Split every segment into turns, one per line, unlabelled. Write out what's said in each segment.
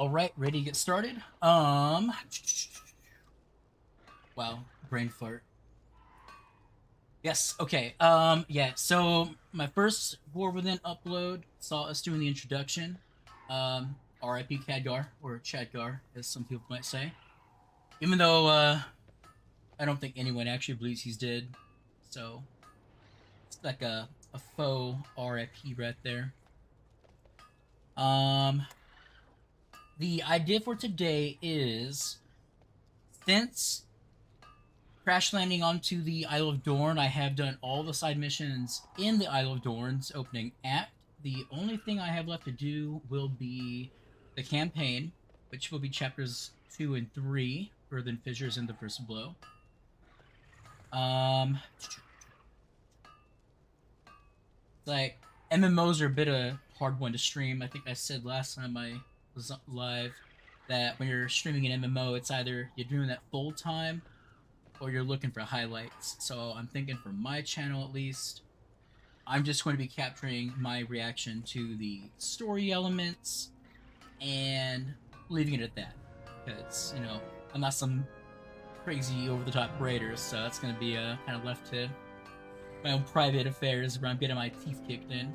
All right, ready to get started? Wow, brain fart. Yes, okay. Yeah, so my first War Within upload saw us doing the introduction. RIP Khadgar, or Chadgar, as some people might say. Even though, I don't think anyone actually believes he's dead. So, it's like a faux RIP right there. Um, the idea for today is, since crash landing onto the Isle of Dorn, I have done all the side missions in the Isle of Dorn's opening act. The only thing I have left to do will be the campaign, which will be chapters 2 and 3, Earthen Fissures and the First Blow. Like, MMOs are a bit of a hard one to stream. I think I said last time I was live that when you're streaming an MMO, it's either you're doing that full time or you're looking for highlights. So I'm thinking for my channel at least, I'm just going to be capturing my reaction to the story elements and leaving it at that. Because, you know, I'm not some crazy over-the-top raider, so that's going to be kind of left to my own private affairs where I'm getting my teeth kicked in.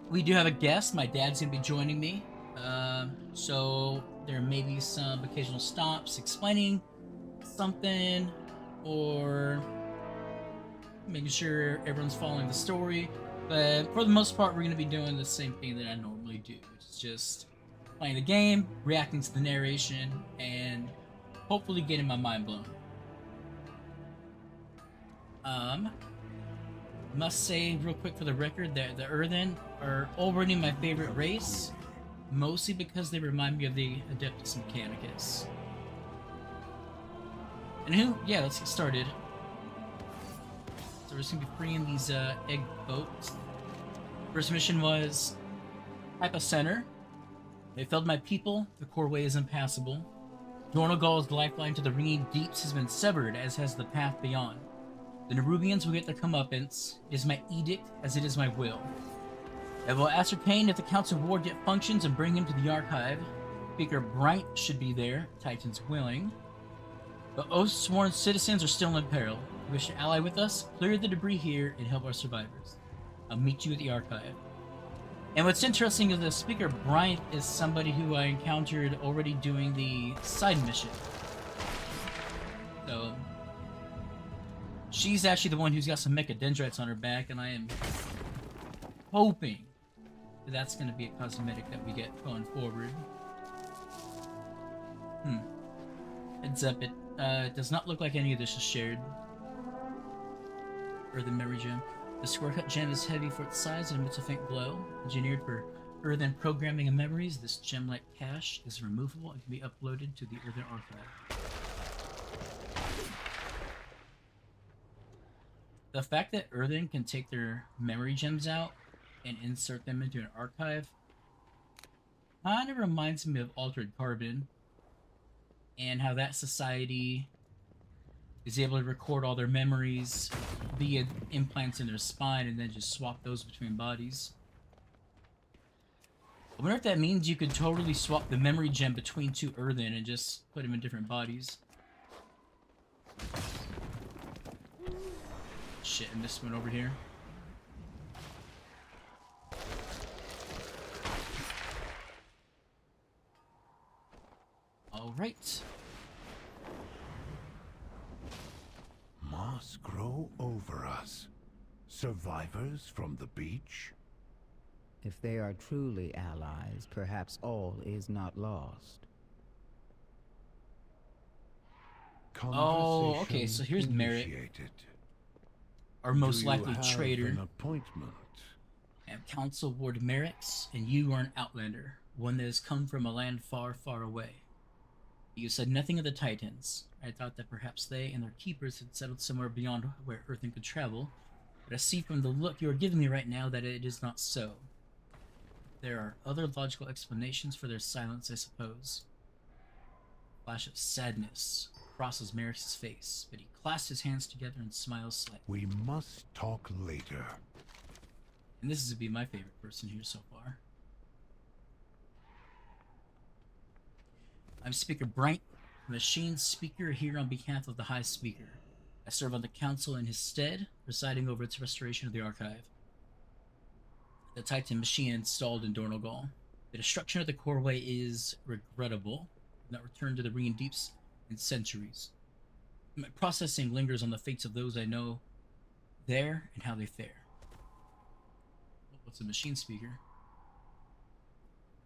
We do have a guest. My dad's going to be joining me. So there may be some occasional stops explaining something or making sure everyone's following the story. But for the most part, we're going to be doing the same thing that I normally do. It's just playing the game, reacting to the narration, and hopefully getting my mind blown. Must say real quick for the record that the Earthen are already my favorite race, mostly because they remind me of the Adeptus Mechanicus. And yeah, let's get started. So we're just gonna be freeing these egg boats. First mission was Hypa Center. They failed my people. The Coreway is impassable. Dornogal's lifeline to the ringing deeps has been severed, as has the path beyond. The Nerubians will get their comeuppance. It is my edict, as it is my will. I will ascertain if the Council of War yet functions and bring him to the archive. Speaker Brinthe should be there, Titans willing. But oath-sworn citizens are still in peril. If you wish to ally with us, clear the debris here and help our survivors. I'll meet you at the archive. And what's interesting is that Speaker Brinthe is somebody who I encountered already doing the side mission. So she's actually the one who's got some mechadendrites on her back, and I am hoping that that's going to be a cosmetic that we get going forward. Heads up, it does not look like any of this is shared. Or the memory gem. The square-cut gem is heavy for its size and emits a faint glow. Engineered for Earthen programming and memories, this gem-like cache is removable and can be uploaded to the Earthen archive. The fact that Earthen can take their memory gems out and insert them into an archive kind of reminds me of Altered Carbon and how that society is able to record all their memories via implants in their spine and then just swap those between bodies. I wonder if that means you could totally swap the memory gem between two Earthen and just put them in different bodies. Shit, I missed one over here. Alright.
Moss grow over us. Survivors from the beach?
If they are truly allies, perhaps all is not lost.
Oh, okay, so here's Merrix, our most likely traitor.
An appointment?
I am Council Ward Merrix, and you are an outlander, one that has come from a land far, far away. You said nothing of the Titans. I thought that perhaps they and their keepers had settled somewhere beyond where Earthen could travel, but I see from the look you are giving me right now that it is not so. There are other logical explanations for their silence, I suppose. A flash of sadness crosses Merrix's face, but he clasps his hands together and smiles slightly.
We must talk later.
And this is to be my favorite person here so far. I'm Speaker Brinthe, Machine Speaker here on behalf of the High Speaker. I serve on the Council in his stead, presiding over its restoration of the Archive. The Titan machine installed in Dornogal. The destruction of the Coreway is regrettable, not returned to the Ring Deeps in centuries. My processing lingers on the fates of those I know there and how they fare. What's a machine speaker?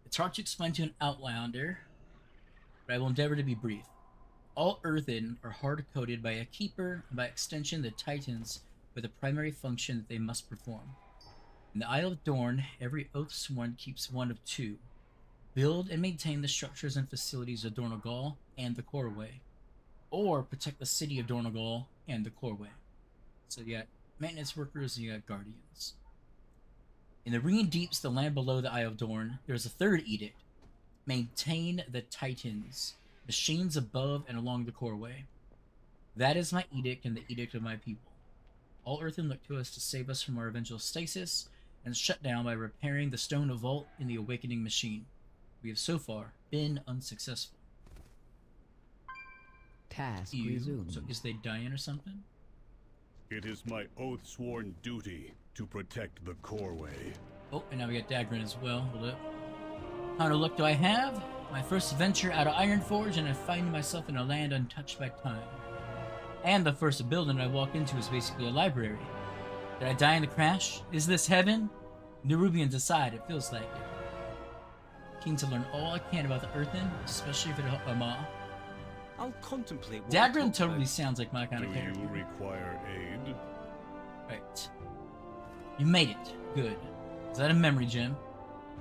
It's hard to explain to an outlander, but I will endeavor to be brief. All Earthen are hard-coded by a keeper, and by extension the Titans, with a primary function that they must perform. In the Isle of Dorn, every oath sworn keeps one of two. Build and maintain the structures and facilities of Dornogal and the Coreway, or protect the city of Dornogal and the Coreway. So you got maintenance workers and you got guardians. In the Ring Deeps, the land below the Isle of Dorn, there's a third edict. Maintain the Titans, machines above and along the Coreway. That is my edict and the edict of my people. All Earthen look to us to save us from our eventual stasis and shut down by repairing the stone of vault in the awakening machine. We have so far been unsuccessful.
Task resumed.
So is they dying or something?
It is my oath-sworn duty to protect the Coreway.
Oh, and now we got Dagran as well. Hold up. How much luck do I have? My first venture out of Ironforge, and I find myself in a land untouched by time. And the first building I walk into is basically a library. Did I die in the crash? Is this heaven? Nerubians aside, it feels like it. Keen to learn all I can about the Earthen, especially if it'll help my mom.
I'll contemplate what
Dagran totally sounds like my kind of
Do
character.
you require aid?
Right. You made it. Good. Is that a memory gem?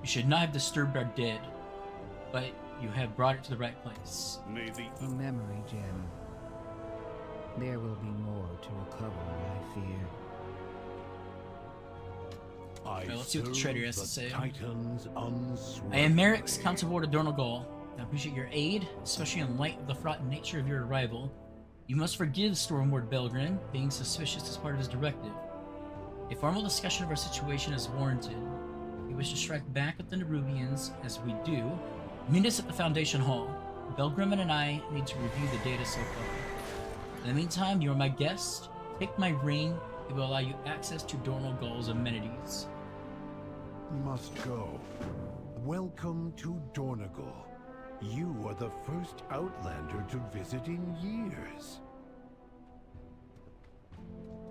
You should not have disturbed our dead, but you have brought it to the right place.
May the
A memory gem. There will be more to recover, I fear.
I
let's see what the
serve
trader has to
the
say.
Titans unswervingly.
I am Merrix, Council Ward of Dornogal. I appreciate your aid, especially in light of the fraught nature of your arrival. You must forgive Stormward Baelgrin, being suspicious as part of his directive. A formal discussion of our situation is warranted. We wish to strike back at the Nerubians, as we do. Meet us at the Foundation Hall. Baelgrin and I need to review the data so far. In the meantime, you are my guest. Take my ring. It will allow you access to Dornogal's amenities.
Must go. Welcome to Dornogal. You are the first Outlander to visit in years.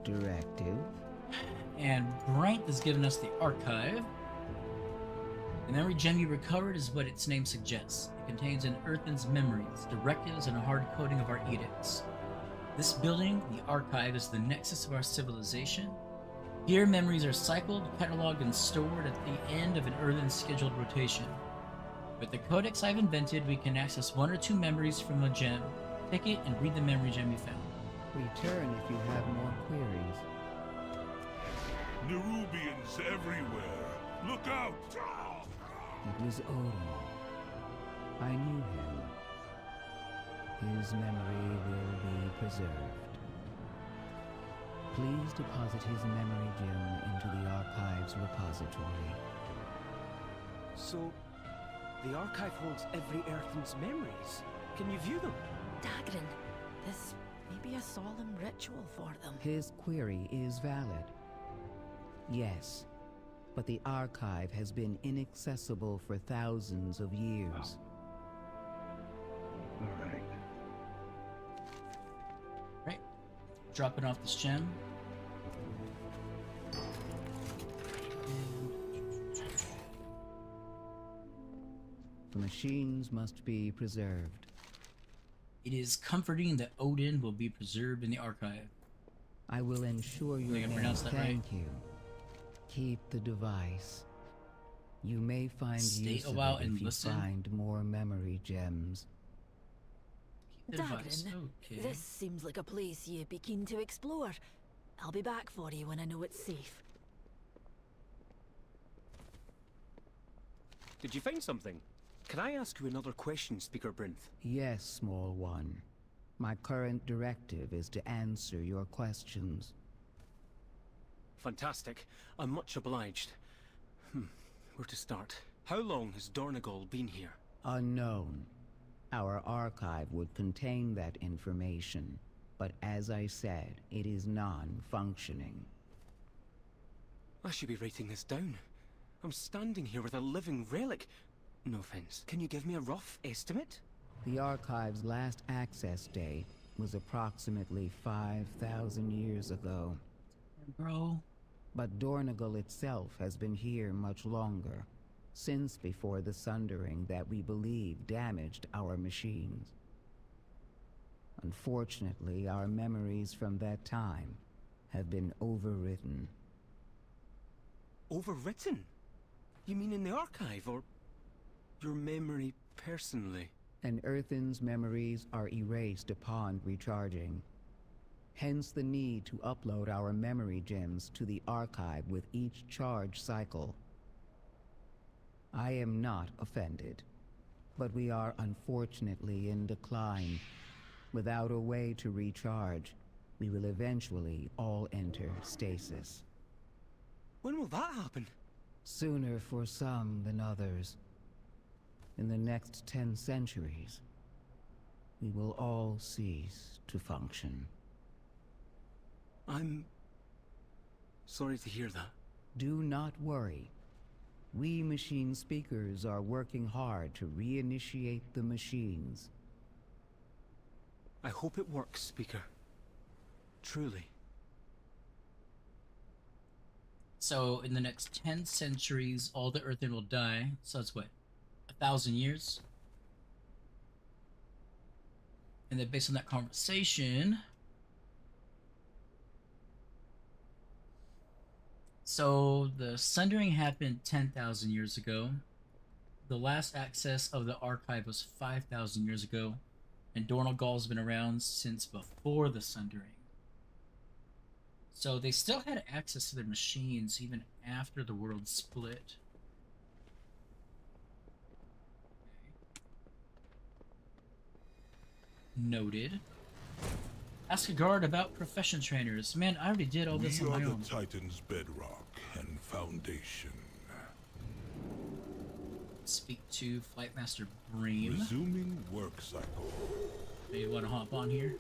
Directive.
And Brinthe has given us the archive. The memory gem you recovered is what its name suggests. It contains an Earthen's memories, directives, and a hard coding of our edicts. This building, the archive, is the nexus of our civilization. Here, memories are cycled, cataloged, and stored at the end of an Earthen scheduled rotation. With the codex I've invented, we can access one or two memories from a gem. Take it and read the memory gem you found.
Return if you have more queries.
Nerubians everywhere. Look out!
It was Odin. I knew him. His memory will be preserved. Please deposit his memory gem into the Archive's repository.
So, the archive holds every Earthen's memories. Can you view them?
Dagran, this may be a solemn ritual for them.
His query is valid. Yes, but the Archive has been inaccessible for thousands of years.
All right.
Right. Dropping off this gem.
The machines must be preserved.
It is comforting that Odin will be preserved in the archive.
I will ensure you
think I
may.
pronounced that right.
Thank you. Keep the device. You may find
Stay
use
a
of
while
it if
and
you
listen.
find more memory gems.
Keep the device.
Dagran,
Okay.
this seems like a place you'd be keen to explore. I'll be back for you when I know it's safe.
Did you find something? Can I ask you another question, Speaker Brinthe?
Yes, small one. My current directive is to answer your questions.
Fantastic. I'm much obliged. Where to start? How long has Dornogal been here?
Unknown. Our archive would contain that information, but as I said, it is non-functioning.
I should be writing this down. I'm standing here with a living relic. No offense. Can you give me a rough estimate?
The archive's last access date was approximately 5,000 years ago.
Bro.
But Dornogal itself has been here much longer, since before the sundering that we believe damaged our machines. Unfortunately, our memories from that time have been overwritten.
Overwritten? You mean in the archive, or your memory personally?
An Earthen's memories are erased upon recharging. Hence the need to upload our memory gems to the archive with each charge cycle. I am not offended, but we are unfortunately in decline. Without a way to recharge, we will eventually all enter stasis.
When will that happen?
Sooner for some than others. In the next 10 centuries, we will all cease to function.
I'm sorry to hear that.
Do not worry. We machine speakers are working hard to reinitiate the machines.
I hope it works, Speaker. Truly.
So, in the next 10 centuries, all the Earthen will die. So that's what? 1,000 years? And then based on that conversation... So, the Sundering happened 10,000 years ago. The last access of the archive was 5,000 years ago. And Dornogal's been around since before the Sundering. So they still had access to their machines even after the world split. Noted. Ask a guard about profession trainers. Man, I already did all this on my own.
We are the Titan's bedrock and foundation.
Speak to Flight Master Bream.
Resuming work cycle.
Maybe you want to hop on here?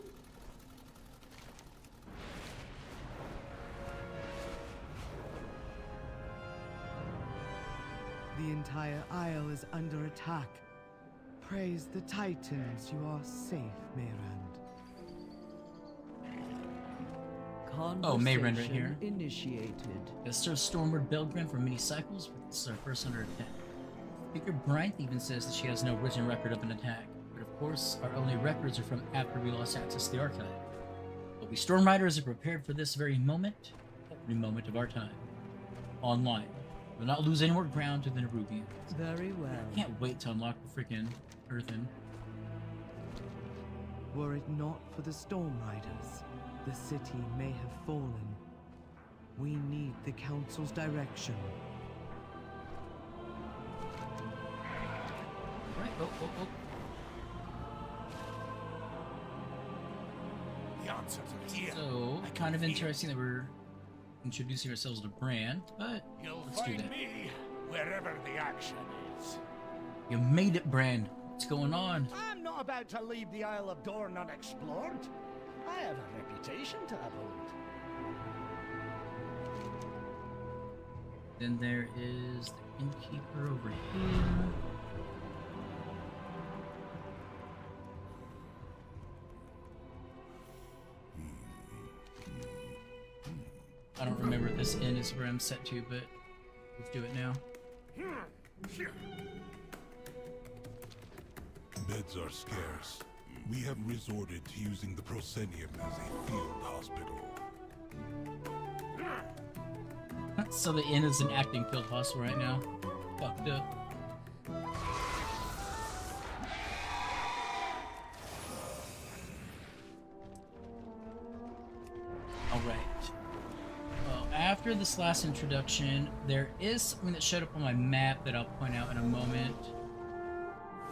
The entire Isle is under attack. Praise the Titans, you are safe, Mayrand.
Oh, Mayrand right here.
Initiated.
It serves Stoneward Baelgrin for many cycles, but this is our first under attack. Speaker Brinthe even says that she has no written record of an attack, but of course, our only records are from after we lost access to the archive. But we Storm Riders are prepared for this very moment of our time. Online. We'll not lose any more ground to the Nerubians.
Very well.
I can't wait to unlock the freaking Earthen.
Were it not for the Storm Riders, the city may have fallen. We need the Council's direction.
Right, oh.
The answers are here.
So, kind of interesting that we're introducing ourselves to Brand, but
You'll
let's do
find
that.
me wherever the action is.
You made it, Brand. What's going on?
I'm not about to leave the Isle of Dorn unexplored. I have a reputation to uphold.
Then there is the innkeeper over here. I don't remember if this inn is where I'm set to, but let's do it now.
Beds are scarce. We have resorted to using the Proscenium as a field hospital.
So the inn is an acting field hospital right now. Fucked up. Alright. Well, after this last introduction, there is something that showed up on my map that I'll point out in a moment.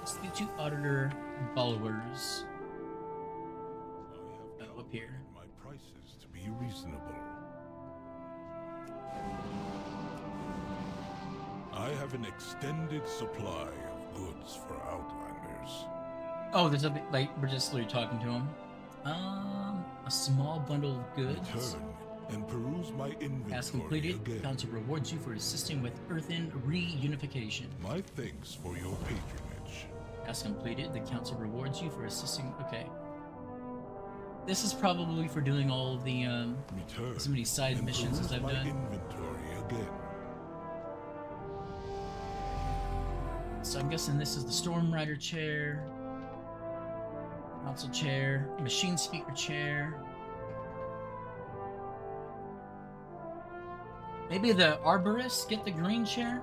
Speak to Auditor Bulwers.
I have
Up here.
calculated my prices to be reasonable. I have an extended supply of goods for Outlanders.
Oh, there's something, like, we're just literally talking to him. A small bundle of goods.
Return and peruse my inventory
Task completed.
again.
Council rewards you for assisting with Earthen reunification.
My thanks for your patronage.
Task completed. The council rewards you for assisting. Okay. This is probably for doing all of the
Return
as many side
and
missions as
peruse
I've
my
done.
inventory again.
So I'm guessing this is the Storm Rider chair, council chair, machine speaker chair. Maybe the arborist get the green chair?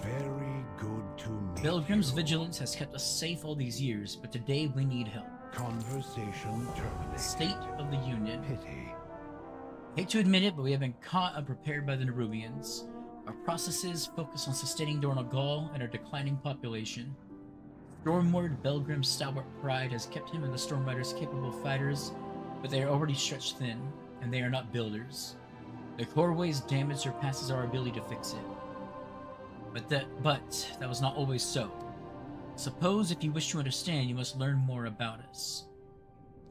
Very good to meet
Baelgrin's
you.
vigilance has kept us safe all these years, but today we need help.
Conversation terminated.
State of the Union.
Pity.
Hate to admit it, but we have been caught unprepared by the Nerubians. Our processes focus on sustaining Dornal Gaul and our declining population. Stormward, Baelgrin's stalwart pride has kept him and the Storm Riders capable fighters, but they are already stretched thin, and they are not builders. The Coreway's damage surpasses our ability to fix it. But that was not always so. Suppose if you wish to understand, you must learn more about us.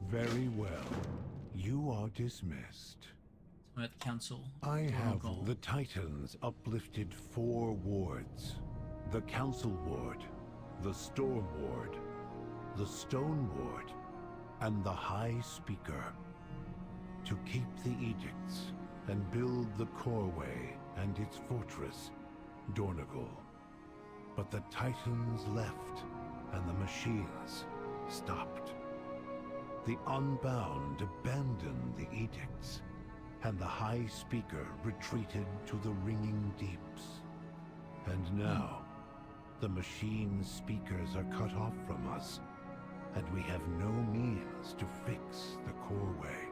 Very well. You are dismissed.
I'm at the council.
I
Dornal
have
Gaul.
the Titans uplifted 4 wards. The Council Ward, the Storm Ward, the Stone Ward, and the High Speaker. To keep the edicts and build the Coreway and its fortress, Dornagol. But the Titans left, and the machines stopped. The Unbound abandoned the edicts, and the High Speaker retreated to the ringing deeps. And now, the machine speakers are cut off from us, and we have no means to fix the Coreway.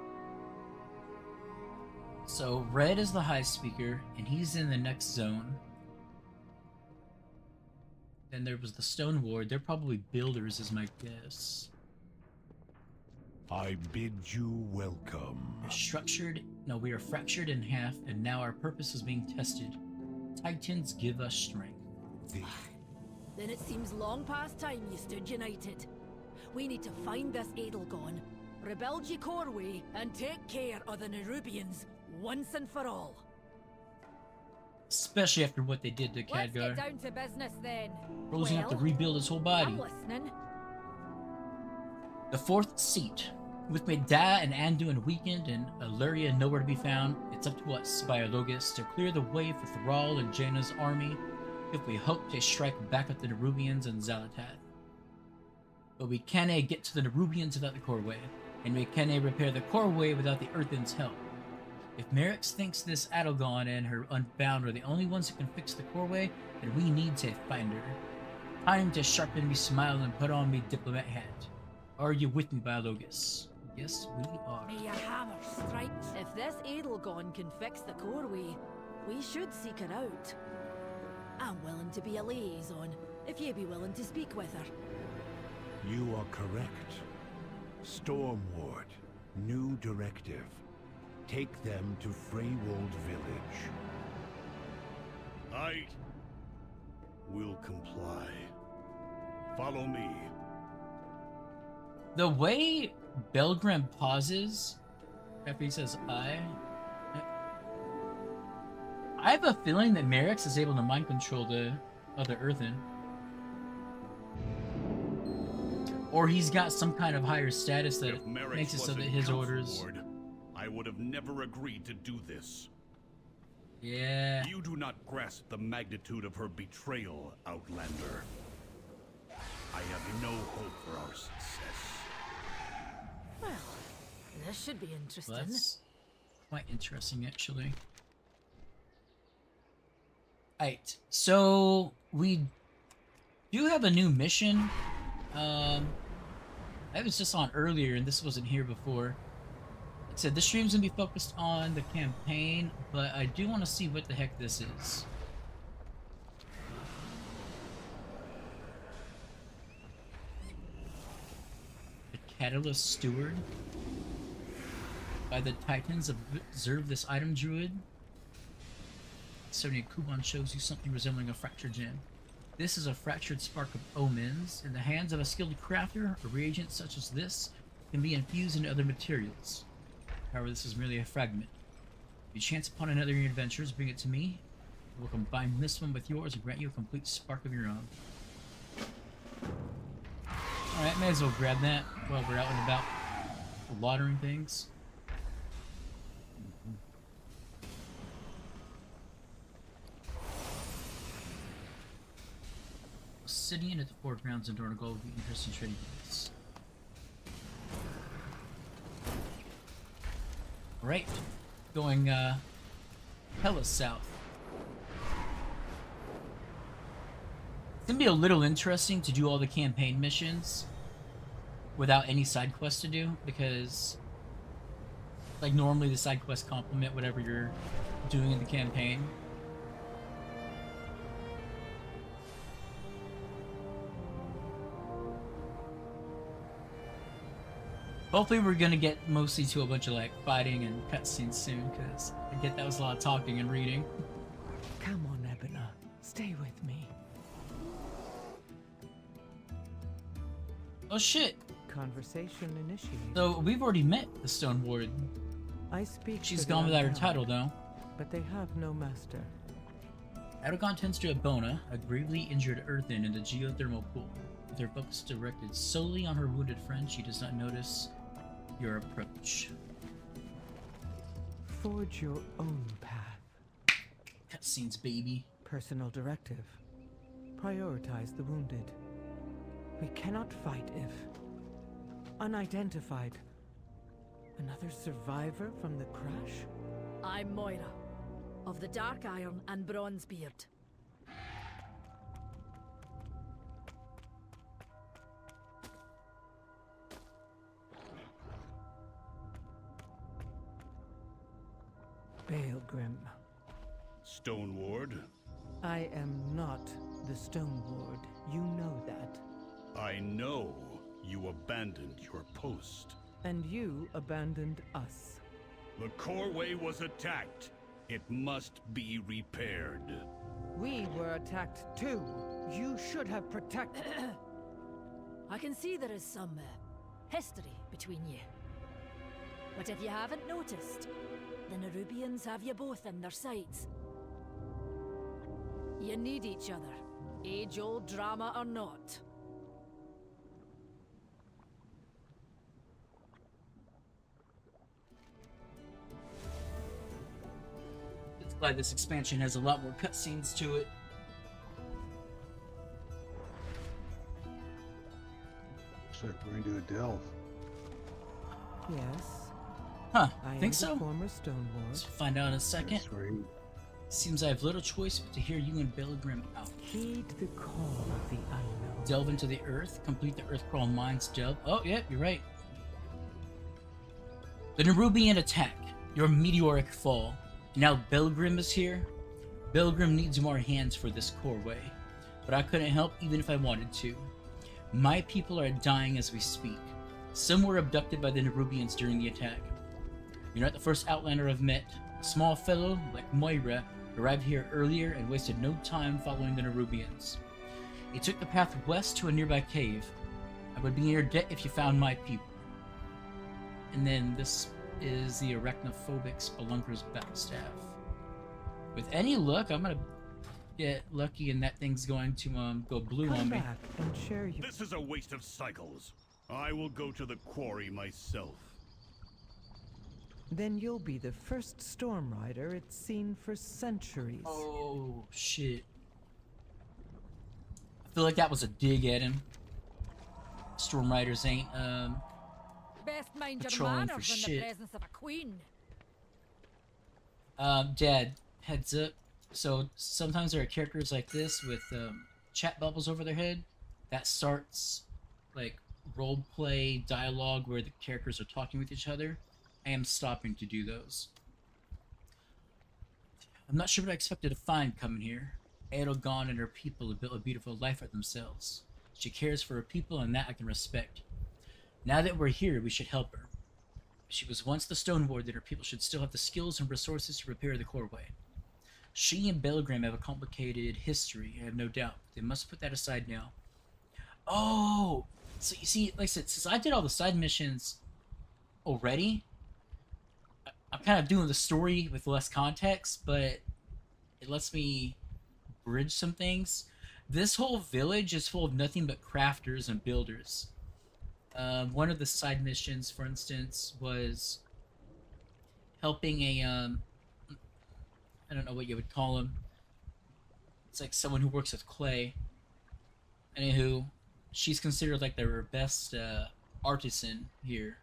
So Red is the High Speaker, and he's in the next zone. Then there was the Stone Ward. They're probably builders, is my guess.
I bid you welcome.
We are fractured in half, and now our purpose is being tested. Titans give us strength.
Then it seems long past time you stood united. We need to find this Edelgon, rebuild ye Coreway, and take care of the Nerubians once and for all.
Especially after what they did to
Let's get
Khadgar.
down to business then.
Bro's gonna have to
Well,
rebuild his whole body.
I'm listening.
The 4th seat. With Medaya and Anduin weakened and Illyria nowhere to be found, it's up to us, Biologus, to clear the way for Thrall and Jaina's army if we hope to strike back at the Nerubians and Xalatath. But we cannae get to the Nerubians without the Coreway, and we cannae repair the Coreway without the Earthen's help. If Merrix thinks this Adelgon and her Unbound are the only ones who can fix the Coreway, then we need to find her. Time to sharpen me smile and put on me diplomat hat. Are you with me, Biologus? Yes, we are.
May your hammer strike. If this Edelgon can fix the Coreway, we should seek her out. I'm willing to be a liaison, if ye be willing to speak with her.
You are correct. Storm Ward, new directive. Take them to Freywold Village.
I will comply. Follow me.
The way Baelgrin pauses after he says I have a feeling that Merrix is able to mind control the other Earthen. Or he's got some kind of higher status that
If Merrix
makes it so that
wasn't
his
Council
orders...
Ward, I would have never agreed to do this.
Yeah.
You do not grasp the magnitude of her betrayal, Outlander. I have no hope for our success.
Well, this should be interesting.
Well, that's quite interesting, actually. Alright, so we do have a new mission. I was just on earlier, and this wasn't here before. It said this stream's gonna be focused on the campaign, but I do want to see what the heck this is. The Catalyst Steward. By the Titans, observe this item, Druid. Sony Kuban shows you something resembling a fractured gem. This is a fractured spark of omens. In the hands of a skilled crafter, a reagent such as this can be infused into other materials. However, this is merely a fragment. If you chance upon another of your adventures, bring it to me. We'll combine this one with yours and grant you a complete spark of your own. Alright, may as well grab that while we're out and about watering things. Obsidian at the foregrounds in Dorn would be interesting trading points. Alright, going hella south. It's gonna be a little interesting to do all the campaign missions without any side quests to do, because like normally the side quests complement whatever you're doing in the campaign. Hopefully we're gonna get mostly to a bunch of like fighting and cutscenes soon, because I get that was a lot of talking and reading.
Come on, Ebona. Stay with me.
Oh shit!
Conversation initiated.
So we've already met the Stoneward.
I speak.
She's
to
gone
the
without her
unbound,
title though.
but they have no master.
Adogon tends to Ebona, a gravely injured Earthen in the geothermal pool. With her focus directed solely on her wounded friend, she does not notice your approach.
Forge your own path.
Cutscenes, baby.
Personal directive. Prioritize the wounded. We cannot fight if... unidentified. Another survivor from the crash?
I'm Moira, of the Dark Iron and Bronzebeard.
Baelgrin.
Stoneward,
I am not the Stoneward. You know that.
I know you abandoned your post.
And you abandoned us.
The Coreway was attacked. It must be repaired.
We were attacked too. You should have protected...
I can see there is some history between you. But if you haven't noticed, the Nerubians have you both in their sights. You need each other, age-old drama or not.
It's glad this expansion has a lot more cutscenes to it.
Looks like we're going to do a delve.
Yes.
Huh,
I am
think
the
so?
former Stoneward.
Let's find out in a second.
Sweet.
Seems I have little choice but to hear you and Baelgrin out.
Heed the call of the unknown.
Delve into the earth, complete the Earthcrawl Mines delve. Oh, yeah, you're right. The Nerubian attack, your meteoric fall. Now Baelgrin is here. Baelgrin needs more hands for this Coreway, but I couldn't help even if I wanted to. My people are dying as we speak. Some were abducted by the Nerubians during the attack. You're not the first Outlander I've met. A small fellow like Moira arrived here earlier and wasted no time following the Nerubians. He took the path west to a nearby cave. I would be in your debt if you found my people. And then this is the arachnophobic Spelunker's Backstaff. With any luck, I'm gonna get lucky and that thing's going to go blue
Come
on me.
back and share your...
This is a waste of cycles. I will go to the quarry myself.
Then you'll be the first storm rider it's seen for centuries.
Oh shit. I feel like that was a dig at him. Storm Riders ain't
Best mind your
patrolling
manners
for
in
shit.
the presence of a queen.
Dad, heads up. So sometimes there are characters like this with chat bubbles over their head that starts like roleplay dialogue where the characters are talking with each other. I am stopping to do those. I'm not sure what I expected to find coming here. Aedelgon and her people have built a beautiful life for themselves. She cares for her people, and that I can respect. Now that we're here, we should help her. She was once the Stoneward, that her people should still have the skills and resources to repair the Coreway. She and Baelgrin have a complicated history, I have no doubt. They must put that aside now. Oh! So you see, like I said, since I did all the side missions already, I'm kind of doing the story with less context, but it lets me bridge some things. This whole village is full of nothing but crafters and builders. One of the side missions, for instance, was helping a, I don't know what you would call him. It's like someone who works with clay. Anywho, she's considered like their best artisan here.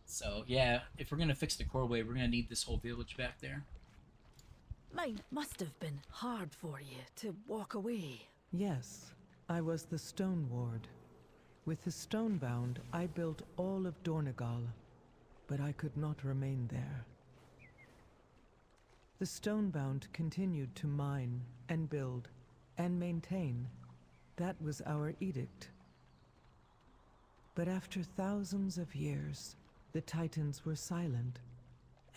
So yeah, if we're gonna fix the Coreway, we're gonna need this whole village back there.
Mine must have been hard for you to walk away.
Yes, I was the Stoneward. With the Stonebound, I built all of Dornegal, but I could not remain there. The Stonebound continued to mine and build and maintain. That was our edict. But after thousands of years, the Titans were silent,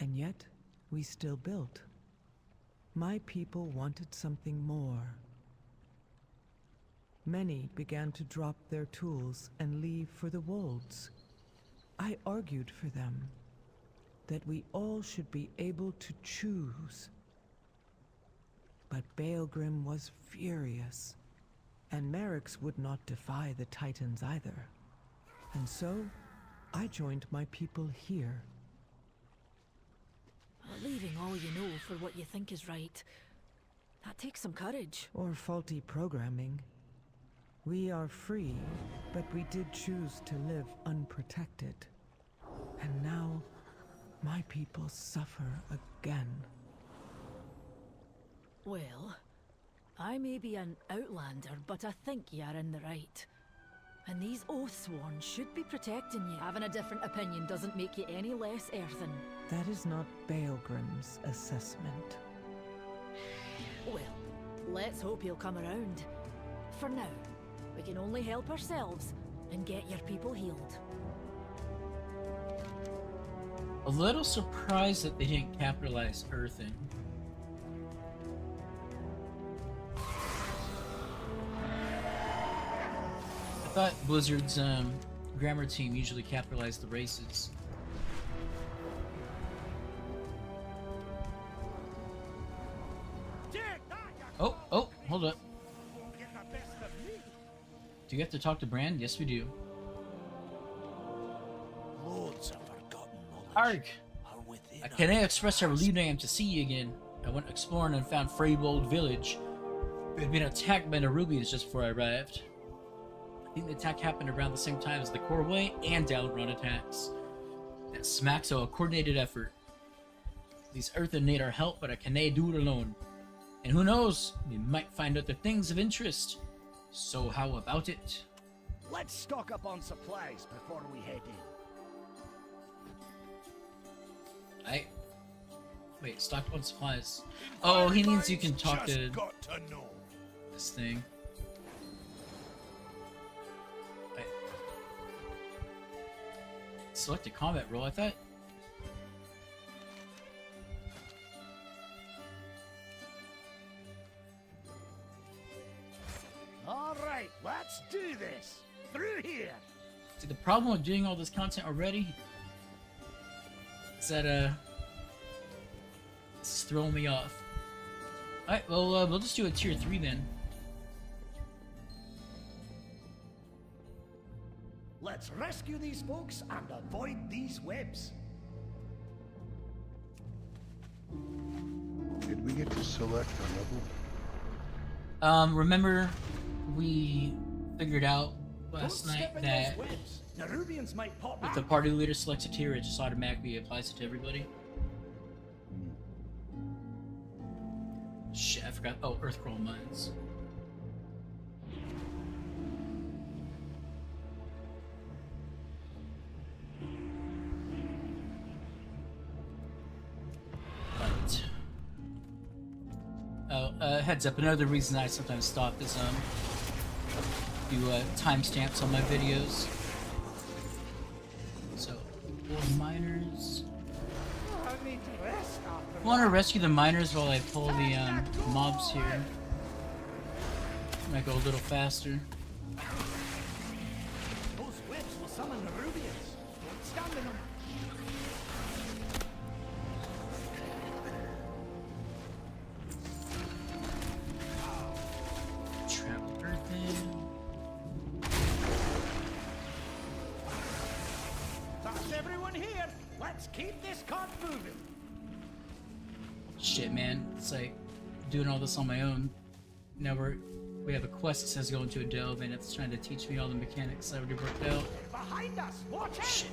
and yet we still built. My people wanted something more. Many began to drop their tools and leave for the wolds. I argued for them, that we all should be able to choose. But Baelgrin was furious, and Merrix would not defy the Titans either. And so, I joined my people here.
Leaving all you know for what you think is right, that takes some courage.
Or faulty programming. We are free, but we did choose to live unprotected. And now, my people suffer again.
Well, I may be an outlander, but I think you're in the right. And these Oathsworn should be protecting you. Having a different opinion doesn't make you any less Earthen.
That is not Baelgrin's assessment.
Well, let's hope he'll come around. For now, we can only help ourselves and get your people healed.
A little surprised that they didn't capitalize Earthen. I thought Blizzard's grammar team usually capitalized the races. Oh, hold up. Do you have to talk to Brand? Yes, we do.
Lords of forgotten knowledge
Arg!
are within
Can I express how relieved I am to see you again? I went exploring and found Freybold Village. We had been attacked by Nerubians just before I arrived. I think the attack happened around the same time as the Coreway and Dalaran attacks. That smacks of a coordinated effort. These Earthen need our help, but I cannot do it alone. And who knows, we might find other things of interest. So how about it?
Let's stock up on supplies before we head in.
Wait, stock on supplies. Oh, he means you can talk to
Got to know.
this thing. Select a combat role, I thought.
All right, let's do this. Through here.
See, the problem with doing all this content already is that, this is throwing me off. Alright, well, we'll just do a tier 3 then.
Let's rescue these folks and avoid these webs.
Did we get to select our level?
Remember we figured out last
Don't
night
step in
that
those webs. Nerubians might pop
if the party leader selects a tier, it just automatically applies it to everybody. Shit, I forgot. Oh, Earthcrawl Mines. Right. Oh, heads up, another reason I sometimes stop is, do, timestamps on my videos. So, 4 miners.
need to rest after
I want to rescue the miners while I pull the mobs here. Might go a little faster.
Those whips will summon Nerubians. Don't stand in them.
Trap Earthen.
That's everyone here. Let's keep this cart moving.
Shit, man. It's like doing all this on my own. Now we have a quest that says go into a delve, and it's trying to teach me all the mechanics I already worked out.
Behind us. Watch out.
Shit.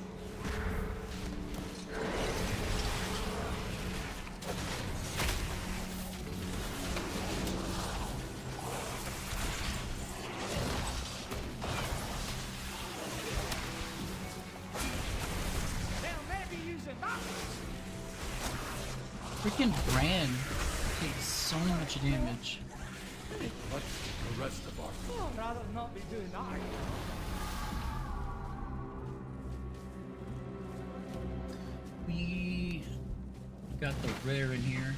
They'll maybe use it back.
Freaking Bran takes so much damage.
What's the rest of our...
Oh, I'd rather not be doing that.
We got the rare in here.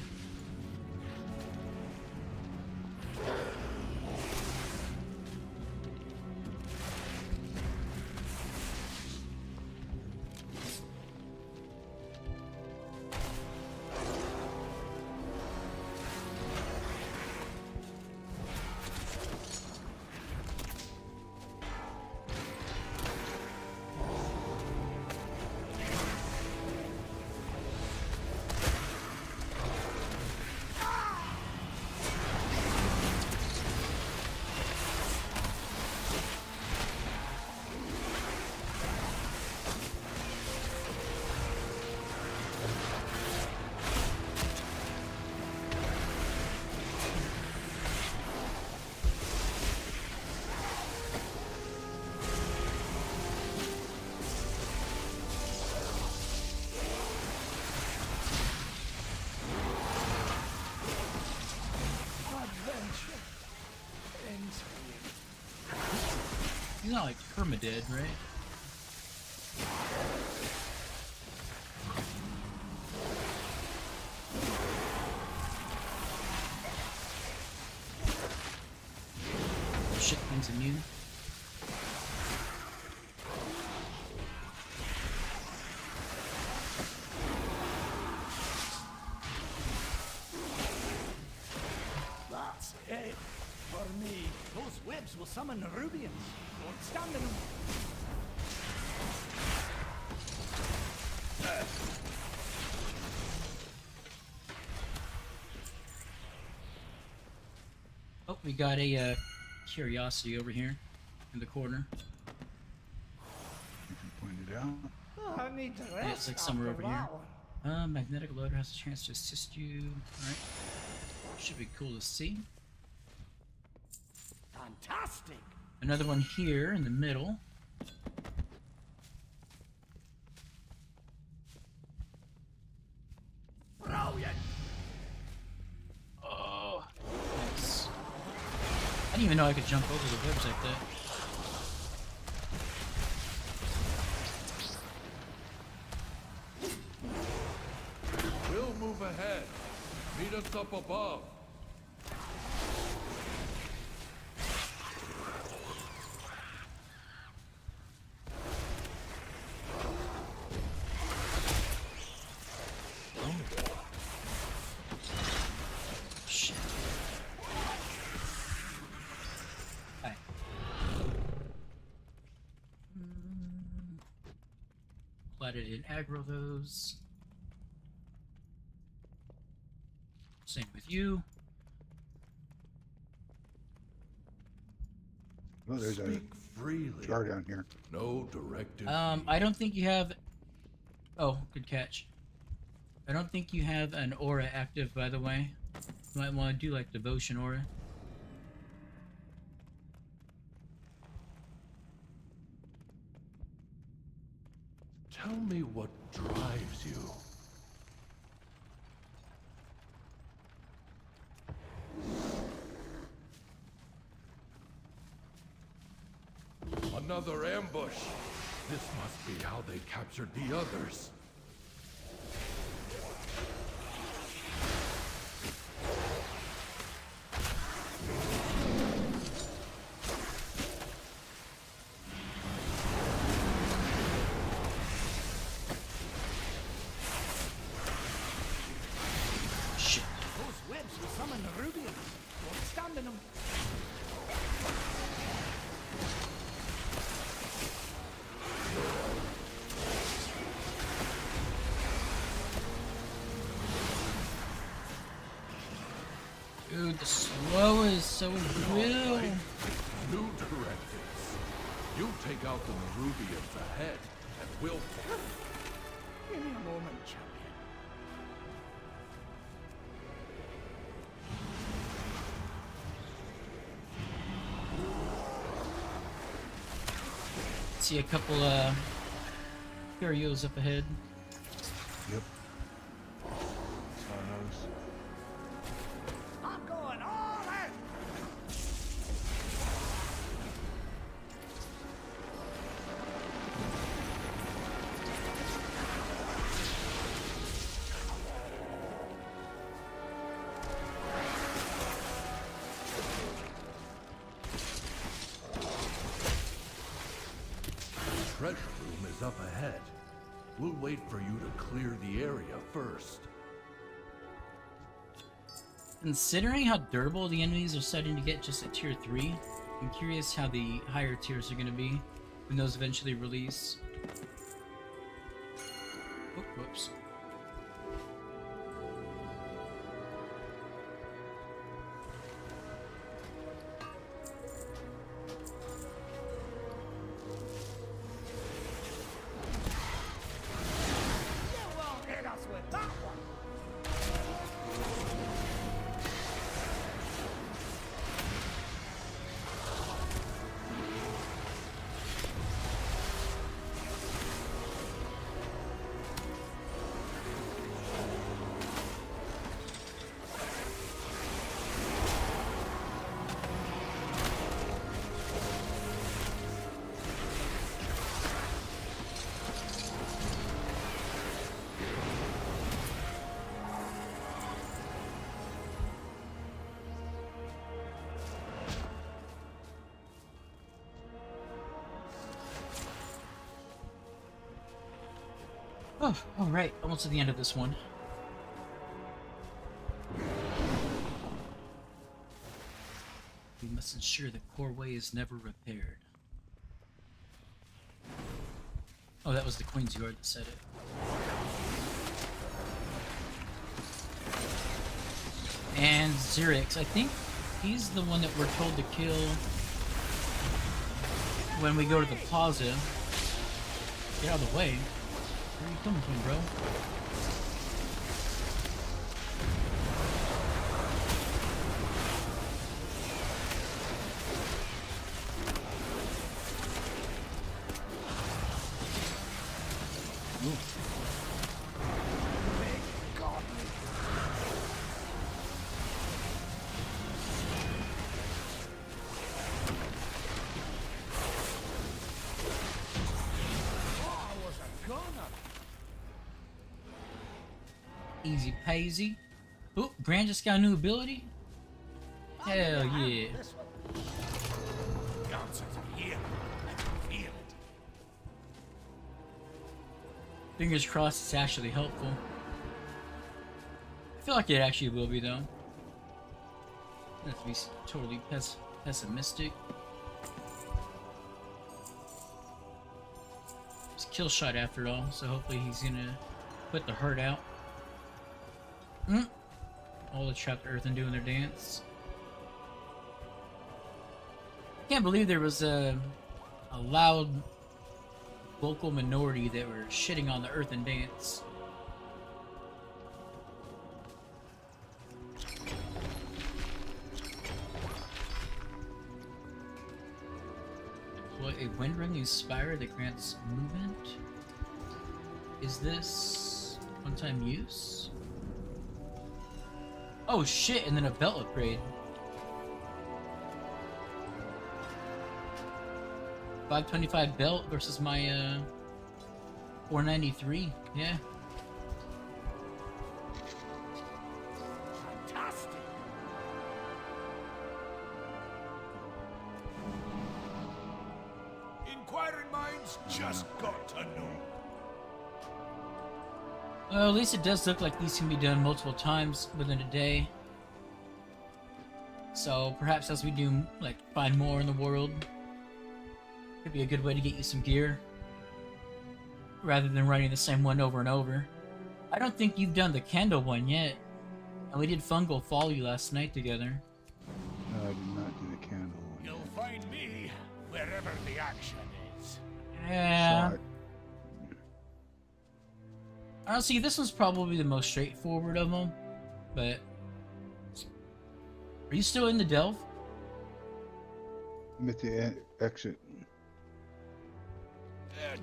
He's not like permadead, right? Shit, thing's immune.
That's it for me. Those whips will summon Nerubians. Don't stand in them.
Oh, we got a curiosity over here in the corner.
You can point it out.
Oh, I need to rest.
Yeah, it's like somewhere
after
over here.
that one.
Magnetic loader has a chance to assist you. Alright. Should be cool to see.
Fantastic.
Another one here in the middle.
Brilliant.
Oh, nice. I didn't even know I could jump over the webs like that.
We'll move ahead. Meet us up above.
Shit. Hi. Glad I didn't aggro those. Same with you.
Oh, there's a
Speak freely.
jar down here.
No directive.
I don't think you have... Oh, good catch. I don't think you have an aura active, by the way. You might want to do, like, devotion aura.
Tell me what drives you. Another ambush. This must be how they captured the others.
Dude, the slow is so real.
Right. New directives. You take out the Nerubians ahead, and we'll...
Give me a moment, champion.
See a couple curios up ahead.
Yep. Saw those.
I'm going all in!
Treasure room is up ahead. We'll wait for you to clear the area first.
Considering how durable the enemies are starting to get just at tier 3, I'm curious how the higher tiers are going to be when those eventually release. Oh, whoops.
You won't hit us with that one!
Oh, alright, almost at the end of this one. We must ensure the Coreway is never repaired. Oh, that was the Queen's Yard that said it. And Zerix, I think he's the one that we're told to kill when we go to the plaza. Get out of the way. Where are you coming from, bro? Easy peasy. Oh, Grant just got a new ability? Hell yeah.
The answers are here. I can feel it.
Fingers crossed it's actually helpful. I feel like it actually will be, though. Not to be totally pessimistic. It's a kill shot after all, so hopefully he's gonna put the hurt out. All the trapped Earthen doing their dance. I can't believe there was a loud vocal minority that were shitting on the Earthen dance. What, a wind-ringing spire that grants movement? Is this one-time use? Oh shit, and then a belt upgrade. 525 belt versus my 493, yeah.
Fantastic! Inquiring minds just got to know.
Well, at least it does look like these can be done multiple times within a day. So perhaps as we do, like, find more in the world, could be a good way to get you some gear, rather than running the same one over and over. I don't think you've done the candle one yet, And we did fungal folly last night together.
No, I did not do the candle one.
You'll find me wherever the action is.
Yeah.
Shot.
Honestly, this was probably the most straightforward of them. But... Are you still in the delve?
I'm at the exit.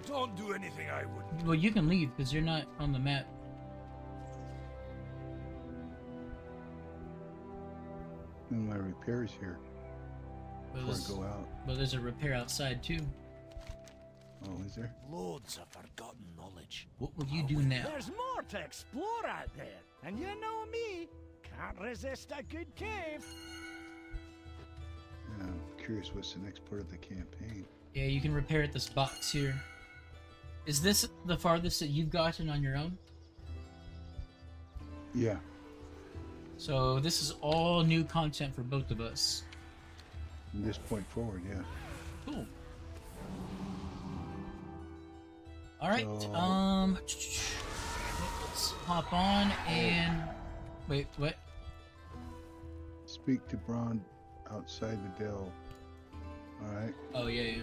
Don't do anything I wouldn't.
Well, you can leave, because you're not on the map.
And my repairs here.
Well,
Before
there's,
I go out.
well, there's a repair outside, too.
Oh, is there?
Loads of forgotten knowledge.
What will you do now?
There's more to explore out there. And you know me. Can't resist a good cave.
Yeah, I'm curious what's the next part of the campaign.
Yeah, you can repair at this box here. Is this the farthest that you've gotten on your own?
Yeah.
So this is all new content for both of us.
From this point forward, yeah.
Cool. Alright,
So-
let's hop on and... Wait, what?
Speak to Braun outside the dell. Alright.
Oh, yeah, yeah.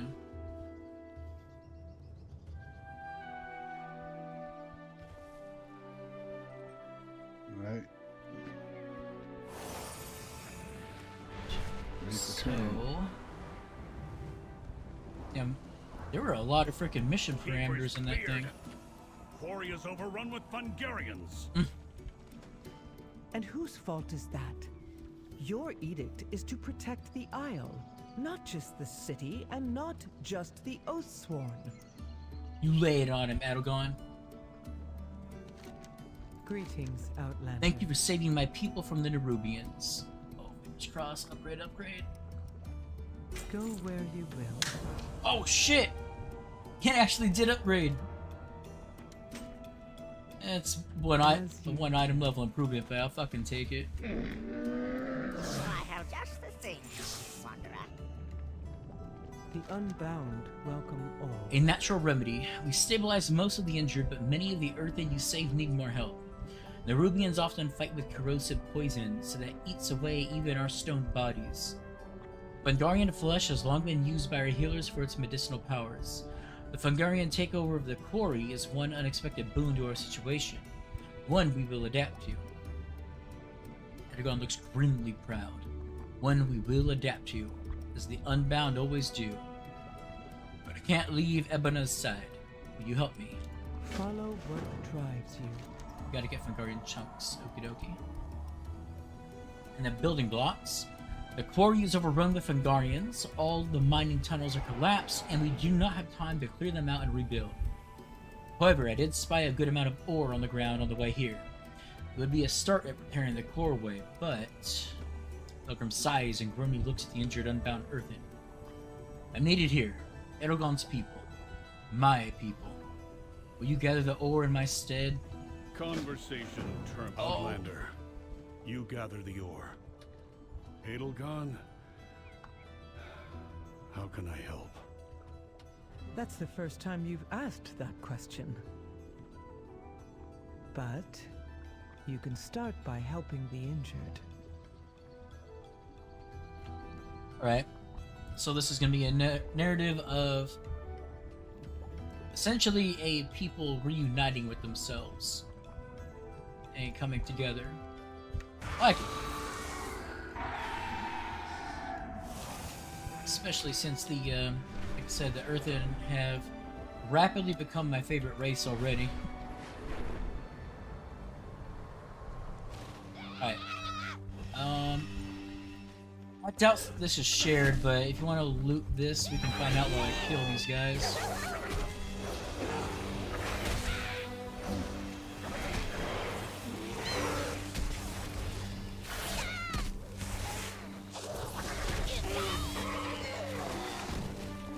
Alright. Ready for
So...
turn.
Damn, there were a lot of freaking mission
Keeper's
parameters in that
cleared.
thing.
Quarry is overrun with Fungarians.
And whose fault is that? Your edict is to protect the Isle, not just the city, and not just the Oathsworn.
You lay it on him, Adelgon.
Greetings, Outlander.
Thank you for saving my people from the Nerubians. Oh, fingers crossed. Upgrade, upgrade.
Go where you will.
Oh, shit! It actually did upgrade. It's one item level improvement, but I'll fucking take it.
I have just the thing, Wanderer.
The Unbound welcome all.
A natural remedy. We stabilize most of the injured, but many of the Earthen you save need more help. Nerubians often fight with corrosive poison, so that eats away even our stone bodies. Fungarian flesh has long been used by our healers for its medicinal powers. The Fungarian takeover of the quarry is one unexpected boon to our situation. One we will adapt to. Edgar looks grimly proud. One we will adapt to, as the Unbound always do. But I can't leave Ebana's side. Will you help me?
Follow what drives you.
Gotta get Fungarian chunks. Okie dokie. And the building blocks. The quarry is overrun with Fungarians, all the mining tunnels are collapsed, and we do not have time to clear them out and rebuild. However, I did spy a good amount of ore on the ground on the way here. It would be a start at repairing the Coreway, but... Pilgrim sighs and grimly looks at the injured Unbound Earthen. I'm needed here. Edelgon's people. My people. Will you gather the ore in my stead?
Conversation term Outlander. You gather the ore. Edelgon? How can I help?
That's the first time you've asked that question. But you can start by helping the injured.
Alright. So this is going to be a narrative of essentially a people reuniting with themselves and coming together. I like it. Especially since the, like I said, the Earthen have rapidly become my favorite race already. Alright. I doubt this is shared, but if you want to loot this, we can find out while I kill these guys.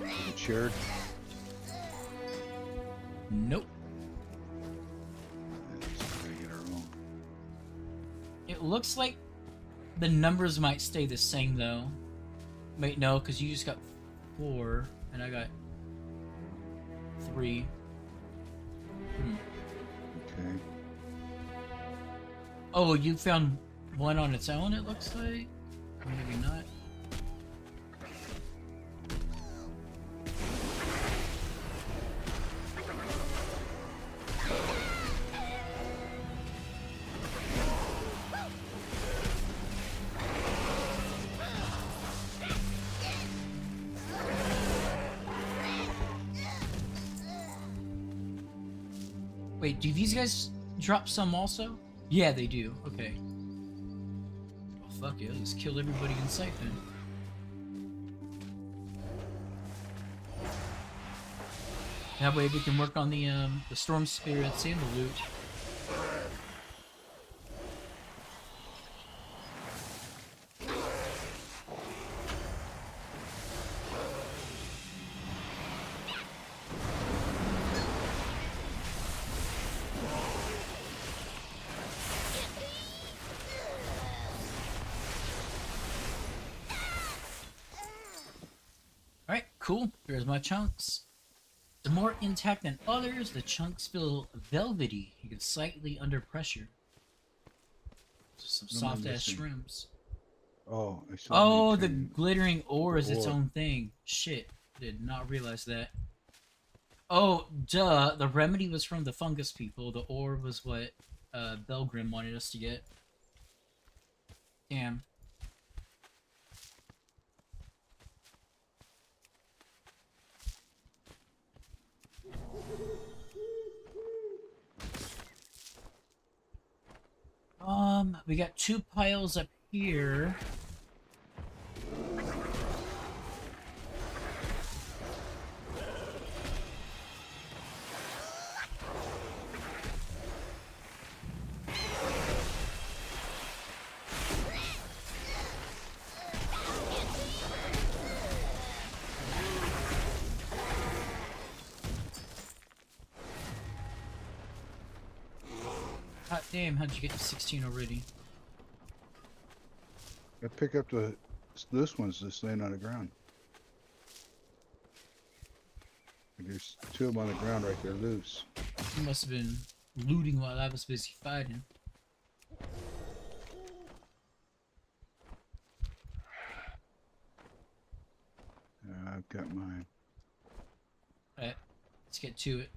Is it shared?
Nope.
Let's try to get our own.
It looks like the numbers might stay the same though. Wait, no, because you just got 4 and I got 3.
Okay.
Oh, you found one on its own, it looks like. Or maybe not. Wait, do these guys drop some also? Yeah, they do. Okay. Well, fuck it. Let's kill everybody in sight then. That way we can work on the storm spirits and the loot. Alright, cool. Here's my chunks. The more intact than others, the chunks feel velvety. You get slightly under pressure. Some soft-ass shrooms.
Oh, I saw
Oh,
you
the
turn
glittering ore is its
ore.
own thing. Shit. Did not realize that. Oh, duh. The remedy was from the fungus people. The ore was what Baelgrin wanted us to get. Damn. We got 2 piles up here. Hot damn, how'd you get to 16 already?
I pick up this one's just laying on the ground. There's 2 of them on the ground right there loose.
You must have been looting while I was busy fighting.
I've got mine.
Alright, let's get to it.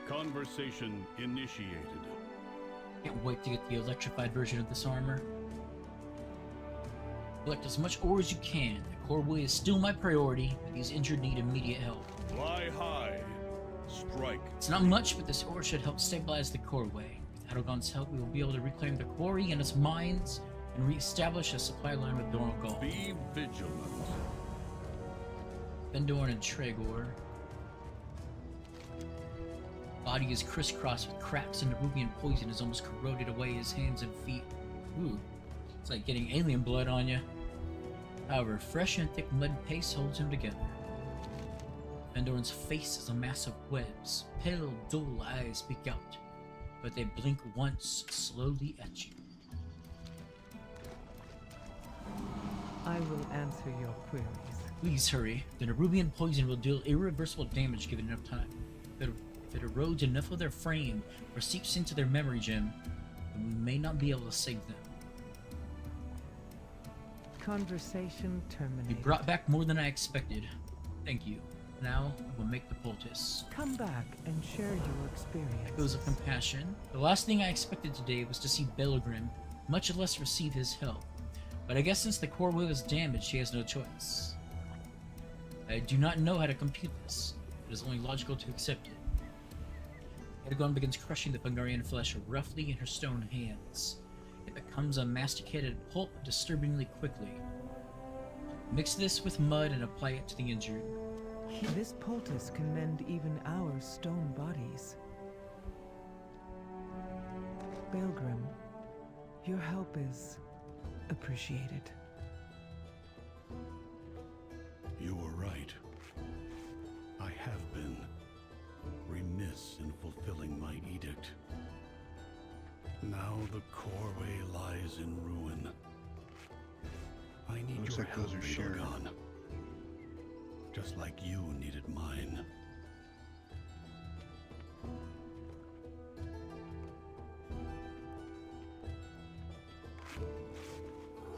Conversation initiated.
Can't wait to get the electrified version of this armor. Collect as much ore as you can. The Coreway is still my priority, but these injured need immediate help.
Fly high. Strike.
It's not much, but this ore should help stabilize the Coreway. With Adogon's help, we will be able to reclaim the quarry and its mines, and re-establish a supply line with Dorngal.
Be vigilant.
Vendorn and Tregor. Body is crisscrossed with cracks, and Nerubian poison has almost corroded away his hands and feet. Ooh, it's like getting alien blood on you. However, fresh and thick mud paste holds him together. Vendorn's face is a mass of webs. Pale, dull eyes peek out, but they blink once, slowly at you.
I will answer your queries.
Please hurry. The Nerubian poison will deal irreversible damage given enough time. If it erodes enough of their frame or seeps into their memory gem, then we may not be able to save them.
Conversation
You
terminated.
brought back more than I expected. Thank you. Now, we'll make the poultice.
Come back and share your experience.
Echoes of compassion. The last thing I expected today was to see Baelgrin, much less receive his help. But I guess since the Coreway was damaged, he has no choice. I do not know how to compute this. It is only logical to accept it. Edagon begins crushing the Bungarian flesh roughly in her stone hands. It becomes a masticated pulp disturbingly quickly. Mix this with mud and apply it to the injured.
This poultice can mend even our stone bodies. Baelgrin, your help is appreciated.
You were right. I have been remiss in fulfilling my edict. Now Now the Coreway lies in ruin. I need
Looks
your
like
help,
those are shared.
Baelgrin. Just like you needed mine.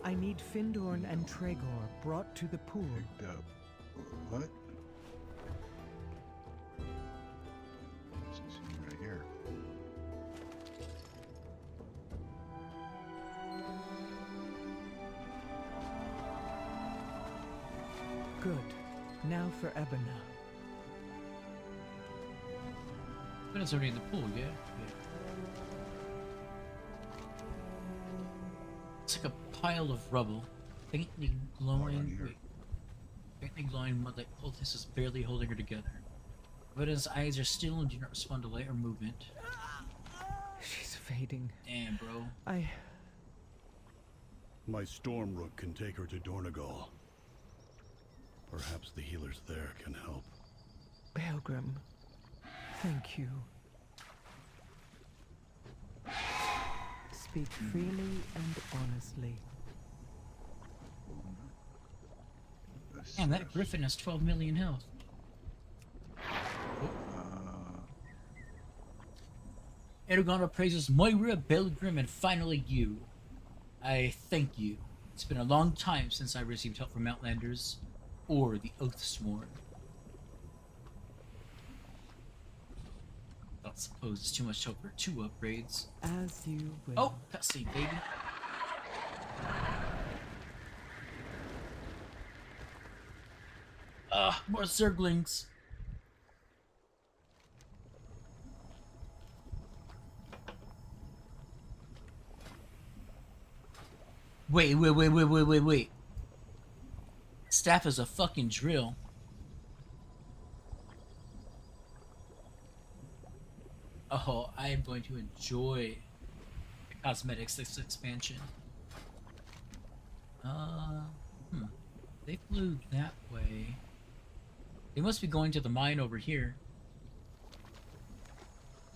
I need Findorn and Tregor brought to the pool.
Picked up. What? This is right here.
Good. Now for Ebona.
But it's already in the pool, yeah? It's like a pile of rubble. Faintly glowing.
here.
Wait. Faintly glowing mud like poultice is barely holding her together. But his eyes are still and do not respond to light or movement.
She's fading.
Damn, bro.
My Stormrook can take her to Dornegal. Perhaps the healers there can help.
Baelgrin, thank you. Speak freely and honestly.
Man, that griffin has 12 million health. Erdogan praises Moira, Baelgrin, and finally you. I thank you. It's been a long time since I received help from Outlanders or the Oathsworn. Don't suppose it's too much help for 2 upgrades.
As you will.
Oh, cutscene, baby. More Zerglings. Wait. Staff is a fucking drill. Oh, I am going to enjoy the cosmetics this expansion. They flew that way. They must be going to the mine over here.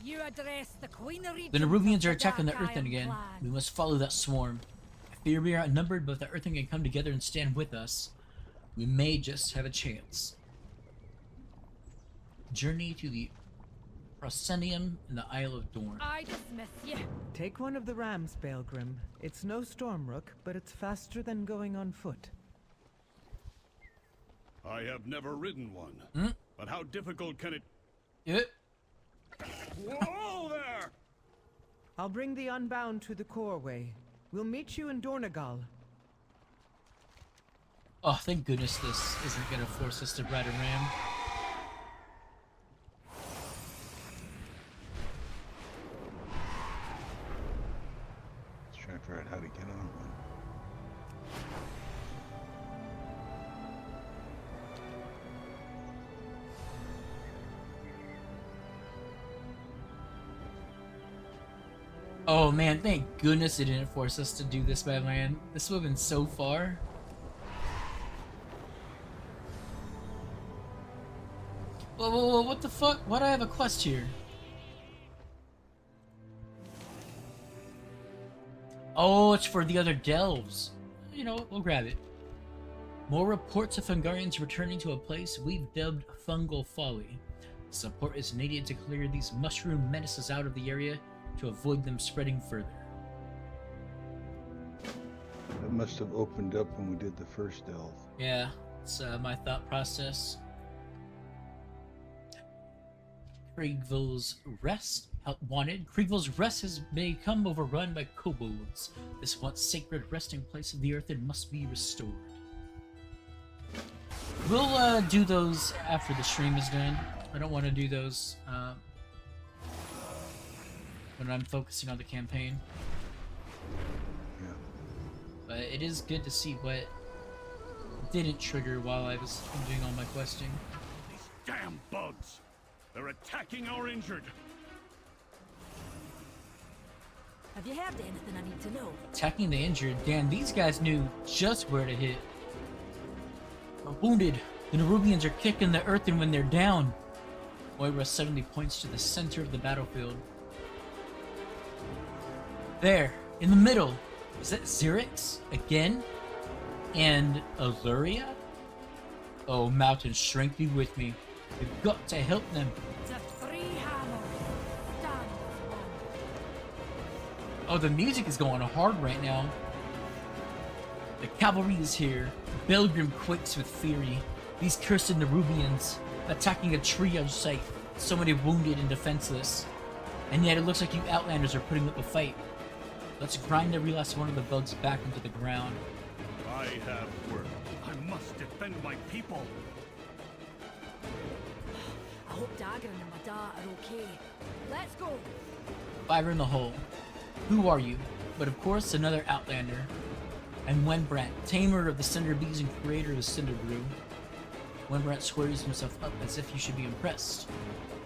You address the Queenery.
The Nerubians are attacking the Earthen again. We must follow that swarm. I fear we are outnumbered, but if the Earthen can come together and stand with us, we may just have a chance. Journey to the Proscenium in the Isle of Dorn.
I dismiss you.
Take one of the rams, Baelgrin. It's no Stormrook, but it's faster than going on foot.
I have never ridden one. But how difficult can it...
Yep.
Whoa there!
I'll bring the Unbound to the Coreway. We'll meet you in Dornegal.
Oh, thank goodness this isn't gonna force us to ride a ram.
Let's try to figure out how to get on one.
Oh man, thank goodness it didn't force us to do this by land. This would have been so far. Whoa, what the fuck? Why do I have a quest here? Oh, it's for the other delves. You know what, we'll grab it. More reports of Hungarians returning to a place we've dubbed Fungal Folly. Support is needed to clear these mushroom menaces out of the area to avoid them spreading further.
That must have opened up when we did the first delve.
Yeah, it's my thought process. Kriegville's Rest, help wanted. Kriegville's Rest has become overrun by kobolds. This once sacred resting place of the Earthen must be restored. We'll do those after the stream is done. I don't want to do those when I'm focusing on the campaign.
Yeah.
But it is good to see what didn't trigger while I was doing all my questing.
These damn bugs! They're attacking our injured!
Have you heard anything I need to know?
Attacking the injured. Damn, these guys knew just where to hit. We're wounded. The Nerubians are kicking the Earthen when they're down. Moira suddenly points to the center of the battlefield. There, in the middle. Is that Xerix again? And Illyria? Oh, mountain, shrink be with me. We've got to help them.
Just 3 hammers. Stand one.
Oh, the music is going hard right now. The cavalry is here. Baelgrin quakes with fury. These cursed Nerubians attacking a triage site. So many wounded and defenseless. And yet it looks like you Outlanders are putting up a fight. Let's grind every last one of the bugs back into the ground.
I have work. I must defend my people.
I hope Dagran and my da are okay. Let's go.
Fire in the hole. Who are you? But of course, another Outlander. I'm Wenbrant, tamer of the Cinder Bees and creator of the Cinderbrew. Wenbrant squares himself up as if you should be impressed.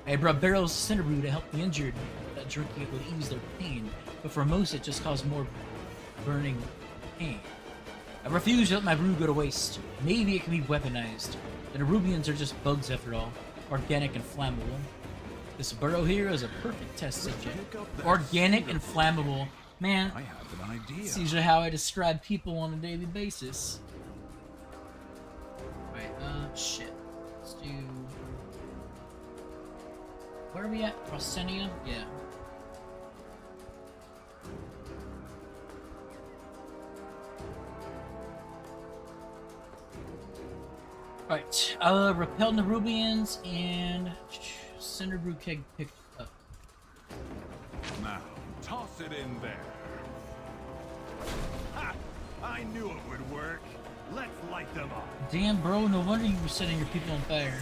I brought barrels of Cinderbrew to help the injured. That drinking it would ease their pain, but for most it just caused more burning pain. I refuse to let my brew go to waste. Maybe it can be weaponized. The Nerubians are just bugs after all, organic and flammable. This burrow here is a perfect test subject. Organic and flammable. Man,
I have an idea.
that's usually how I describe people on a daily basis. Wait, shit. Let's do... Where are we at? Proscenium? Yeah. Alright, repel Nerubians and Cinderbrew keg picked up.
Now, toss it in there.
Ha! I knew it would work. Let's light them up.
Damn, bro, no wonder you were setting your people on fire.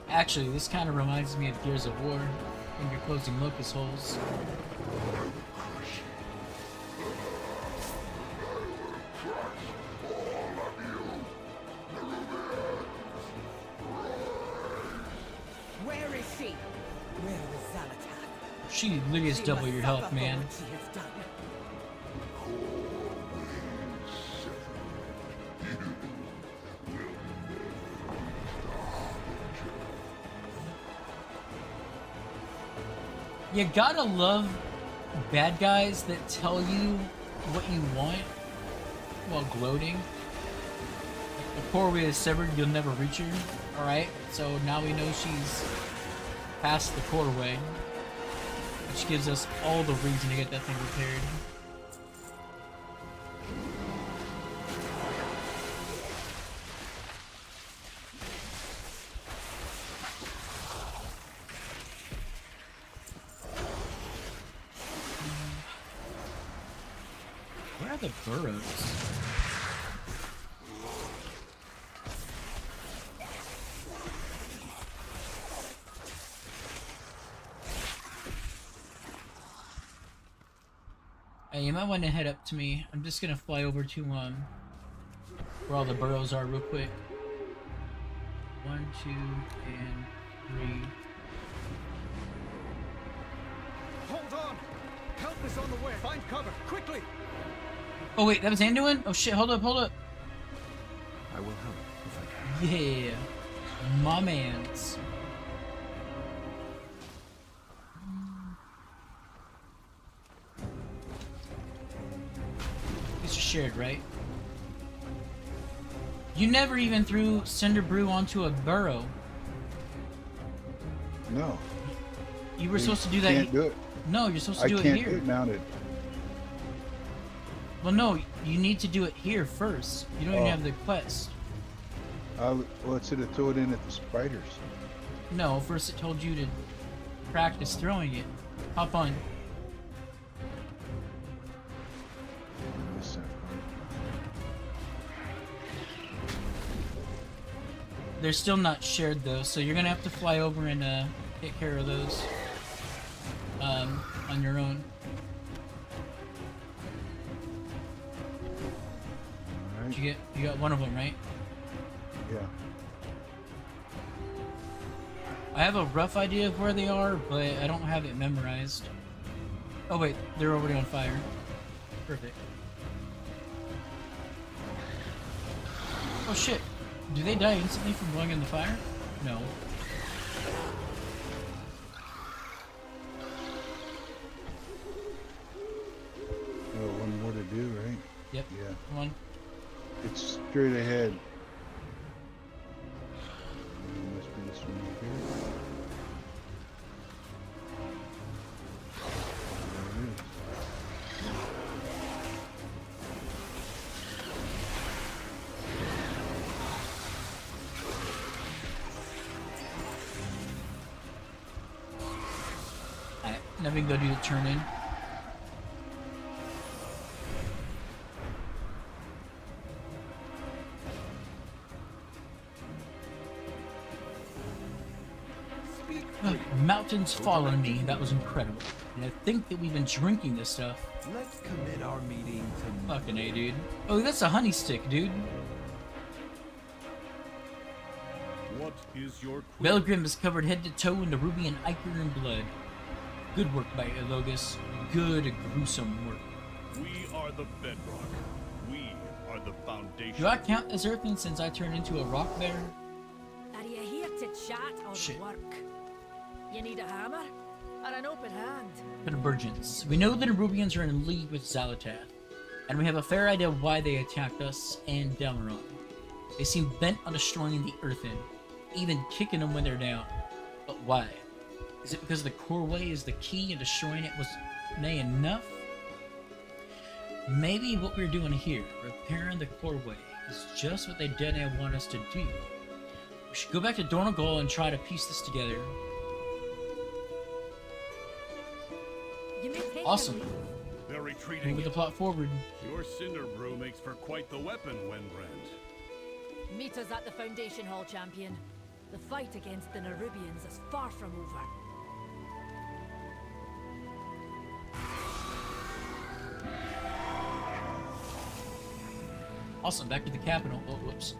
Actually, this kind of reminds me of Gears of War, when you're closing locust holes.
Where is she? Where is Zalatath?
She literally is double your health, man.
She has done.
You gotta love bad guys that tell you what you want while gloating. Like, the Coreway is severed, you'll never reach her. Alright, so now we know she's past the Coreway, which gives us all the reason to get that thing repaired. Where are the burrows? Hey, you might want to head up to me. I'm just gonna fly over to where all the burrows are real quick. 1, 2, and 3.
Hold on! Help is on the way! Find cover, quickly!
Oh wait, that was Anduin? Oh shit, hold up, hold up.
I will help if I can.
Yeah. My mans. These are shared, right? You never even threw Cinderbrew onto a burrow.
No.
You were supposed to do that.
Can't do it.
No, you're supposed to
I
do it
can't
here.
do it mounted.
Well, no, you need to do it here first. You don't even have the quest.
Well, it said to throw it in at the spiders.
No, first it told you to practice throwing it. Hop on.
This side.
They're still not shared though, so you're gonna have to fly over and take care of those on your own.
Alright.
You got one of them, right?
Yeah.
I have a rough idea of where they are, but I don't have it memorized. Oh wait, they're already on fire. Perfect. Oh shit. Do they die instantly from going in the fire? No.
Oh, one more to do, right?
Yep.
Yeah.
One.
It's straight ahead. Must be this one right here. There it is.
Alright, now we can go do the turn in. Mountains following me, that was incredible. And I think that we've been drinking this stuff.
Let's commit our meeting to
Fucking A, dude. Oh, that's a honey stick, dude.
What is your query?
Baelgrin is covered head to toe in Nerubian ichor and blood. Good work by Elogus. Good, gruesome work.
We are the bedrock. We are the foundation.
Do I count as Earthen since I turned into a rock bear?
Are you here to chat or
Shit.
work? You need a hammer? Or an open hand?
Convergence. We know the Nerubians are in league with Xalatath, and we have a fair idea of why they attacked us and Dalaran. They seem bent on destroying the Earthen, even kicking them when they're down. But why? Is it because the Coreway is the key and destroying it was nay enough? Maybe what we're doing here, repairing the Coreway, is just what they did and want us to do. We should go back to Dornogal and try to piece this together.
You may take
Awesome.
the lead.
They're retreating.
Moving the plot forward.
Your Cinderbrew makes for quite the weapon, Wenbrand.
Meet us at the Foundation Hall, champion. The fight against the Nerubians is far from over.
Awesome, back to the capital. Oh, whoops.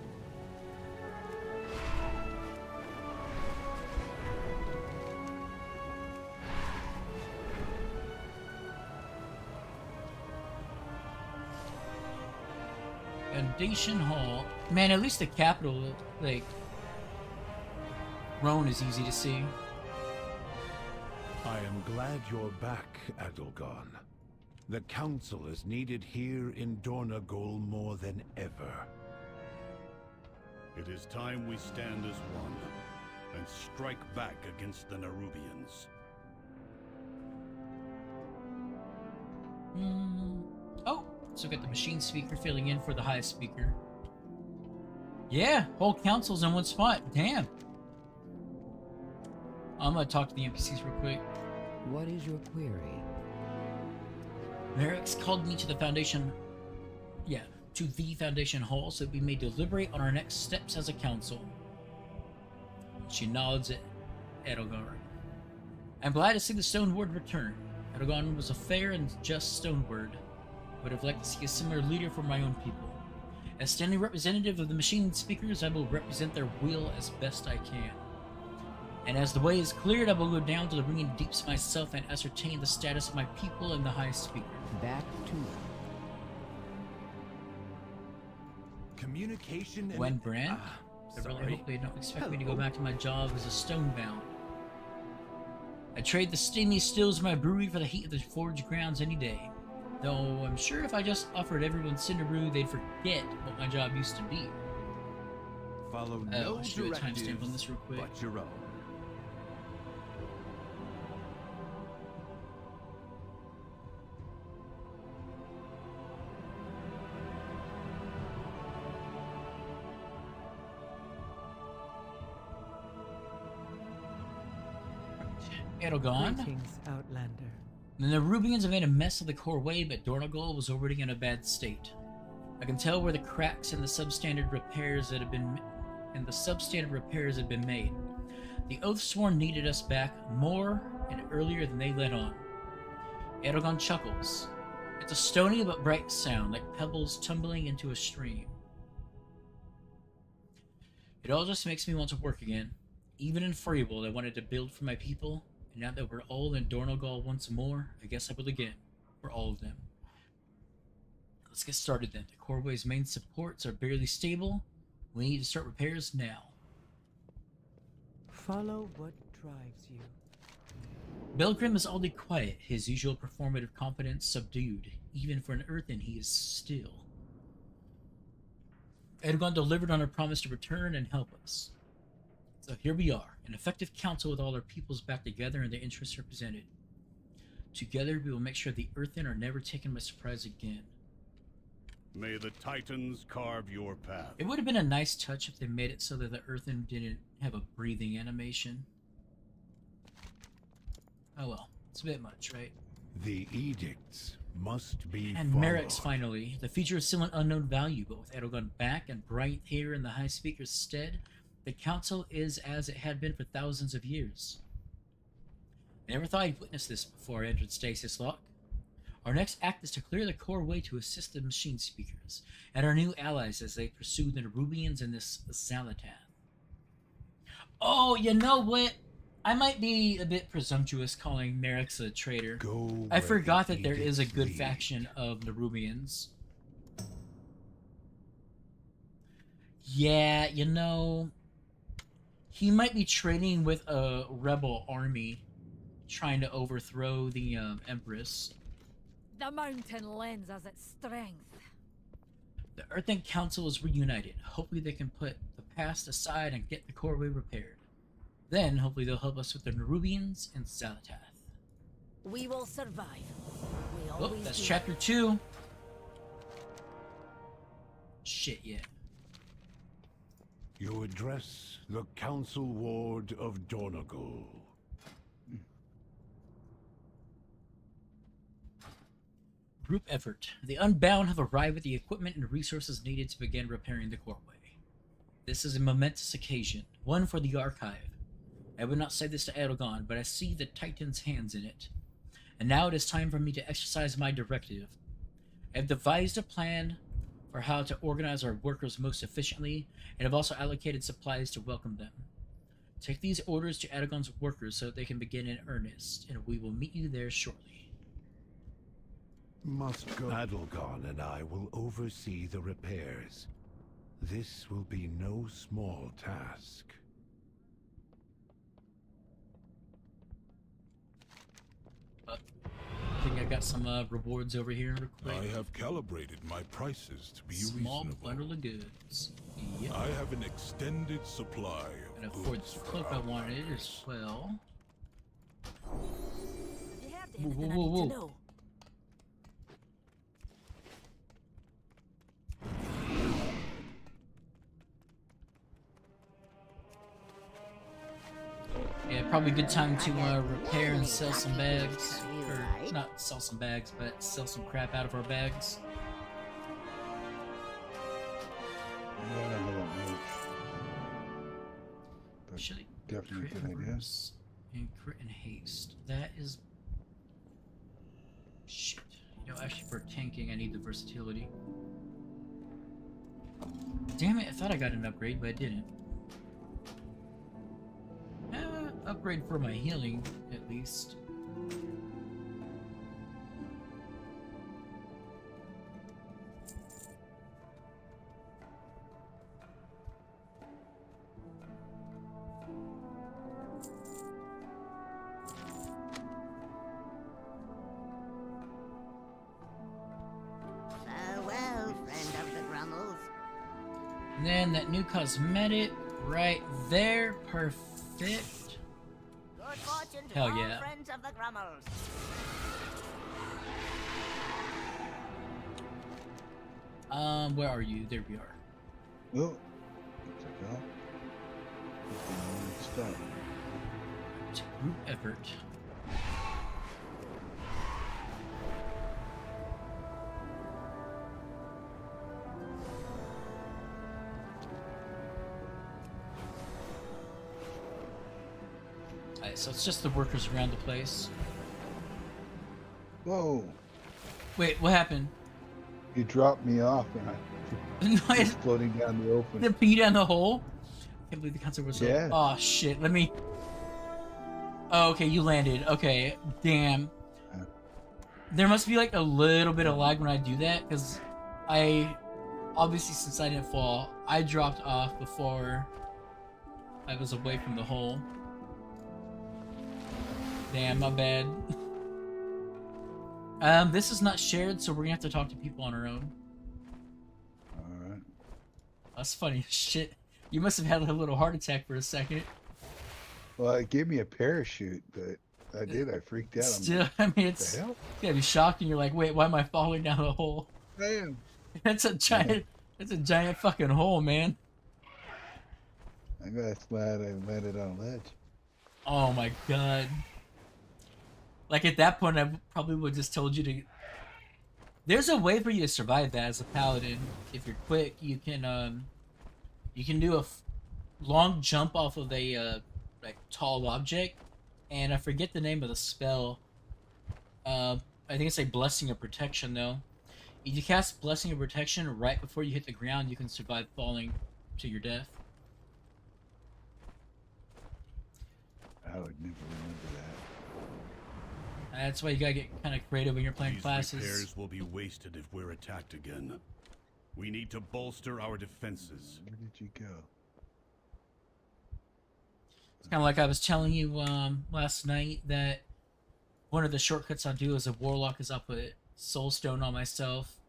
Foundation Hall. Man, at least the capital, like, Roan is easy to see.
I am glad you're back, Adelgon. The Council is needed here in Dornogal more than ever.
It is time we stand as one and strike back against the Nerubians.
Oh, so got the machine speaker filling in for the high speaker. Yeah, whole council's in one spot. Damn. I'm gonna talk to the NPCs real quick.
What is your query?
Merrix called me to the Foundation. Yeah, to the Foundation Hall so that we may deliberate on our next steps as a council. She nods at Edelgard. I'm glad to see the Stoneward return. Edelgard was a fair and just Stoneward. I would have liked to see a similar leader for my own people. As standing representative of the machine speakers, I will represent their will as best I can. And as the way is cleared, I will go down to the ringing deeps myself and ascertain the status of my people and the high speaker.
Back to
communication and
Wenbrand? I really hope they don't expect me to go back to my job as a stonebound. I trade the steamy stills of my brewery for the heat of the forge grounds any day. Though I'm sure if I just offered everyone Cinderbrew, they'd forget what my job used to be.
follow no
I should do a
directives
timestamp on this real quick.
but your own.
Edelgon.
Greetings, Outlander.
The Nerubians have made a mess of the Coreway, but Dornogal was already in a bad state. I can tell where the cracks in the substandard repairs that have been made. The Oathsworn needed us back more and earlier than they let on. Edelgon chuckles. It's a stony but bright sound, like pebbles tumbling into a stream. It all just makes me want to work again. Even in Freewold, I wanted to build for my people, and now that we're all in Dornogal once more, I guess I will again, for all of them. Let's get started then. The Coreway's main supports are barely stable. We need to start repairs now.
Follow what drives you.
Baelgrin is oddly quiet, his usual performative confidence subdued. Even for an Earthen, he is still. Edagon delivered on her promise to return and help us. So here we are, an effective council with all our peoples back together and their interests represented. Together, we will make sure the Earthen are never taken by surprise again.
May the Titans carve your path.
It would have been a nice touch if they made it so that the Earthen didn't have a breathing animation. Oh well, it's a bit much, right?
The edicts must be
And
followed.
Merrix, finally. The feature is still an unknown value, but with Edagon back and Brinthe here in the High Speaker's stead, the council is as it had been for thousands of years. I never thought I'd witness this before I entered Stasis Lock. Our next act is to clear the Coreway to assist the machine speakers, and our new allies as they pursue the Nerubians in this Zalatath. Oh, you know what? I might be a bit presumptuous calling Merrix a traitor. I forgot that there is a good faction of Nerubians. Yeah, you know, he might be trading with a rebel army trying to overthrow the Empress.
The mountain lends us its strength.
The Earthen Council is reunited. Hopefully they can put the past aside and get the Coreway repaired. Then, hopefully they'll help us with the Nerubians and Zalatath.
We will survive. We
Oh,
always
that's
do.
chapter 2. Shit, yeah.
You address the Council Ward of Dornagal.
Group effort. The Unbound have arrived with the equipment and resources needed to begin repairing the Coreway. This is a momentous occasion, one for the Archive. I would not say this to Edagon, but I see the Titan's hands in it. And now it is time for me to exercise my directive. I have devised a plan for how to organize our workers most efficiently, and have also allocated supplies to welcome them. Take these orders to Edagon's workers so that they can begin in earnest, and we will meet you there shortly.
Must go. Adelgon and I will oversee the repairs. This will be no small task.
I think I got some rewards over here real quick.
I have calibrated my prices to be
Small
reasonable.
bundle of goods. Yep.
I have an extended supply
And
of
afford
goods
the
for
cloak I
our
wanted as
members.
well.
Have you heard
Whoa,
anything
whoa,
I need
whoa.
to know?
Yeah, probably a good time to repair and sell some bags. Or not sell some bags, but sell some crap out of our bags.
Yeah, I don't know much. But
Actually,
definitely a
crit
good
and
idea.
verse and crit and haste. That is... Shit. You know, actually for tanking I need the versatility. Damn it, I thought I got an upgrade, but I didn't. Upgrade for my healing, at least.
Farewell, friend of the Grummels.
And then that new cosmetic right there, perfect.
Good fortune to
Hell
all
yeah.
friends of the Grummels.
Where are you? There we are.
Oh, check out. Stop.
To group effort. Alright, so it's just the workers around the place.
Whoa!
Wait, what happened?
You dropped me off and
No,
I
I
was floating down the open.
did pee down the hole? I can't believe the concert was so...
Yeah.
Oh shit, let me... Oh, okay, you landed. Okay, damn.
Yeah.
There must be like a little bit of lag when I do that, because I... Obviously, since I didn't fall, I dropped off before I was away from the hole. Damn, my bad. This is not shared, so we're gonna have to talk to people on our own.
Alright.
That's funny as shit. You must have had a little heart attack for a second.
Well, it gave me a parachute, but I did. I freaked out.
Still, I mean, it's gotta be shocking. You're like, wait, why am I falling down the hole?
Damn.
That's a giant fucking hole, man.
I'm glad I landed on a ledge.
Oh my god. Like at that point, I probably would have just told you to. There's a way for you to survive that as a paladin. If you're quick, you can do a long jump off of a like tall object, and I forget the name of the spell. I think it's like Blessing of Protection though. If you cast Blessing of Protection right before you hit the ground, you can survive falling to your death.
I would never remember that.
That's why you gotta get kind of creative when you're playing classes.
These repairs will be wasted if we're attacked again. We need to bolster our defenses.
Where did you go?
It's kind of like I was telling you last night that one of the shortcuts I'll do as a warlock is I'll put soulstone on myself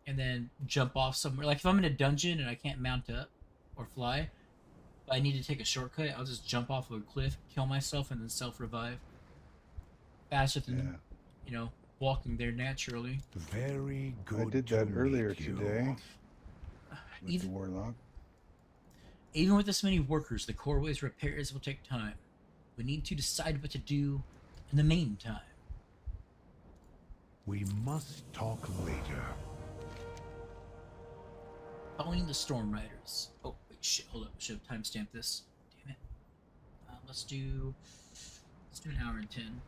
and then jump off somewhere. Like if I'm in a dungeon and I can't mount up or fly, but I need to take a shortcut, I'll just jump off of a cliff, kill myself, and then self-revive. Faster than, you know, walking there naturally.
Very good.
I did that earlier today. With the warlock.
Even with this many workers, the Coreway's repairs will take time. We need to decide what to do in the meantime.
We must talk later.
Following the Storm Riders. Oh, wait, shit, hold up. I should have timestamped this. Damn it. Let's do an hour and 10.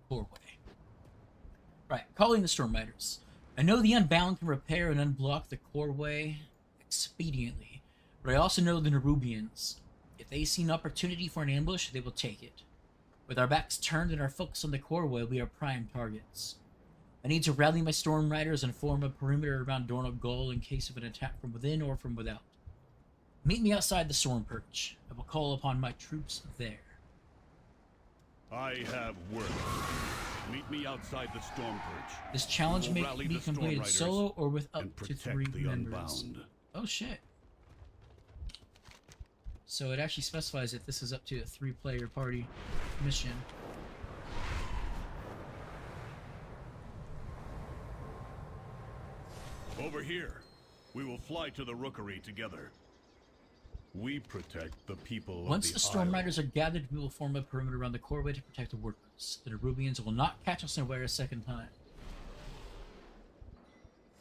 Coreway. Right, calling the Storm Riders. I know the Unbound can repair and unblock the Coreway expediently, but I also know the Nerubians. If they see an opportunity for an ambush, they will take it. With our backs turned and our focus on the Coreway, we are prime targets. I need to rally my Storm Riders and form a perimeter around Dorn of Gaul in case of an attack from within or from without. Meet me outside the Storm Perch. I will call upon my troops there.
I have work. Meet me outside the Storm Perch.
This challenge may be completed solo or with up to 3 members.
Unbound.
Oh shit. So it actually specifies if this is up to a 3-player party mission.
Over here. We will fly to the Rookery together. We protect the people
Once
of
the Storm
Isle.
Riders are gathered, we will form a perimeter around the Coreway to protect the workers. The Nerubians will not catch us unaware a second time.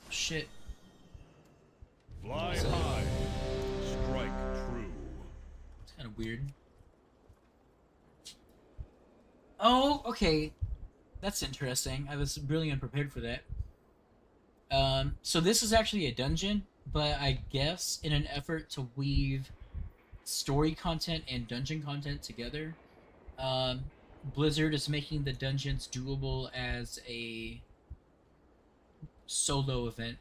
Shit.
Fly high. Strike true.
It's kind of weird. Oh, okay. That's interesting. I was really unprepared for that. So this is actually a dungeon, but I guess in an effort to weave story content and dungeon content together, Blizzard is making the dungeons doable as a solo event.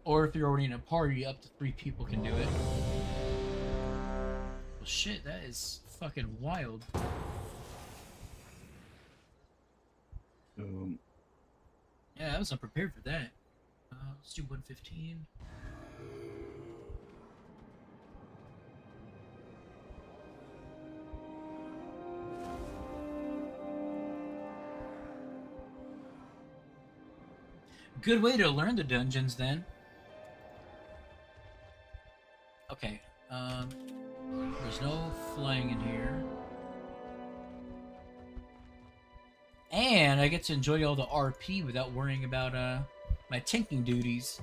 Or if you're already in a party, up to 3 people can do it. Well shit, that is fucking wild. Yeah, I was unprepared for that. Let's do 115. Good way to learn the dungeons, then. Okay, there's no flying in here. And I get to enjoy all the RP without worrying about my tanking duties.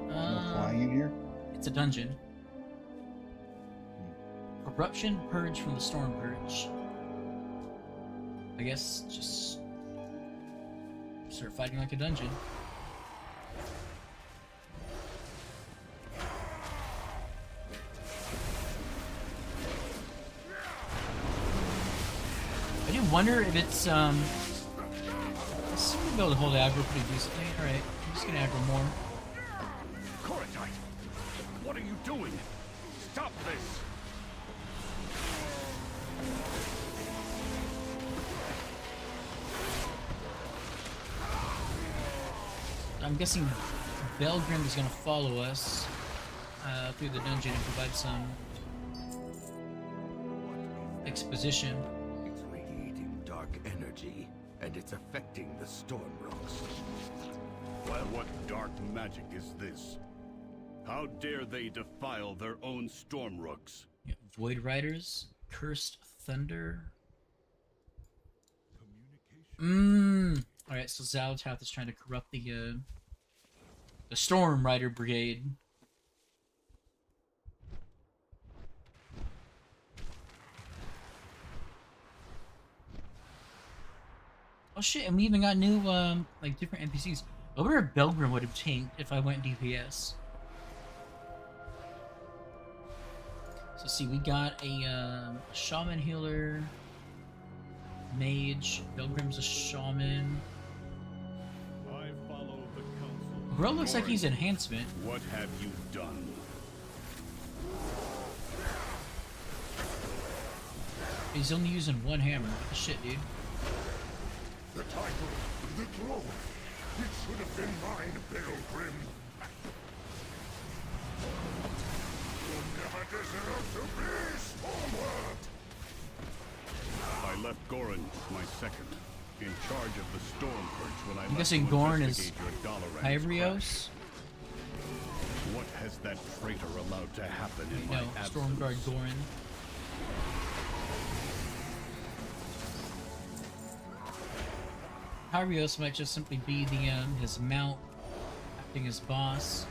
No flying in here?
It's a dungeon. Corruption purge from the Storm Purge. I guess just start fighting like a dungeon. wonder if it's I seem to be able to hold aggro pretty decently. Alright, I'm just gonna aggro more.
Corotite! What are you doing? Stop this!
I'm guessing Baelgrin is gonna follow us through the dungeon and provide some exposition.
It's radiating dark energy, and it's affecting the storm rooks.
Well, what dark magic is this? How dare they defile their own storm rooks?
Yeah, Void Riders, Cursed Thunder. Alright, so Zalotath is trying to corrupt the Storm Rider Brigade. Oh shit, and we even got new, like, different NPCs. I wonder if Baelgrin would have tanked if I went DPS. So see, we got a Shaman Healer, Mage, Baelgrin's a Shaman.
I follow the council.
Bro looks like he's enhancement.
What have you done?
He's only using one hammer. What the shit, dude?
The title, the throne. It should have been mine, Baelgrin. You never deserved to be Stoneward.
I left Goran, my second, in charge of the Storm Perch when I
I'm
left
guessing
to
Gorn is
investigate your Dalaran
Hyrios.
crash. What has that traitor allowed to happen in
No,
my absence?
Stormguard Goran. Hyrios might just simply be the his mount, acting as boss.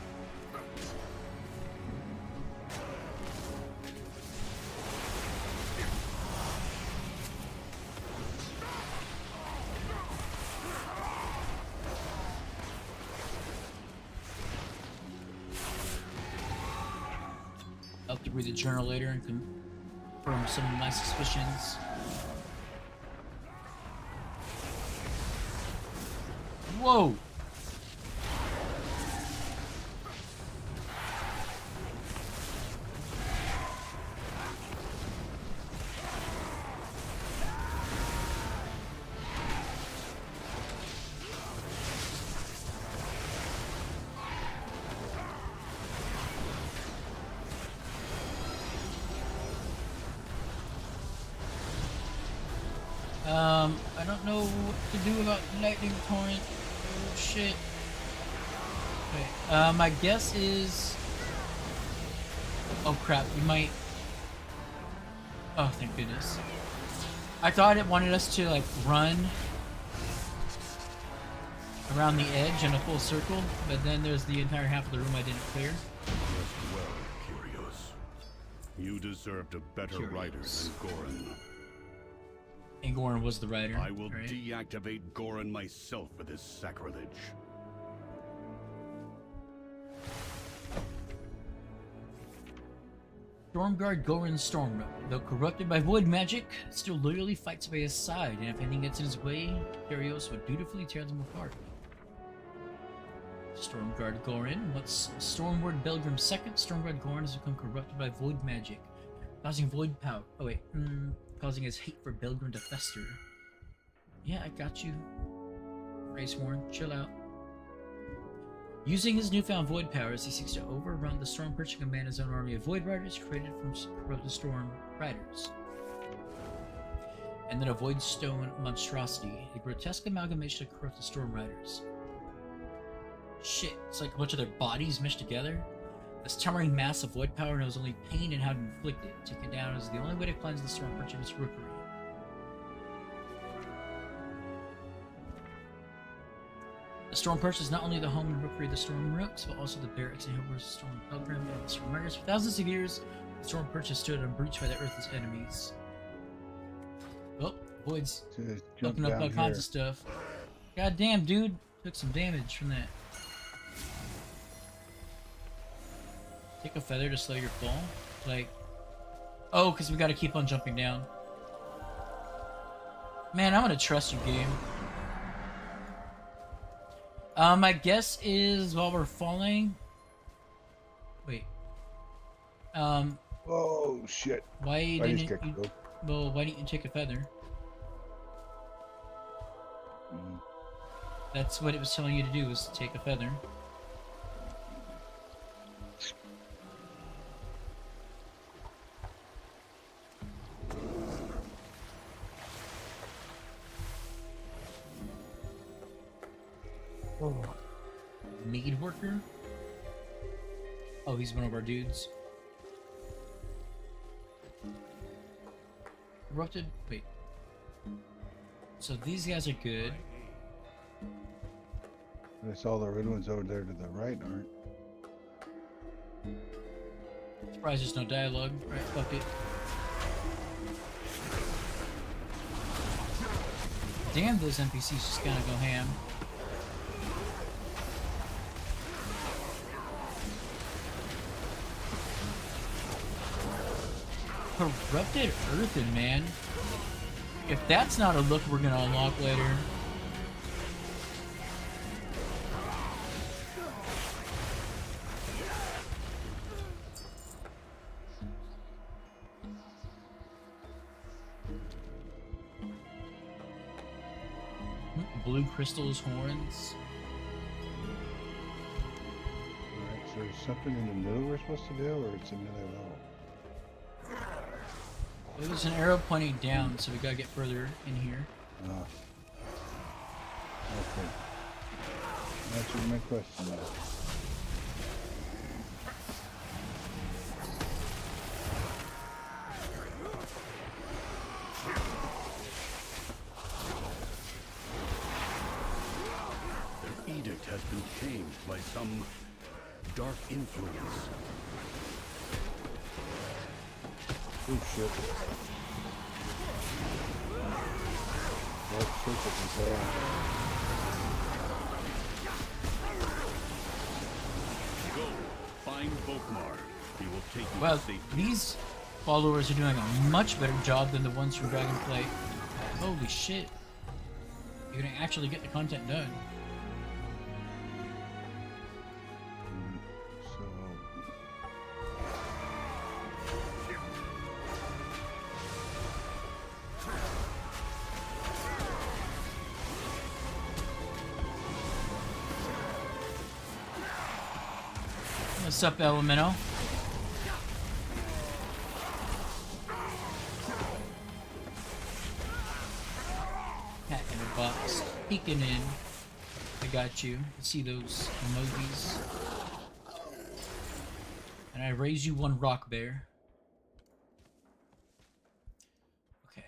I'll have to read the journal later and confirm some of my suspicions. Whoa! I don't know what to do about lightning torrent. Oh shit. Okay, my guess is... Oh crap, we might... Oh, thank goodness. I thought it wanted us to, like, run around the edge in a full circle, but then there's the entire half of the room I didn't clear.
Rest well, Curios. You deserved a better rider than Goran.
And Goran was the rider.
I will
right?
deactivate Goran myself for this sacrilege.
Stormguard Goran Stormrook, though corrupted by void magic, still loyally fights by his side, and if anything gets in his way, Curios would dutifully tear them apart. Stormguard Goran, what's Stormward Baelgrin's second? Stormguard Goran has become corrupted by void magic, causing void power. Oh wait, causing his hate for Baelgrin to fester. Yeah, I got you. Raceworn, chill out. Using his newfound void powers, he seeks to overrun the Storm Perch and command his own army of void riders created from corrupted Storm Riders. And then a void stone monstrosity, a grotesque amalgamation of corrupted Storm Riders. Shit, it's like a bunch of their bodies meshed together. This towering mass of void power knows only pain and how to inflict it. Take it down is the only way to cleanse the Storm Perch of its Rookery. The Storm Perch is not only the home and Rookery of the Storm Rooks, but also the barracks and headquarters of Storm Baelgrin and the Storm Riders. For thousands of years, the Storm Perch has stood unbreached by the Earth's enemies. Oh, Void's looking up all kinds of stuff. God damn, dude. Took some damage from that. Take a feather to slow your fall? Like... Oh, because we gotta keep on jumping down. Man, I'm gonna trust you, game. My guess is while we're falling. Wait.
Oh shit!
Why
I
didn't
just got
you?
killed.
Well, why didn't you take a feather? That's what it was telling you to do, was to take a feather. Oh. Mead worker? Oh, he's one of our dudes. Erupted? Wait. So these guys are good.
I saw the red ones over there to the right, aren't?
Surprised there's no dialogue. Right, fuck it. Damn, those NPCs just gonna go ham. Corrupted Earthen, man. If that's not a look we're gonna unlock later. Blue crystals, horns.
Alright, so there's something in the middle we're supposed to do, or it's another level?
It was an arrow pointing down, so we gotta get further in here.
Ah. Okay. Answered my question now.
Their edict has been changed by some dark influence.
Oh shit. Dark circuit is there.
Go, find Volkmar. He will take you
Well,
to safety.
these followers are doing a much better job than the ones from Dragonflight. Holy shit. You're gonna actually get the content done.
So...
What's up, Elemental? Cat in a box. Peeking in. I got you. See those emojis. And I raise you one rock bear. Okay.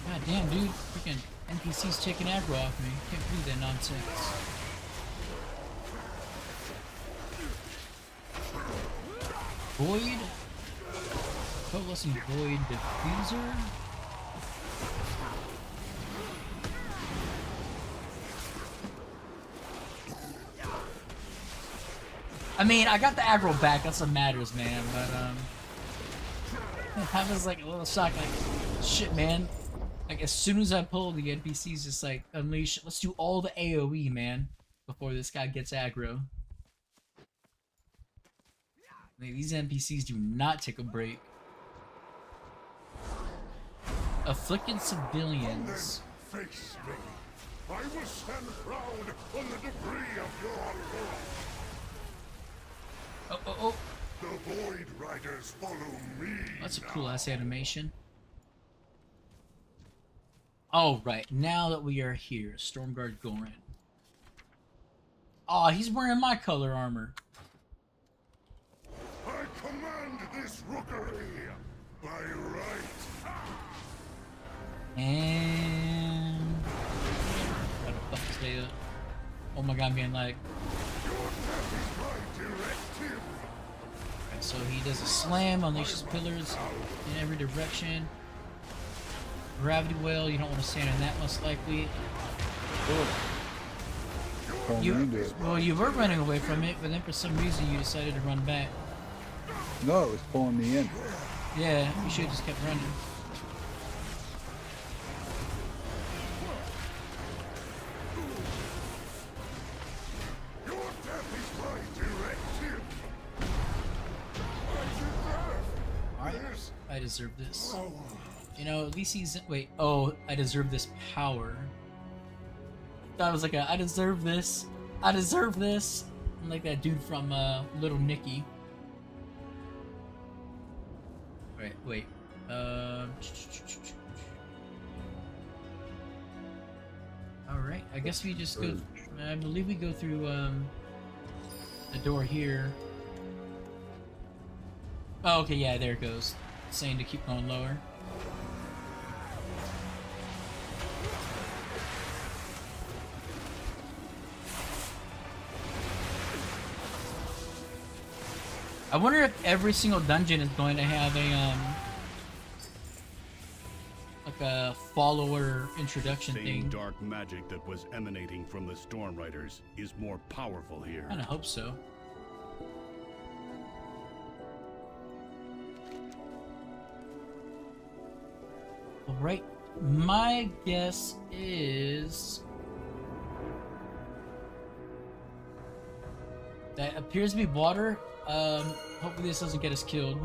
God damn, dude. Freaking NPCs taking aggro off me. Can't do that nonsense. Void? Coalescing Void Diffuser? I mean, I got the aggro back, that's what matters, man, but, I was like a little shocked, like, shit, man. Like, as soon as I pull, the NPCs just like, unleash, let's do all the AoE, man, before this guy gets aggro. Like, these NPCs do not take a break. Afflicted civilians.
Face me. I will stand proud on the debris of your world.
Oh, oh, oh.
The Void Riders follow me.
That's a cool ass animation. All right, now that we are here, Stormguard Goran. Aw, he's wearing my color armor.
I command this rookery by right.
And what the fuck is they up? Oh my god, I'm getting like.
Your death is my directive.
Okay, so he does a slam, unleashes pillars in every direction. Gravity well, you don't want to stand in that most likely.
Well,
You were running away from it, but then for some reason you decided to run back.
No, it was pulling me in.
Yeah, you should have just kept running. Alright, I deserve this. You know, at least he's... Wait, oh, I deserve this power. That was like a, I deserve this. I deserve this. I'm like that dude from Little Nicky. Wait. Alright, I guess we just go... I believe we go through the door here. Oh, okay, yeah, there it goes. It's saying to keep going lower. I wonder if every single dungeon is going to have a like a follower introduction
Same
thing.
dark magic that was emanating from the Storm Riders is more powerful here.
I kinda hope so. Alright, my guess is that appears to be water. Hopefully this doesn't get us killed.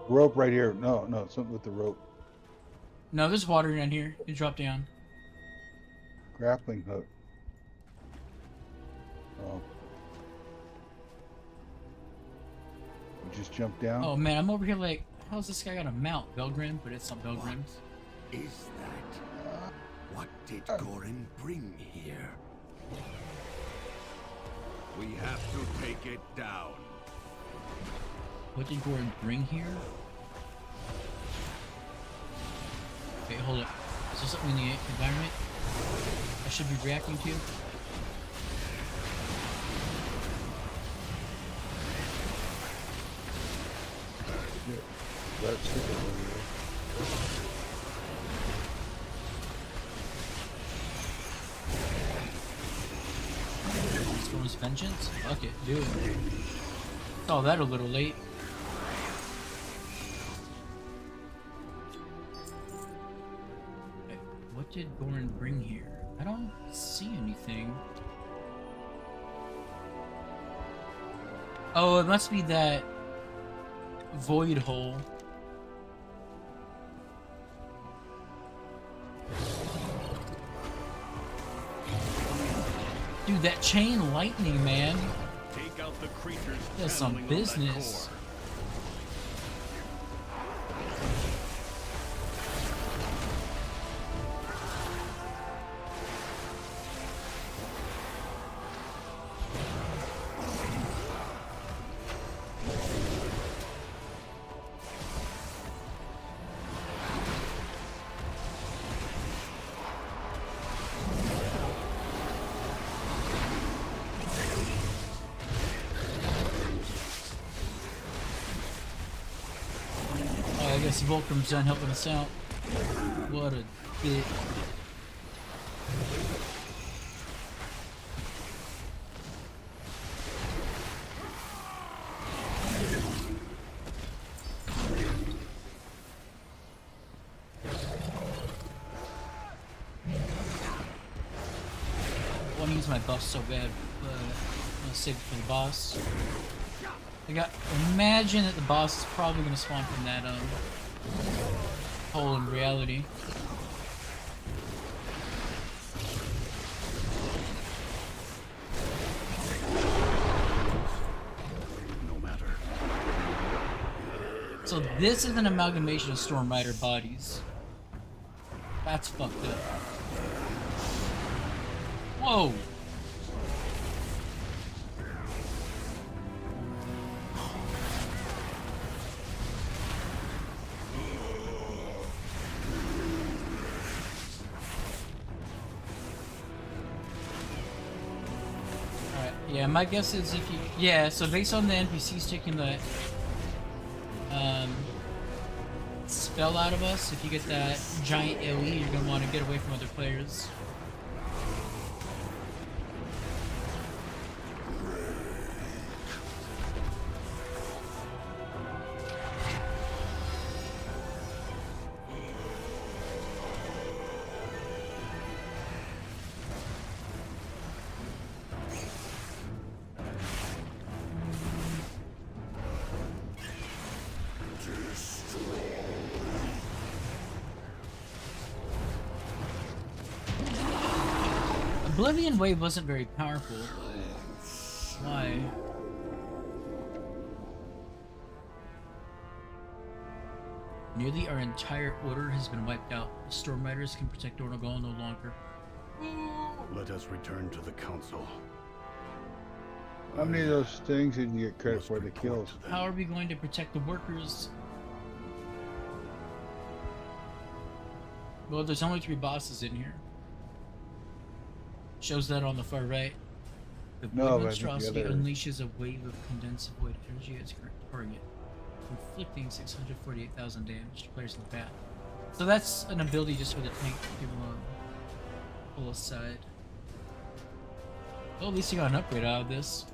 Rope right here. No, something with the rope.
No, there's water down here. You drop down.
Grappling hook. Oh. You just jump down?
Oh man, I'm over here like, how's this guy got a mount? Baelgrin, but it's not Baelgrin.
Is that? What did Gorin bring here?
We have to take it down.
What did Gorin bring here? Okay, hold up. Is there something in the environment I should be reacting to?
That's it.
Storm's Vengeance? Fuck it, do it. Saw that a little late. Okay, what did Gorin bring here? I don't see anything. Oh, it must be that void hole. Dude, that chain lightning, man.
Take out the creatures.
That's some
channeling on that
business.
core.
I guess Volcrum's done helping us out. What a dick. I want to use my buff so bad, but I'm gonna save it for the boss. Imagine that the boss is probably gonna spawn from that hole in reality.
No matter.
So this is an amalgamation of Storm Rider bodies. That's fucked up. Whoa! Yeah, my guess is if you... Yeah, so based on the NPCs taking the spell out of us, if you get that giant AoE, you're going to want to get away from other players. Oblivion Wave wasn't very powerful. Why? Nearly our entire order has been wiped out. The Storm Riders can protect Dornogal no longer.
Let us return to the council.
How many of those things did you get credit for the kills?
How are we going to protect the workers? Well, there's only 3 bosses in here. Shows that on the far right. The void monstrosity unleashes a wave of condensed void energy at its current target, inflicting 648,000 damage to players in the path. So that's an ability just for the tank to give them a pull aside. Well, at least you got an upgrade out of this.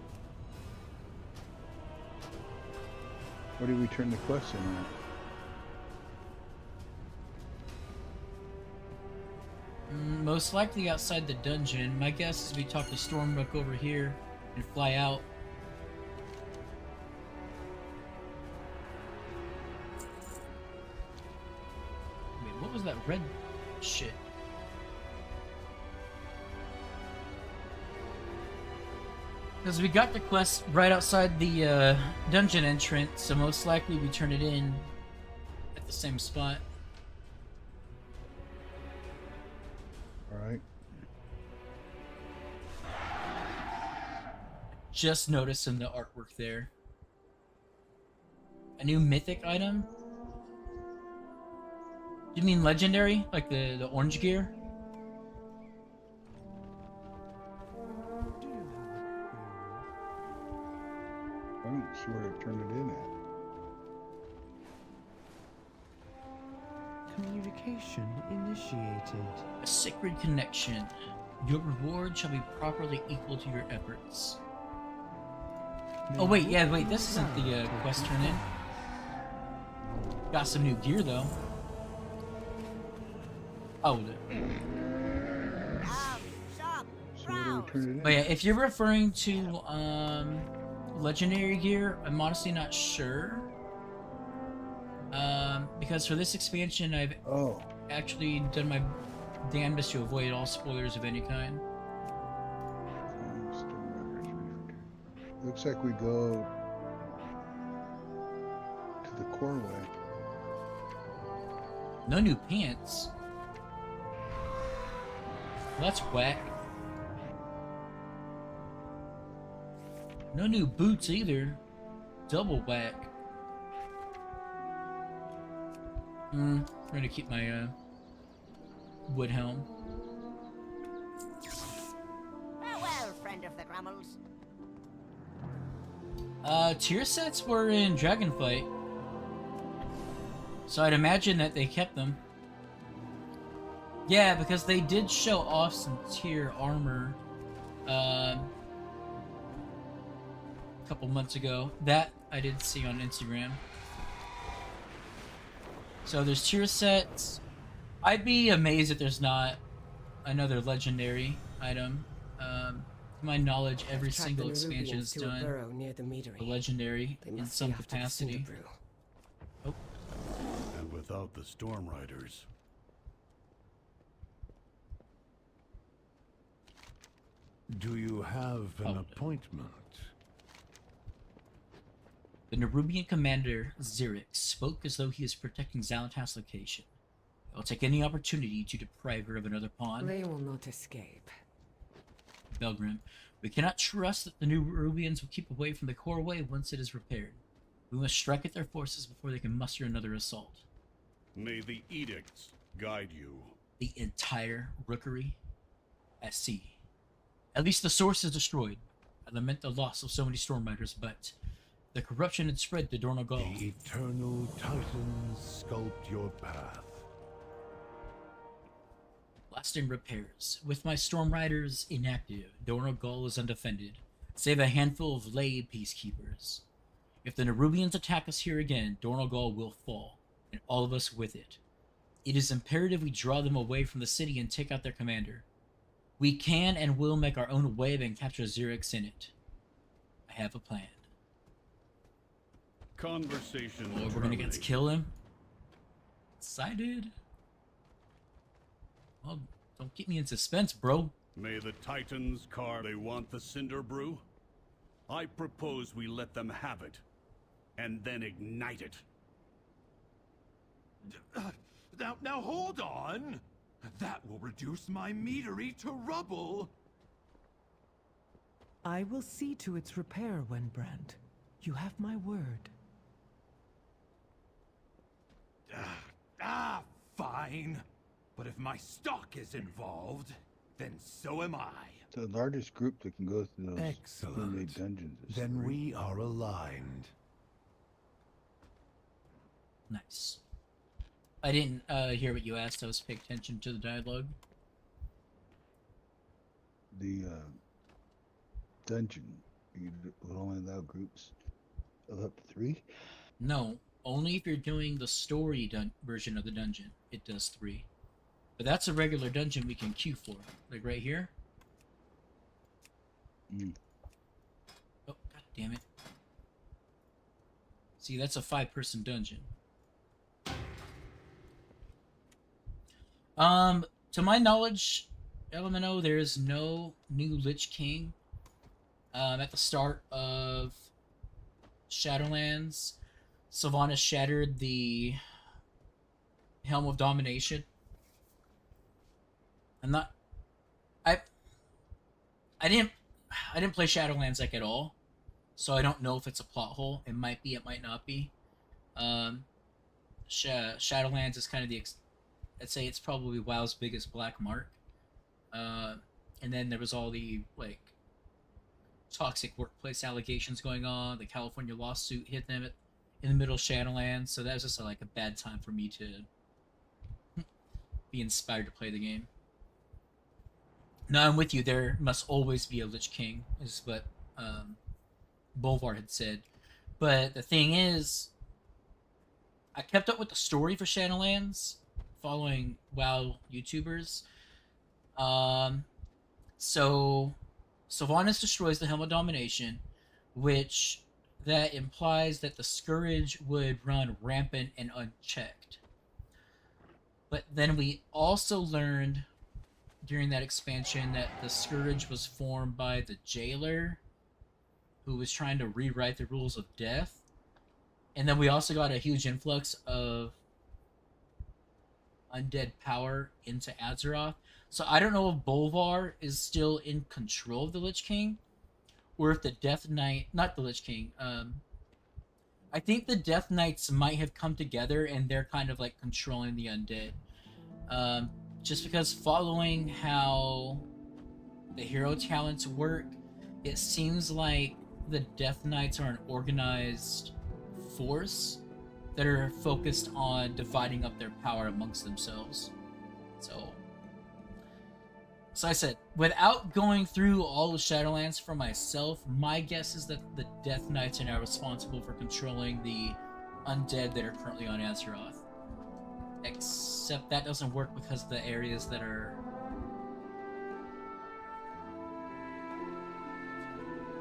What did we turn the quest in at?
Most likely outside the dungeon. My guess is we talk to Stormrook over here and fly out. Wait, what was that red shit? Because we got the quest right outside the dungeon entrance, so most likely we turn it in at the same spot.
Alright.
Just noticing the artwork there. A new mythic item? You mean legendary? Like the orange gear?
I don't see where to turn it in at.
Communication initiated.
A sacred connection. Your reward shall be properly equal to your efforts. Oh wait, yeah, wait, this isn't the quest turn in. Got some new gear though. Oh,
So where do we turn it in?
but yeah, if you're referring to legendary gear, I'm honestly not sure. Because for this expansion, I've actually done my damnedest to avoid all spoilers of any kind.
Looks like we go to the Coreway.
No new pants. Well, that's whack. No new boots either. Double whack. I'm gonna keep my wood helm.
Farewell, friend of the Grummels.
Tier sets were in Dragonflight, so I'd imagine that they kept them. Yeah, because they did show off some tier armor a couple months ago. That I did see on Instagram. So there's tier sets. I'd be amazed if there's not another legendary item. To my knowledge, every single expansion is done a legendary in some capacity. Oh.
And without the Storm Riders.
Do you have an appointment?
The Nerubian commander, Xerix, spoke as though he is protecting Xanatas' location. He will take any opportunity to deprive her of another pawn.
They will not escape.
Baelgrin, we cannot trust that the Nerubians will keep away from the Coreway once it is repaired. We must strike at their forces before they can muster another assault.
May the edicts guide you.
The entire Rookery at sea. At least the source is destroyed. I lament the loss of so many Storm Riders, but the corruption had spread to Dornogal.
The eternal titans sculpt your path.
Lasting repairs. With my Storm Riders inactive, Dornogal is undefended, save a handful of lay peacekeepers. If the Nerubians attack us here again, Dornogal will fall, and all of us with it. It is imperative we draw them away from the city and take out their commander. We can and will make our own wave and capture Xerix in it. I have a plan.
Conversation.
Oh, we're gonna get to kill him? Excited. Well, don't keep me in suspense, bro.
May the Titans carve. They want the Cinderbrew? I propose we let them have it, and then ignite it.
Now hold on! That will reduce my meadery to rubble!
I will see to its repair, Wenbrand. You have my word.
Fine. But if my stock is involved, then so am I.
The largest group that can go through those
Excellent.
homemade dungeons is
Then
3.
we are aligned.
Nice. I didn't hear what you asked. I was paying attention to the dialogue.
The dungeon, you will only allow groups of up to 3.
No, only if you're doing the story version of the dungeon, it does 3. But that's a regular dungeon we can queue for. Like right here.
Mm.
Oh, god damn it. See, that's a 5-person dungeon. To my knowledge, Elemento, there is no new Lich King. At the start of Shadowlands, Sylvanas shattered the Helm of Domination. I didn't play Shadowlands like at all, so I don't know if it's a plot hole. It might be, it might not be. Shadowlands is kind of I'd say it's probably WoW's biggest black mark. And then there was all the like toxic workplace allegations going on. The California lawsuit hit them in the middle of Shadowlands, so that was just like a bad time for me to be inspired to play the game. No, I'm with you. There must always be a Lich King, is what Bolvar had said. But the thing is, I kept up with the story for Shadowlands, following WoW YouTubers. So Sylvanas destroys the Helm of Domination, which that implies that the Scourge would run rampant and unchecked. But then we also learned during that expansion that the Scourge was formed by the Jailer, who was trying to rewrite the rules of death. And then we also got a huge influx of undead power into Azeroth. So I don't know if Bolvar is still in control of the Lich King, or if the Death Knight, not the Lich King, I think the Death Knights might have come together and they're kind of like controlling the undead. Just because following how the hero talents work, it seems like the Death Knights are an organized force that are focused on dividing up their power amongst themselves. So I said, without going through all of Shadowlands for myself, my guess is that the Death Knights are now responsible for controlling the undead that are currently on Azeroth. Except that doesn't work because of the areas that are...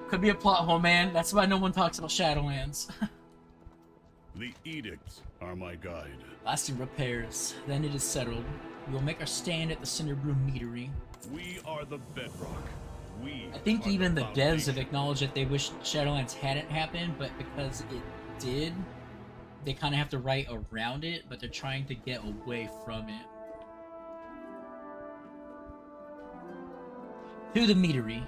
Could be a plot hole, man. That's why no one talks about Shadowlands.
The edicts are my guide.
Lasting repairs. Then it is settled. We will make our stand at the Cinderbrew Meadery.
We are the bedrock.
I think even the devs have acknowledged that they wish Shadowlands hadn't happened, but because it did, they kind of have to write around it, but they're trying to get away from it. To the Meadery.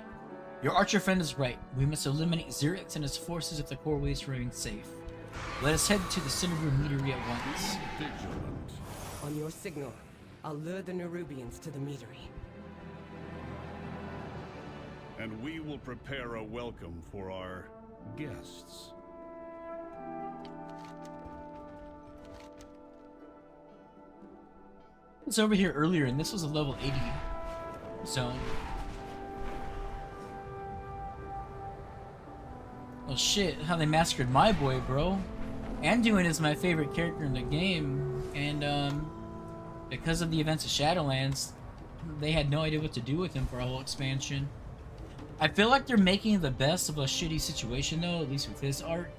Your archer friend is right. We must eliminate Xerix and his forces if the Coreway remain safe. Let us head to the Cinderbrew Meadery at once.
Vigilant.
On your signal, I'll lure the Nerubians to the Meadery.
And we will prepare a welcome for our guests.
I was over here earlier, and this was a level 80 zone. Well, shit, how they massacred my boy, bro. Anduin is my favorite character in the game, and because of the events of Shadowlands, they had no idea what to do with him for a whole expansion. I feel like they're making the best of a shitty situation, though, at least with his art.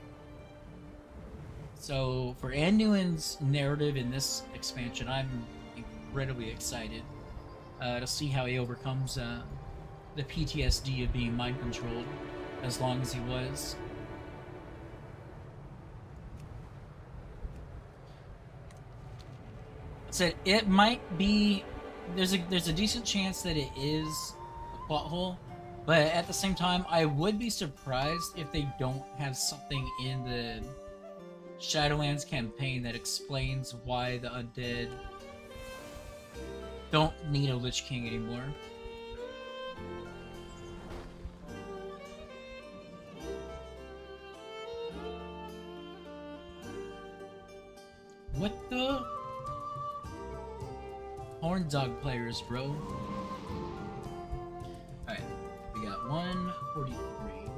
So, for Anduin's narrative in this expansion, I'm incredibly excited to see how he overcomes the PTSD of being mind controlled as long as he was. Said it might be there's a decent chance that it is a plot hole, but at the same time I would be surprised if they don't have something in the Shadowlands campaign that explains why the undead don't need a Lich King anymore. What the? Horn dog players, bro. Alright, we got 143.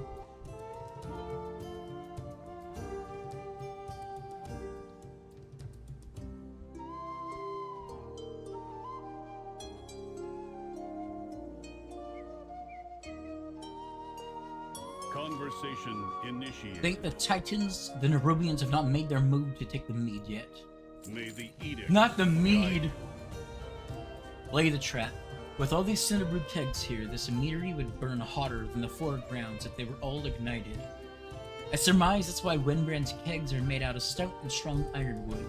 Conversation initiated.
Think the Titans, the Nerubians have not made their move to take the mead yet.
May the edict
Not the mead! Lay the trap. With all these Cinderbrew kegs here, this meadery would burn hotter than the foregrounds if they were all ignited. I surmise that's why Windbrand's kegs are made out of stout and strong ironwood.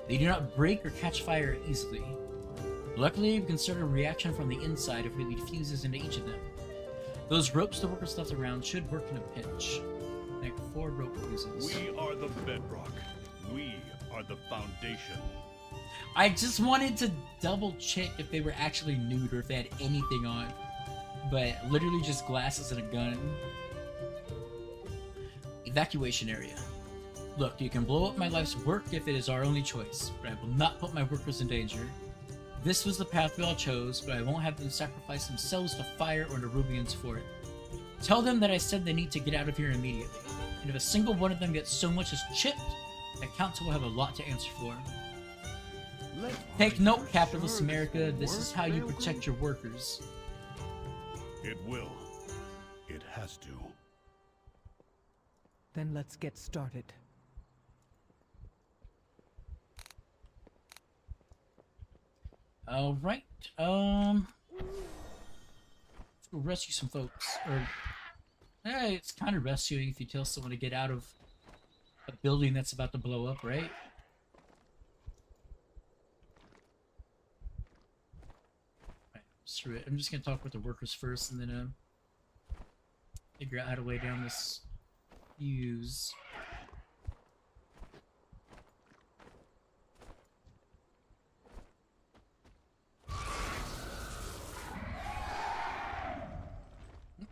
They do not break or catch fire easily. Luckily, we can start a reaction from the inside if we lead fuses into each of them. Those ropes the workers left around should work in a pinch. Like 4 rope fuses.
We are the bedrock. We are the foundation.
I just wanted to double check if they were actually nude or if they had anything on. But literally just glasses and a gun. Evacuation area. Look, you can blow up my life's work if it is our only choice, but I will not put my workers in danger. This was the path we all chose, but I won't have them sacrifice themselves to fire or Nerubians for it. Tell them that I said they need to get out of here immediately, and if a single one of them gets so much as chipped, the council will have a lot to answer for. Take note, capitalist America, this is how you protect your workers.
It will. It has to.
Then let's get started.
Alright, let's go rescue some folks. Or, it's kind of rescuing if you tell someone to get out of a building that's about to blow up, right? Right, screw it. I'm just gonna talk with the workers first and then, figure out how to lay down this fuse.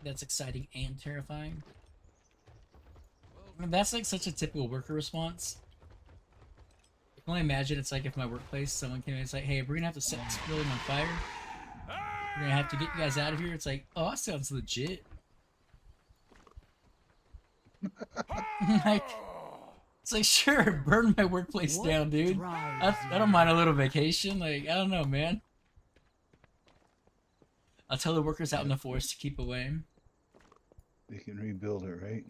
That's exciting and terrifying. I mean, that's like such a typical worker response. I can only imagine it's like if my workplace, someone came in and it's like, hey, we're gonna have to set this building on fire. We're gonna have to get you guys out of here. It's like, oh, that sounds legit. Like, it's like, sure, burn my workplace down, dude. I don't mind a little vacation. Like, I don't know, man. I'll tell the workers out in the forest to keep away.
They can rebuild it, right?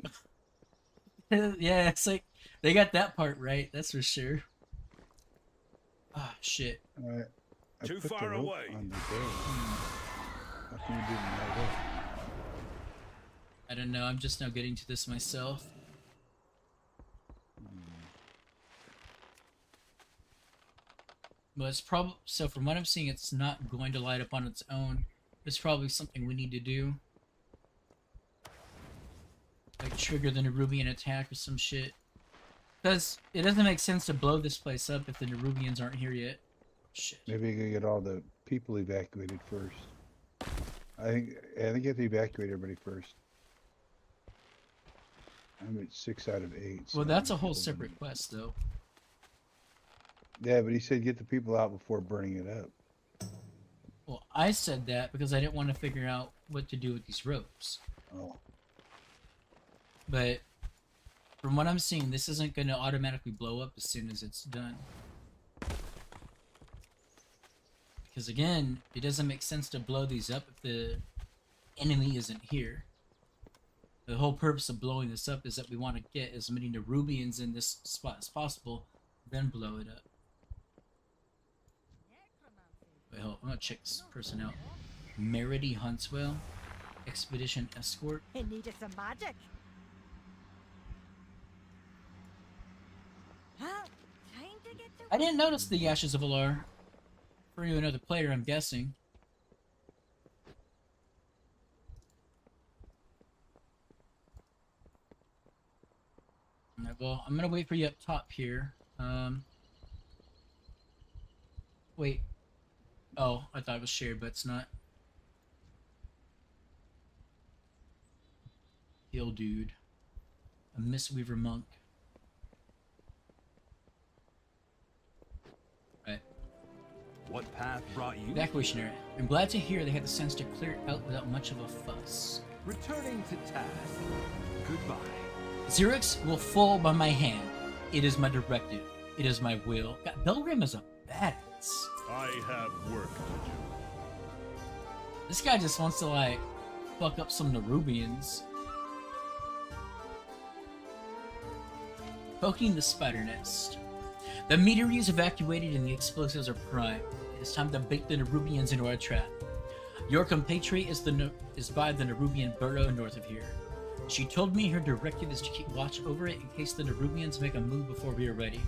Yeah, it's like, they got that part right, that's for sure. Ah, shit.
Alright.
Too far away.
On the door. How come you didn't light up?
I don't know, I'm just now getting to this myself. But it's probably, so from what I'm seeing, it's not going to light up on its own. It's probably something we need to do. Like trigger the Nerubian attack or some shit. Because it doesn't make sense to blow this place up if the Nerubians aren't here yet. Shit.
Maybe you can get all the people evacuated first. I think you have to evacuate everybody first. I'm at 6 out of 8. So
Well, that's a whole separate quest, though.
Yeah, but he said get the people out before burning it up.
Well, I said that because I didn't want to figure out what to do with these ropes.
Oh.
But from what I'm seeing, this isn't going to automatically blow up as soon as it's done. Because again, it doesn't make sense to blow these up if the enemy isn't here. The whole purpose of blowing this up is that we want to get as many Nerubians in this spot as possible, then blow it up. Wait, hold on, I'm gonna check this person out. Merrix Huntswell. expedition escort.
He needed some magic. Huh? Time to get to
I didn't notice the Ashes of Alar. For you, another player, I'm guessing. Alright, well, I'm gonna wait for you up top here. Wait. Oh, I thought it was shared, but it's not. Hill dude. A Mistweaver monk. Right.
What path brought you?
Evacuation area. I'm glad to hear they had the sense to clear it out without much of a fuss.
Returning to task. Goodbye.
Xerix will fall by my hand. It is my directive. It is my will. God, Baelgrin is a badass.
I have work to do.
This guy just wants to, like, fuck up some Nerubians. Poking the spider nest. The meadery is evacuated and the explosives are primed. It is time to bait the Nerubians into our trap. Your compatriot is by the Nerubian burrow north of here. She told me her directive is to keep watch over it in case the Nerubians make a move before we are ready.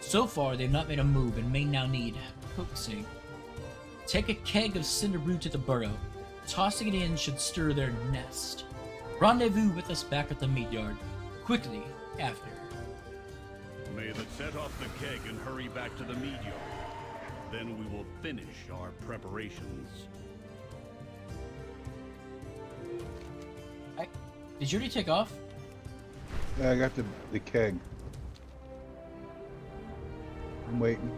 So far, they've not made a move and may now need coaxing. Take a keg of Cinderbrew to the burrow. Tossing it in should stir their nest. Rendezvous with us back at the meat yard. Quickly after.
May the set off the keg and hurry back to the mead yard. Then we will finish our preparations.
Did you already take off?
Yeah, I got the keg. I'm waiting.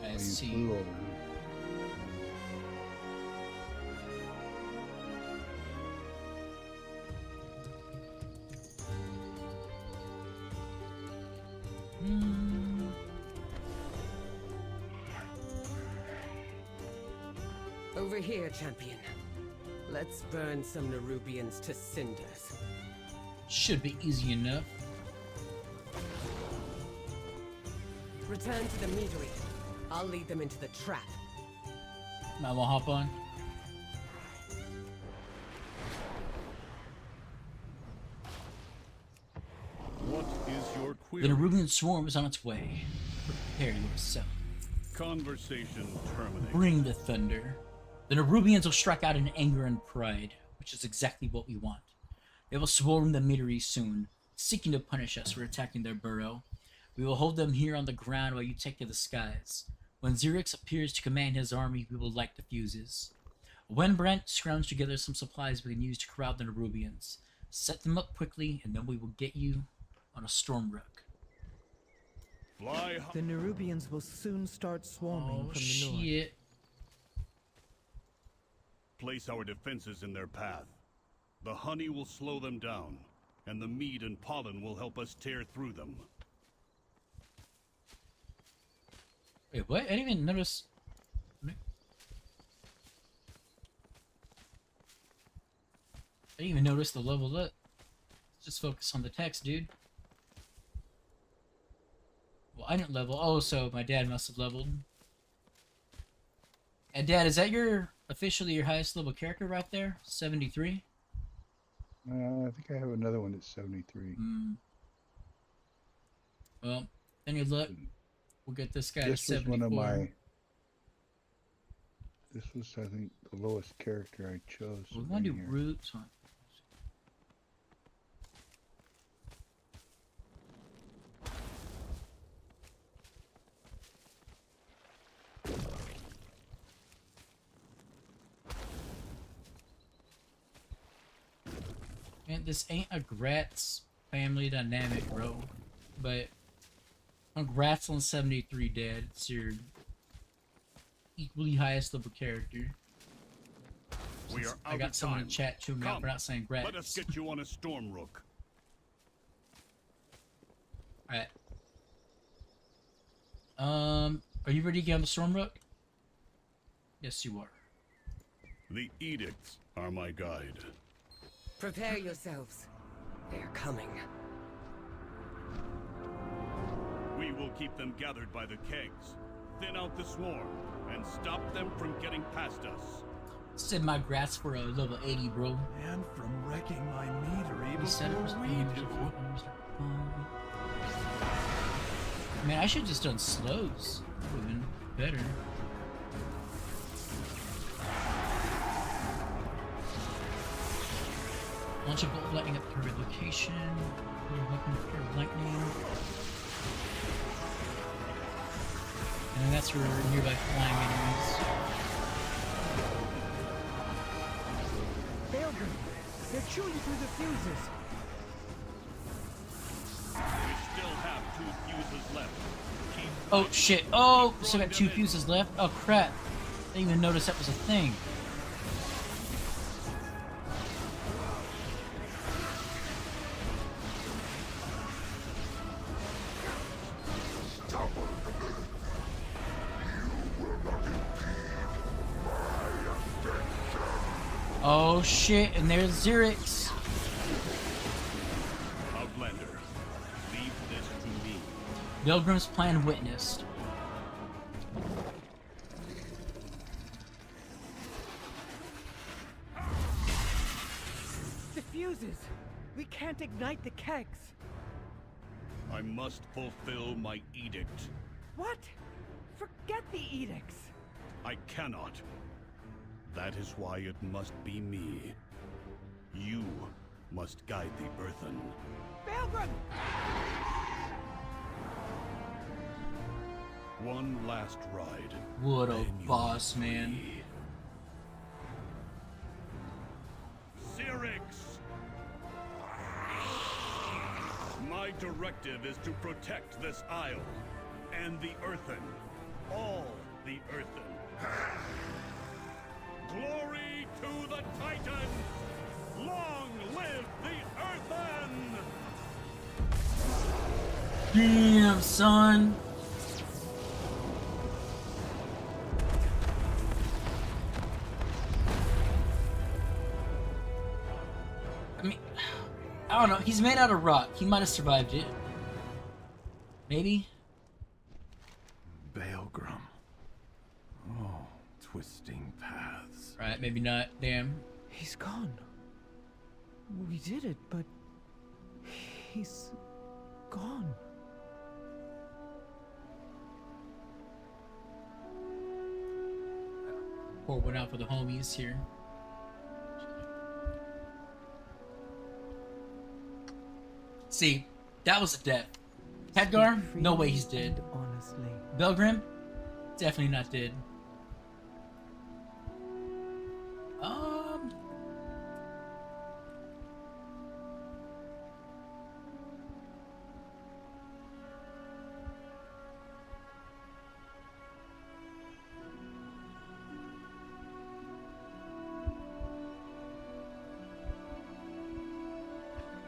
I
You
see.
flew over.
Over here, champion. Let's burn some Nerubians to cinders.
Should be easy enough.
Return to the meadery. I'll lead them into the trap.
Might want to hop on.
What is your
The
query?
Nerubian swarm is on its way. Prepare yourself.
Conversation terminated.
Bring the thunder. The Nerubians will strike out in anger and pride, which is exactly what we want. They will swarm the meadery soon, seeking to punish us for attacking their burrow. We will hold them here on the ground while you take to the skies. When Xerix appears to command his army, we will light the fuses. When Brent scrounge together some supplies we can use to corral the Nerubians. Set them up quickly, and then we will get you on a storm rook.
Fly
The Nerubians will soon start swarming from the north.
Shit.
Place our defenses in their path. The honey will slow them down, and the mead and pollen will help us tear through them.
Wait, what? I didn't even notice. I didn't even notice the level up. Let's just focus on the text, dude. Well, I didn't level. Oh, so my dad must have leveled. And Dad, is that officially your highest level character right there? 73?
I think I have another one that's 73.
Well, any luck, we'll get this guy
This
to
was
74.
one of my. This was, I think, the lowest character I chose.
We're
to
going to do
bring here.
roots on. Man, this ain't a Gratz family dynamic, bro. But congrats on 73, Dad. It's your equally highest level character.
We are
I
out
got
of
someone
time.
in chat chewing me out
Come,
for not saying Gratz.
let us get you on a storm rook.
Alright. Are you ready to get on the storm rook? Yes, you are.
The edicts are my guide.
Prepare yourselves. They're coming.
We will keep them gathered by the kegs. thin out the swarm and stop them from getting past us.
Send my grass for a level 80, bro.
And from wrecking my meadery
Set up
before we do.
Man, I should have just done slows. Would have been better. Launch a bolt of lightning at the target location. Weapon of pure lightning. And then that's for nearby flying enemies.
Baelgrin, they're chewing through the fuses.
We still have 2 fuses left. Keep
Oh shit! Oh, still got 2 fuses left. Oh crap! I didn't even notice that was a thing. Oh shit! And there's Xerix.
Outlander, leave this to me.
Baelgrin's plan witnessed.
The fuses! We can't ignite the kegs!
I must fulfill my edict.
What? Forget the edicts!
I cannot. That is why it must be me. You must guide the Earthen.
Baelgrin!
One last ride.
What a
then you
boss,
are
man.
free. Syrinx! My directive is to protect this isle and the Earthen. All the Earthen. Glory to the Titans! Long live the Earthen!
Damn, son. I mean, I don't know. He's made out of rock. He might have survived it. Maybe.
Baelgrin. Oh, twisting paths.
Right, maybe not. Damn.
He's gone. We did it, but he's gone.
Pour one out for the homies here. See, that was a death. Khadgar? No way he's dead.
Honestly.
Baelgrin? Definitely not dead.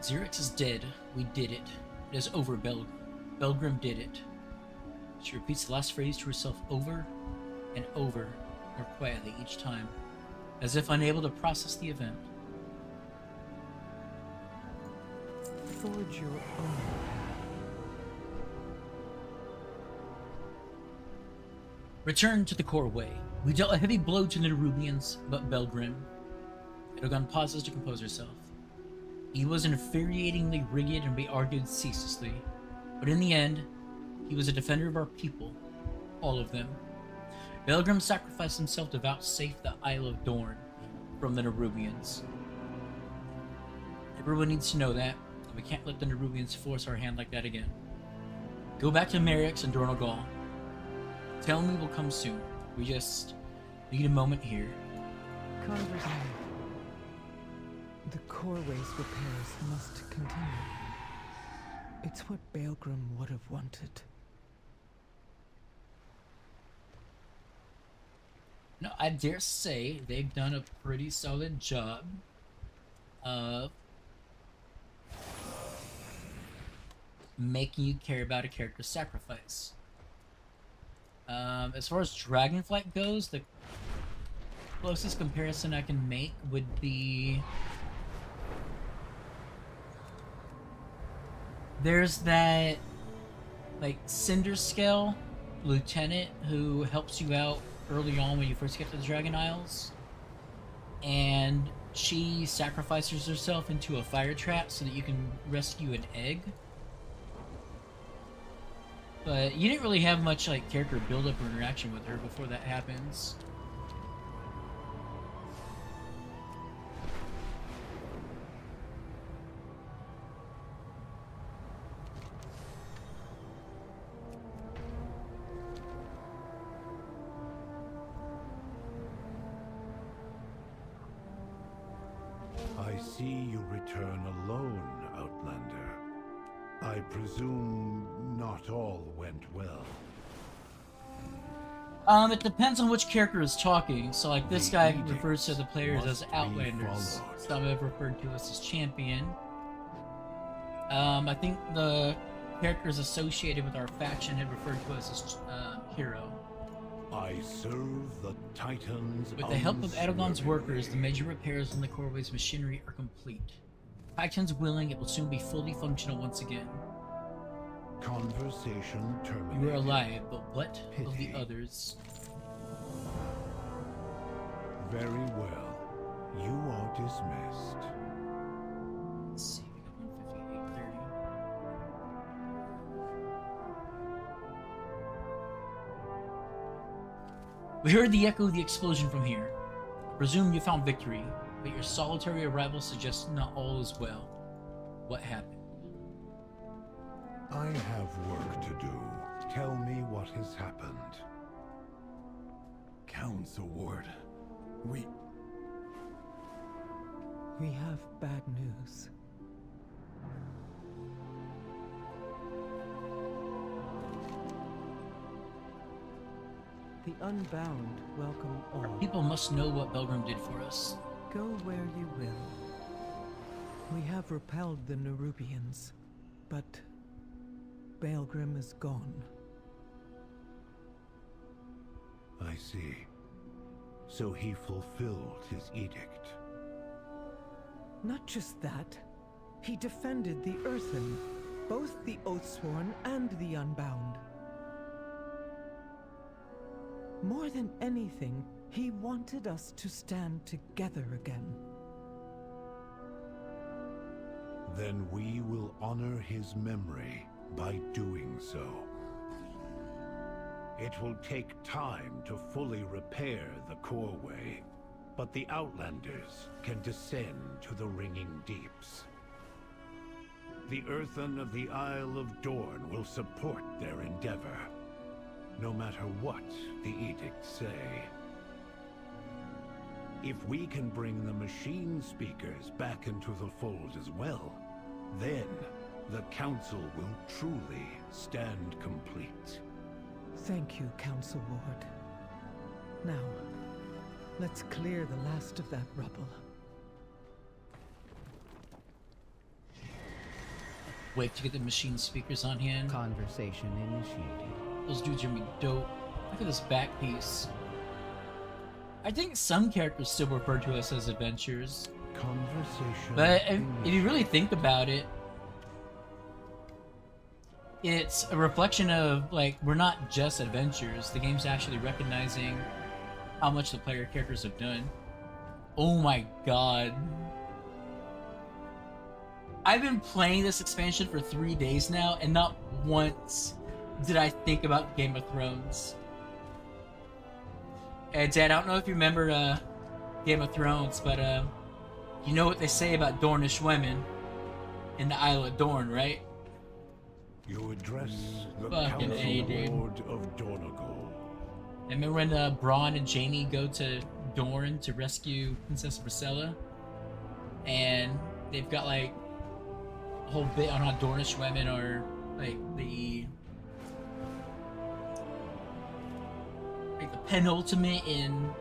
Xerix is dead. We did it. It is over, Baelgrin did it. She repeats the last phrase to herself over and over, more quietly each time, as if unable to process the event.
Forge your own.
Return to the Coreway. We dealt a heavy blow to the Nerubians, but Baelgrin. Edogan pauses to compose herself. He was infuriatingly rigid and we argued ceaselessly, but in the end, he was a defender of our people, all of them. Baelgrin sacrificed himself to vouchsafe the Isle of Dorn from the Nerubians. Everyone needs to know that, and we can't let the Nerubians force our hand like that again. Go back to Merrix and Dornogal. Tell me we'll come soon. We just need a moment here.
Congressman, the Coreway's repairs must continue. It's what Baelgrin would have wanted.
No, I dare say they've done a pretty solid job of making you care about a character's sacrifice. As far as Dragonflight goes, the closest comparison I can make would be... There's that, like, Cinder Scale lieutenant who helps you out early on when you first get to the Dragon Isles, and she sacrifices herself into a fire trap so that you can rescue an egg. But you didn't really have much like character build-up or interaction with her before that happens.
I see you return alone, Outlander. I presume not all went well.
It depends on which character is talking. So like this guy refers to the players as Outlanders. Some have referred to us as Champion. I think the characters associated with our faction have referred to us as Hero.
I serve the Titans.
With the help of Edelgon's workers, the major repairs on the Coreway's machinery are complete. Titans willing, it will soon be fully functional once again.
Conversation terminated.
You are alive, but what of the others?
Very well. You are dismissed.
Let's see, we got 158, 30. We heard the echo of the explosion from here. Presume you found victory, but your solitary arrival suggests not all is well. What happened?
I have work to do. Tell me what has happened.
Council Ward, we
have bad news. The Unbound welcome all.
People must know what Baelgrin did for us.
Go where you will. We have repelled the Nerubians, but Baelgrin is gone.
I see. So he fulfilled his edict.
Not just that. He defended the Earthen, both the Oathsworn and the Unbound. More than anything, he wanted us to stand together again.
Then we will honor his memory by doing so. It will take time to fully repair the Coreway, but the Outlanders can descend to the ringing deeps. The Earthen of the Isle of Dorn will support their endeavor, no matter what the edicts say. If we can bring the machine speakers back into the fold as well, then the Council will truly stand complete.
Thank you, Council Ward. Now, let's clear the last of that rubble.
Wait to get the machine speakers on hand.
Conversation initiated.
Those dudes are gonna be dope. Look at this back piece. I think some characters still refer to us as adventurers.
Conversation.
But if you really think about it, it's a reflection of, like, we're not just adventurers. The game's actually recognizing how much the player characters have done. Oh my god. I've been playing this expansion for 3 days now, and not once did I think about Game of Thrones. And Dad, I don't know if you remember Game of Thrones, but you know what they say about Dornish women in the Isle of Dorn, right?
You address the
Fucking A, dude.
Council Ward of Dornagal.
And remember when Bronn and Jaime go to Dorne to rescue Princess Priscilla? And they've got like a whole bit on how Dornish women are like the penultimate in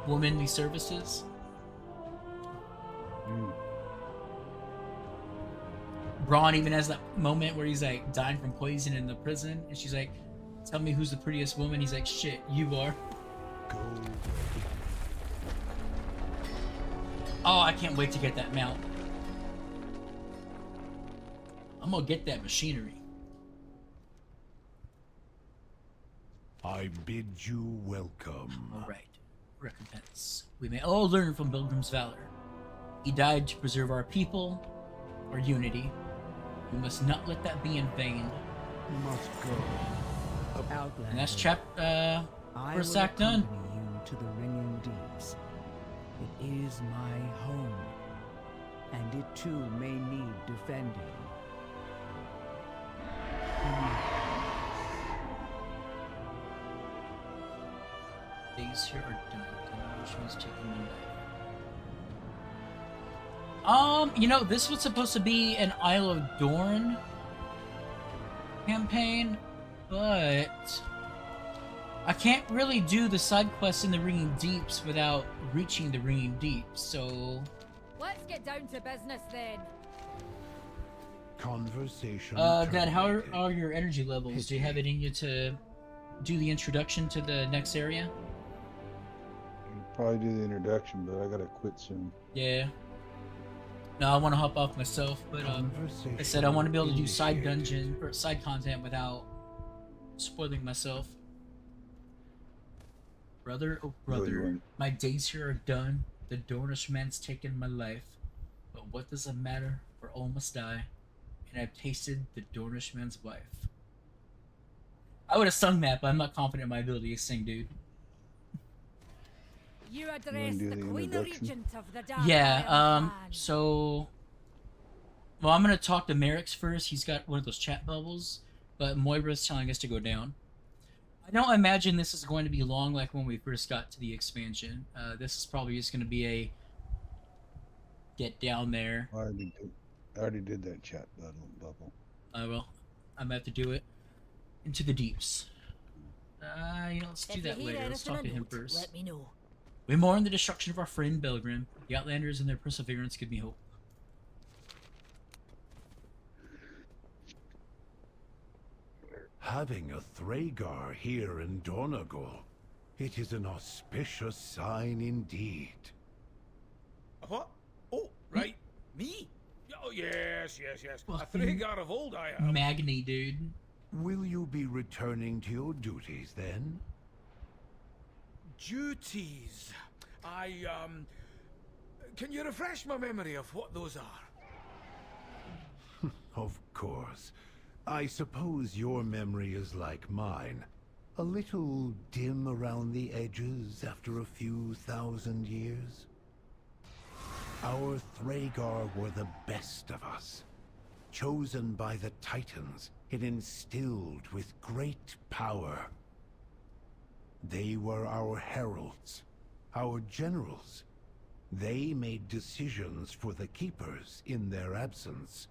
womanly services. Bronn even has that moment where he's like dying from poison in the prison, and she's like, "Tell me who's the prettiest woman." He's like, "Shit, you are." Oh, I can't wait to get that mount. I'm gonna get that machinery.
I bid you welcome.
Alright. Recompense. We may all learn from Baelgrin's valor. He died to preserve our people, our unity. We must not let that be in vain.
You must go.
Outlander,
And that's first act done.
accompany you to the ringing deeps. It is my home, and it too may need defending.
Days here are done. Which one's taking my life? You know, this was supposed to be an Isle of Dorn campaign, but I can't really do the side quests in the Ringing Deeps without reaching the Ringing Deeps, so...
Let's get down to business then.
Conversation.
Dad, how
terminated.
are your energy levels? Do you have it in you to do the introduction to the next area?
I'll probably do the introduction, but I gotta quit soon.
Yeah. No, I want to hop off myself, but I said I want to be able to do side
initiated.
dungeon or side content without spoiling myself. Brother, oh brother,
want-
my days here are done. The Dornish man's taken my life, but what does it matter? For all must die, and I've tasted the Dornish man's wife. I would have sung that, but I'm not confident in my ability to sing, dude.
You address
do
the
the
Queen
introduction?
Regent of the Dark
Yeah,
Isle clan.
so... Well, I'm gonna talk to Merrix first. He's got one of those chat bubbles, but Moira's telling us to go down. I don't imagine this is going to be long like when we first got to the expansion. This is probably just gonna be a... Get down there.
I already did that chat bubble.
Well, I'm gonna have to do it. Into the deeps. You know, let's do
If
that
you hear
later. Let's
anything
talk to
of
him
note,
first.
let me know.
We mourn the destruction of our friend Baelgrin. The Outlanders and their perseverance give me hope.
Having a Thragar here in Dornagal, it is an auspicious sign indeed.
What? Oh, right. Me? Oh, yes. A
Fucking
Thragar of old I am.
Magni, dude.
Will you be returning to your duties then?
Duties. Can you refresh my memory of what those are?
Of course. I suppose your memory is like mine. A little dim around the edges after a few thousand years. Our Thragar were the best of us. Chosen by the Titans and instilled with great power. They were our heralds, our generals. They made decisions for the Keepers in their absence.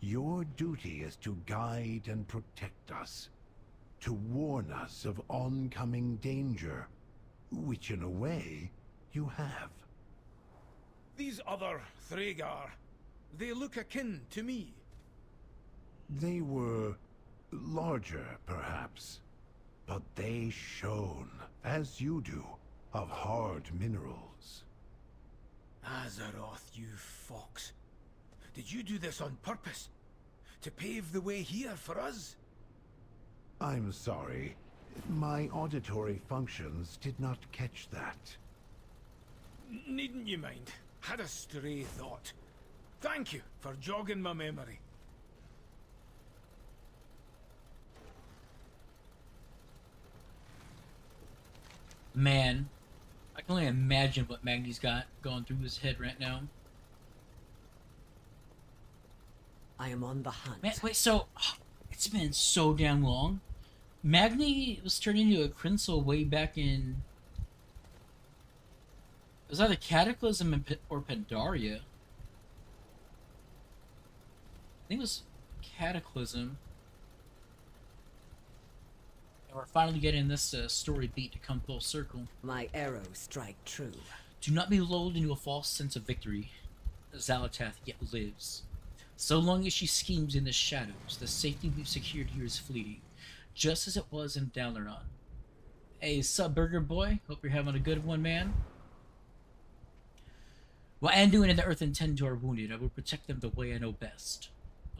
Your duty is to guide and protect us, to warn us of oncoming danger, which in a way, you have.
These other Thragar, they look akin to me.
They were larger, perhaps, but they shone, as you do, of hard minerals.
Azeroth, you fox. Did you do this on purpose? To pave the way here for us?
I'm sorry. My auditory functions did not catch that.
Needn't you mind. Had a stray thought. Thank you for jogging my memory.
Man, I can only imagine what Magni's got going through his head right now.
I am on the hunt.
Man, wait, so it's been so damn long. Magni was turned into a Crinsel way back in... It was either Cataclysm or Pandaria. I think it was Cataclysm. And we're finally getting this story beat to come full circle.
My arrows strike true.
Do not be lulled into a false sense of victory. Xalatath yet lives. So long as she schemes in the shadows, the safety we've secured here is fleeting, just as it was in Dalaran. Hey, sup, Burger Boy? Hope you're having a good one, man. While Anduin and the Earthen tend to our wounded, I will protect them the way I know best.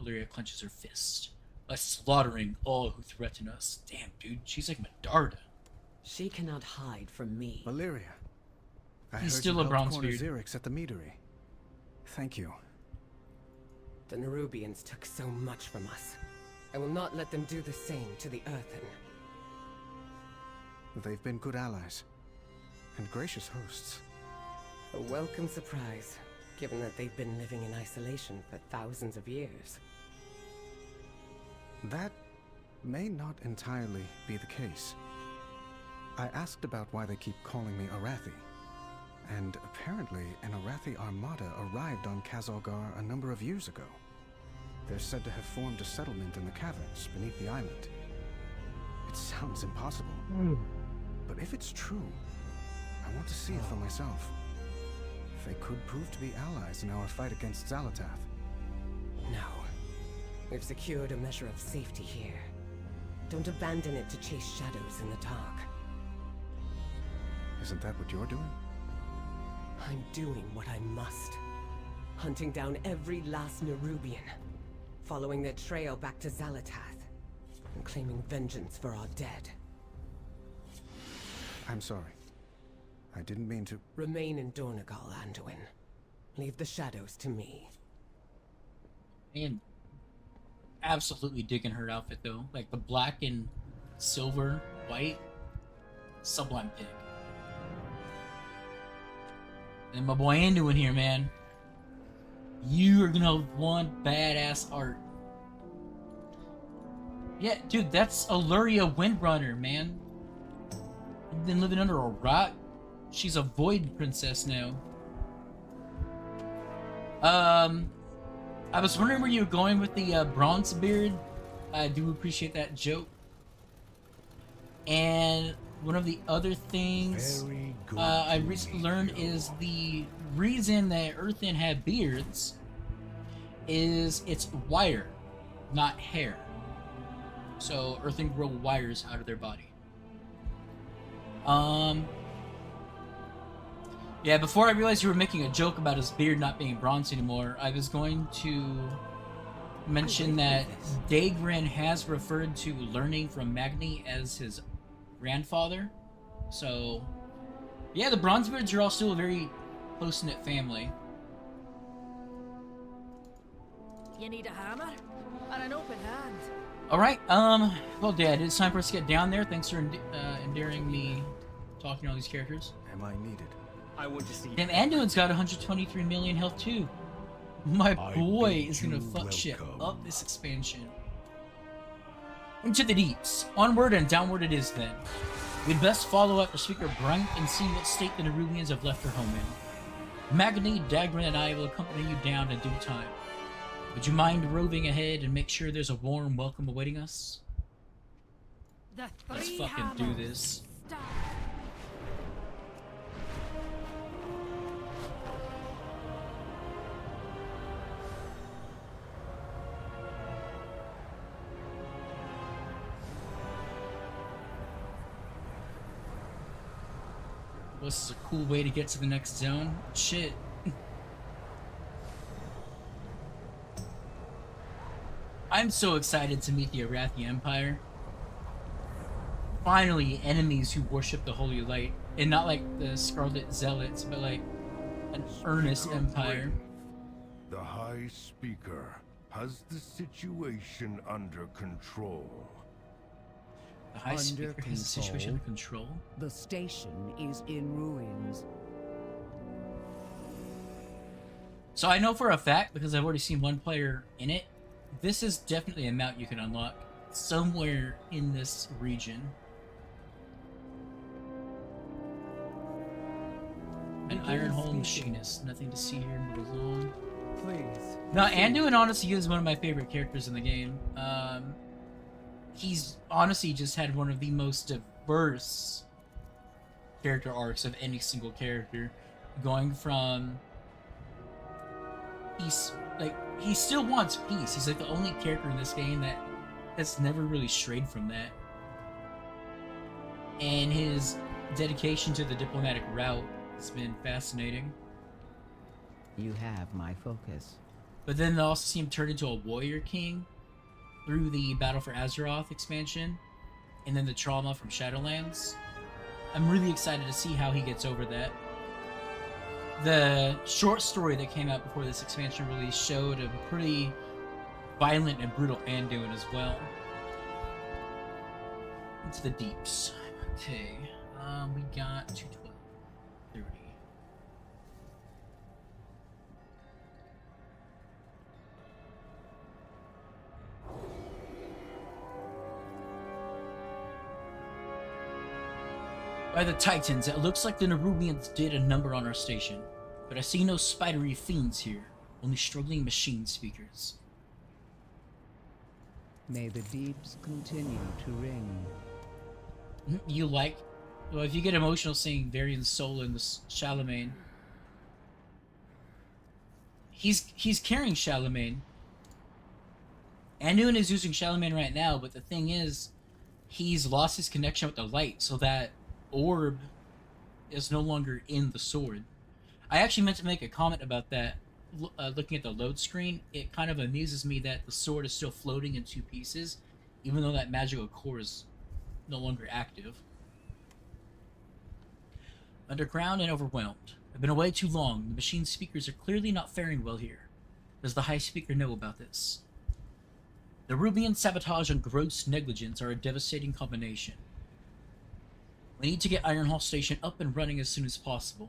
Illyria clenches her fist. by slaughtering all who threaten us. Damn, dude, she's like Medarda.
She cannot hide from me.
Valeria, I
He's
heard
still
you
a
helped corner
Bronzebeard.
Xerix at the Meadery. Thank you.
The Nerubians took so much from us. I will not let them do the same to the Earthen.
They've been good allies and gracious hosts.
A welcome surprise, given that they've been living in isolation for thousands of years.
That may not entirely be the case. I asked about why they keep calling me Arathi, and apparently an Arathi armada arrived on Kazalgar a number of years ago. They're said to have formed a settlement in the caverns beneath the island. It sounds impossible, but if it's true, I want to see it for myself. They could prove to be allies in our fight against Xalatath.
No. We've secured a measure of safety here. Don't abandon it to chase shadows in the dark.
Isn't that what you're doing?
I'm doing what I must. Hunting down every last Nerubian. Following their trail back to Xalatath. And claiming vengeance for our dead.
I'm sorry. I didn't mean to...
Remain in Dornegal, Anduin. Leave the shadows to me.
And absolutely digging her outfit though. Like the black and silver, white, sublime pick. And my boy Anduin here, man. You are gonna want badass art. Yeah, dude, that's Illyria Windrunner, man. You've been living under a rock. She's a void princess now. I was wondering where you were going with the Bronzebeard. I do appreciate that joke. And one of the other things I recently learned is the reason that Earthen had beards is it's wire, not hair. So Earthen grow wires out of their body. Yeah, before I realized you were making a joke about his beard not being bronze anymore, I was going to mention that Dagran has referred to learning from Magni as his grandfather. So, yeah, the Bronzebeards are all still a very close-knit family.
You need a hammer? Or an open hand?
Alright, well, Dad, it's time for us to get down there. Thanks for enduring me talking to all these characters.
Am I needed?
I want to see.
Damn, Anduin's got 123 million health too. My boy is gonna fuck shit up this expansion. Into the deeps. Onward and downward it is then. We'd best follow after Speaker Brinthe and see what state the Nerubians have left their home in. Magni, Dagran, and I will accompany you down in due time. Would you mind roving ahead and make sure there's a warm welcome awaiting us? Let's fucking do this. This is a cool way to get to the next zone. Shit. I'm so excited to meet the Arathi Empire. Finally, enemies who worship the Holy Light. And not like the Scarlet Zealots, but like an earnest empire.
The High Speaker has the situation under control.
The High Speaker has the situation under control?
The station is in ruins.
So I know for a fact, because I've already seen one player in it, this is definitely a mount you can unlock somewhere in this region. An Ironhole Machinist. Nothing to see here. Move along.
Please.
Now, Anduin honestly is one of my favorite characters in the game. He's honestly just had one of the most diverse character arcs of any single character. Going from... he still wants peace. He's like the only character in this game that's never really strayed from that. And his dedication to the diplomatic route has been fascinating.
You have my focus.
But then they also see him turn into a warrior king. through the Battle for Azeroth expansion, and then the trauma from Shadowlands. I'm really excited to see how he gets over that. The short story that came out before this expansion release showed a pretty violent and brutal Anduin as well. Into the deeps. Okay, we got 212, 30. By the Titans, it looks like the Nerubians did a number on our station, but I see no spidery fiends here, only struggling machine speakers.
May the deeps continue to ring.
You like... Well, if you get emotional seeing Varian's soul in this Charlemagne, he's carrying Charlemagne. Anduin is using Charlemagne right now, but the thing is, he's lost his connection with the light, so that orb is no longer in the sword. I actually meant to make a comment about that. Looking at the load screen, it kind of amuses me that the sword is still floating in two pieces, even though that magical core is no longer active. Underground and overwhelmed. I've been away too long. The machine speakers are clearly not faring well here. Does the High Speaker know about this? The Nerubian sabotage and gross negligence are a devastating combination. We need to get Ironhall Station up and running as soon as possible.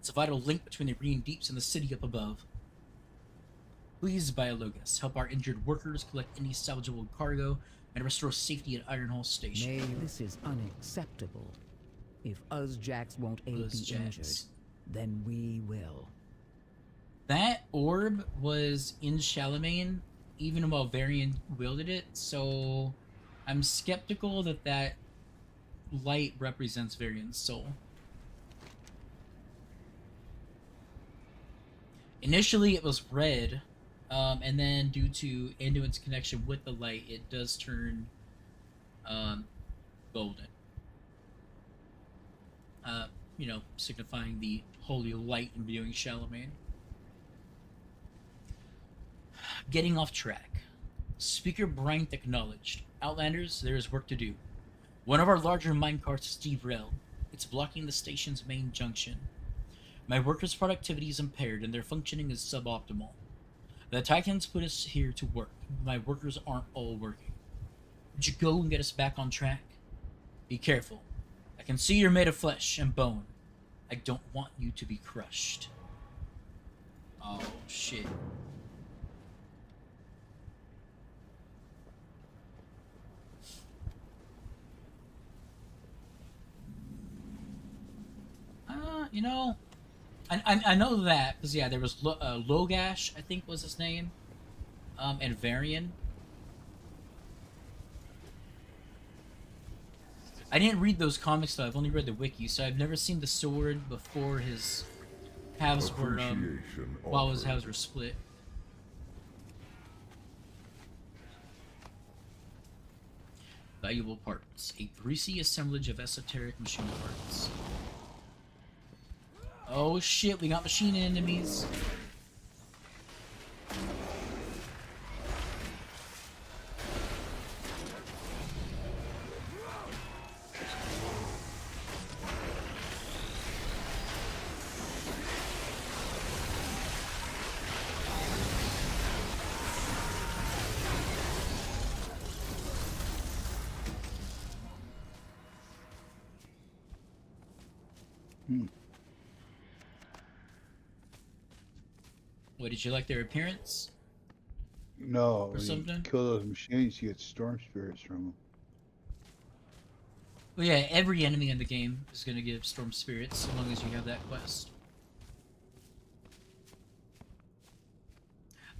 It's a vital link between the green deeps and the city up above. Please, Biologus, help our injured workers collect any salvageable cargo and restore safety at Ironhall Station.
Nay, this is unacceptable. If us Jacks won't aid the injured, then we will.
That orb was in Charlemagne, even while Varian wielded it, so I'm skeptical that that light represents Varian's soul. Initially it was red, and then due to Anduin's connection with the light, it does turn golden. You know, signifying the holy light imbuing Charlemagne. Getting off track. Speaker Brinthe acknowledged. Outlanders, there is work to do. One of our larger minecarts is derailed. It's blocking the station's main junction. My workers' productivity is impaired and their functioning is suboptimal. The Titans put us here to work, but my workers aren't all working. Would you go and get us back on track? Be careful. I can see you're made of flesh and bone. I don't want you to be crushed. Oh, shit. You know, I know that, because, yeah, there was Logash, I think was his name, and Varian. I didn't read those comics, though. I've only read the wiki, so I've never seen the sword before his halves were, while his halves were split. Valuable parts. A greasy assemblage of esoteric machine parts. Oh shit, we got machine enemies. What, did you like their appearance?
No,
or something?
You kill those machines, you get storm spirits from them.
Well, yeah, every enemy in the game is going to give storm spirits, as long as you have that quest.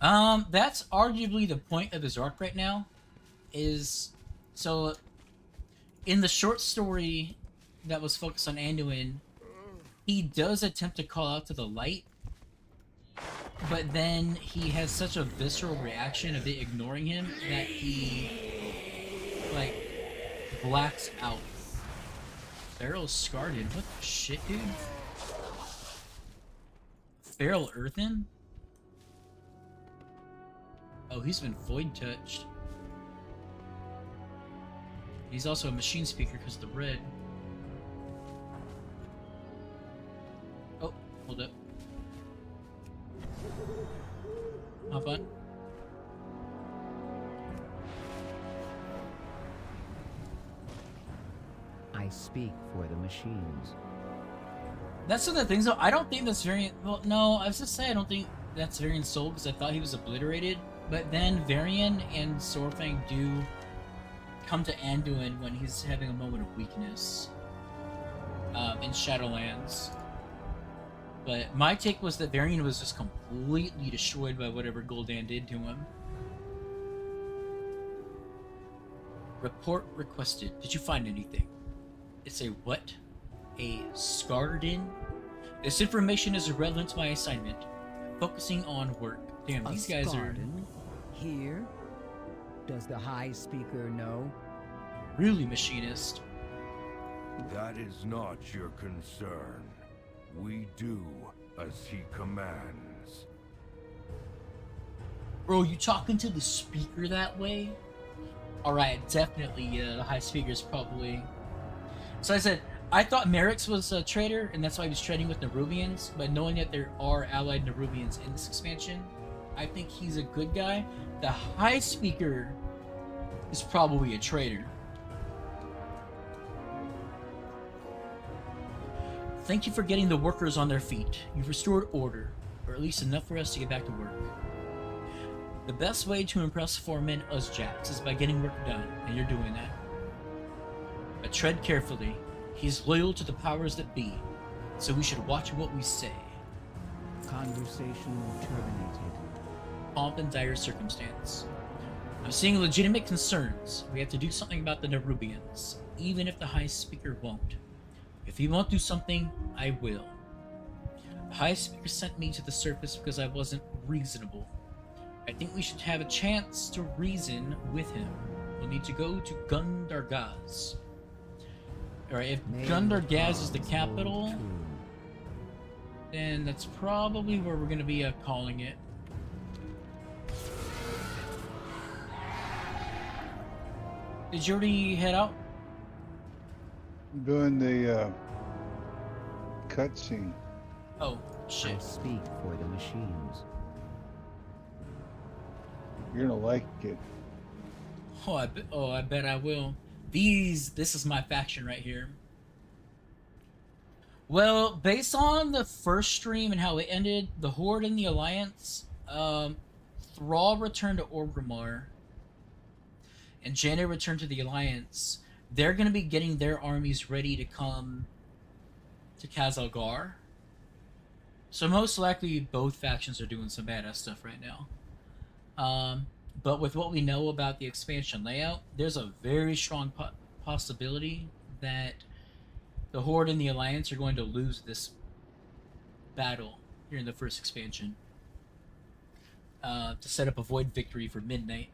That's arguably the point of his arc right now, is, so, in the short story that was focused on Anduin, he does attempt to call out to the light, but then he has such a visceral reaction of it ignoring him that he, like, blacks out. Feral Scarden? What the shit, dude? Feral Earthen? Oh, he's been void touched. He's also a machine speaker because of the red. Oh, hold up. Hop on.
I speak for the machines.
That's one of the things, though. I don't think that's Varian. Well, no, I was just saying I don't think that's Varian's soul because I thought he was obliterated. But then Varian and Sorfang do come to Anduin when he's having a moment of weakness in Shadowlands. But my take was that Varian was just completely destroyed by whatever Gul'dan did to him. Report requested. Did you find anything? It's a what? A Skardin? This information is irrelevant to my assignment. Focusing on work. Damn, these guys are...
Here? Does the High Speaker know?
Really, Machinist?
That is not your concern. We do as he commands.
Bro, you talking to the Speaker that way? Alright, definitely, the High Speaker's probably... So I said, I thought Merrix was a traitor, and that's why he was trading with Nerubians, but knowing that there are allied Nerubians in this expansion, I think he's a good guy. The High Speaker is probably a traitor. Thank you for getting the workers on their feet. You've restored order, or at least enough for us to get back to work. The best way to impress foreman Uzjax is by getting work done, and you're doing that. But tread carefully. He's loyal to the powers that be, so we should watch what we say.
Conversation terminated.
Pomp and dire circumstance. I'm seeing legitimate concerns. We have to do something about the Nerubians, even if the High Speaker won't. If he won't do something, I will. The High Speaker sent me to the surface because I wasn't reasonable. I think we should have a chance to reason with him. We'll need to go to Gundargaz. Alright, if Gundargaz is the capital, then that's probably where we're going to be calling it. Did you already head out?
I'm doing the cutscene.
Oh, shit.
I speak for the machines.
You're gonna like it.
I bet I will. This is my faction right here. Well, based on the first stream and how it ended, the Horde and the Alliance, Thrall returned to Orgrimmar, and Jaina returned to the Alliance. They're going to be getting their armies ready to come to Khazalgar. So most likely both factions are doing some badass stuff right now. But with what we know about the expansion layout, there's a very strong possibility that the Horde and the Alliance are going to lose this battle here in the first expansion to set up a void victory for Midnight.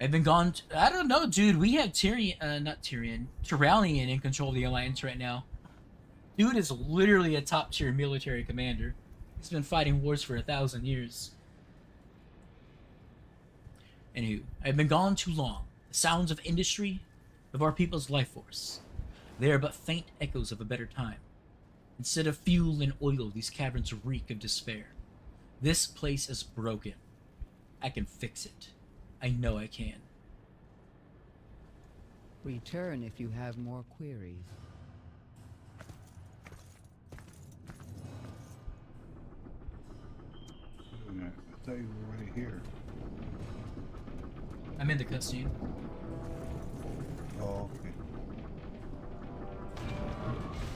I've been gone... I don't know, dude. We have Tyrallion in control of the Alliance right now. Dude is literally a top-tier military commander. He's been fighting wars for 1,000 years. Anywho, I've been gone too long. The sounds of industry, of our people's life force. They are but faint echoes of a better time. Instead of fuel and oil, these caverns reek of despair. This place is broken. I can fix it. I know I can.
Return if you have more queries.
I thought you were already here.
I'm in the cutscene.
Oh, okay.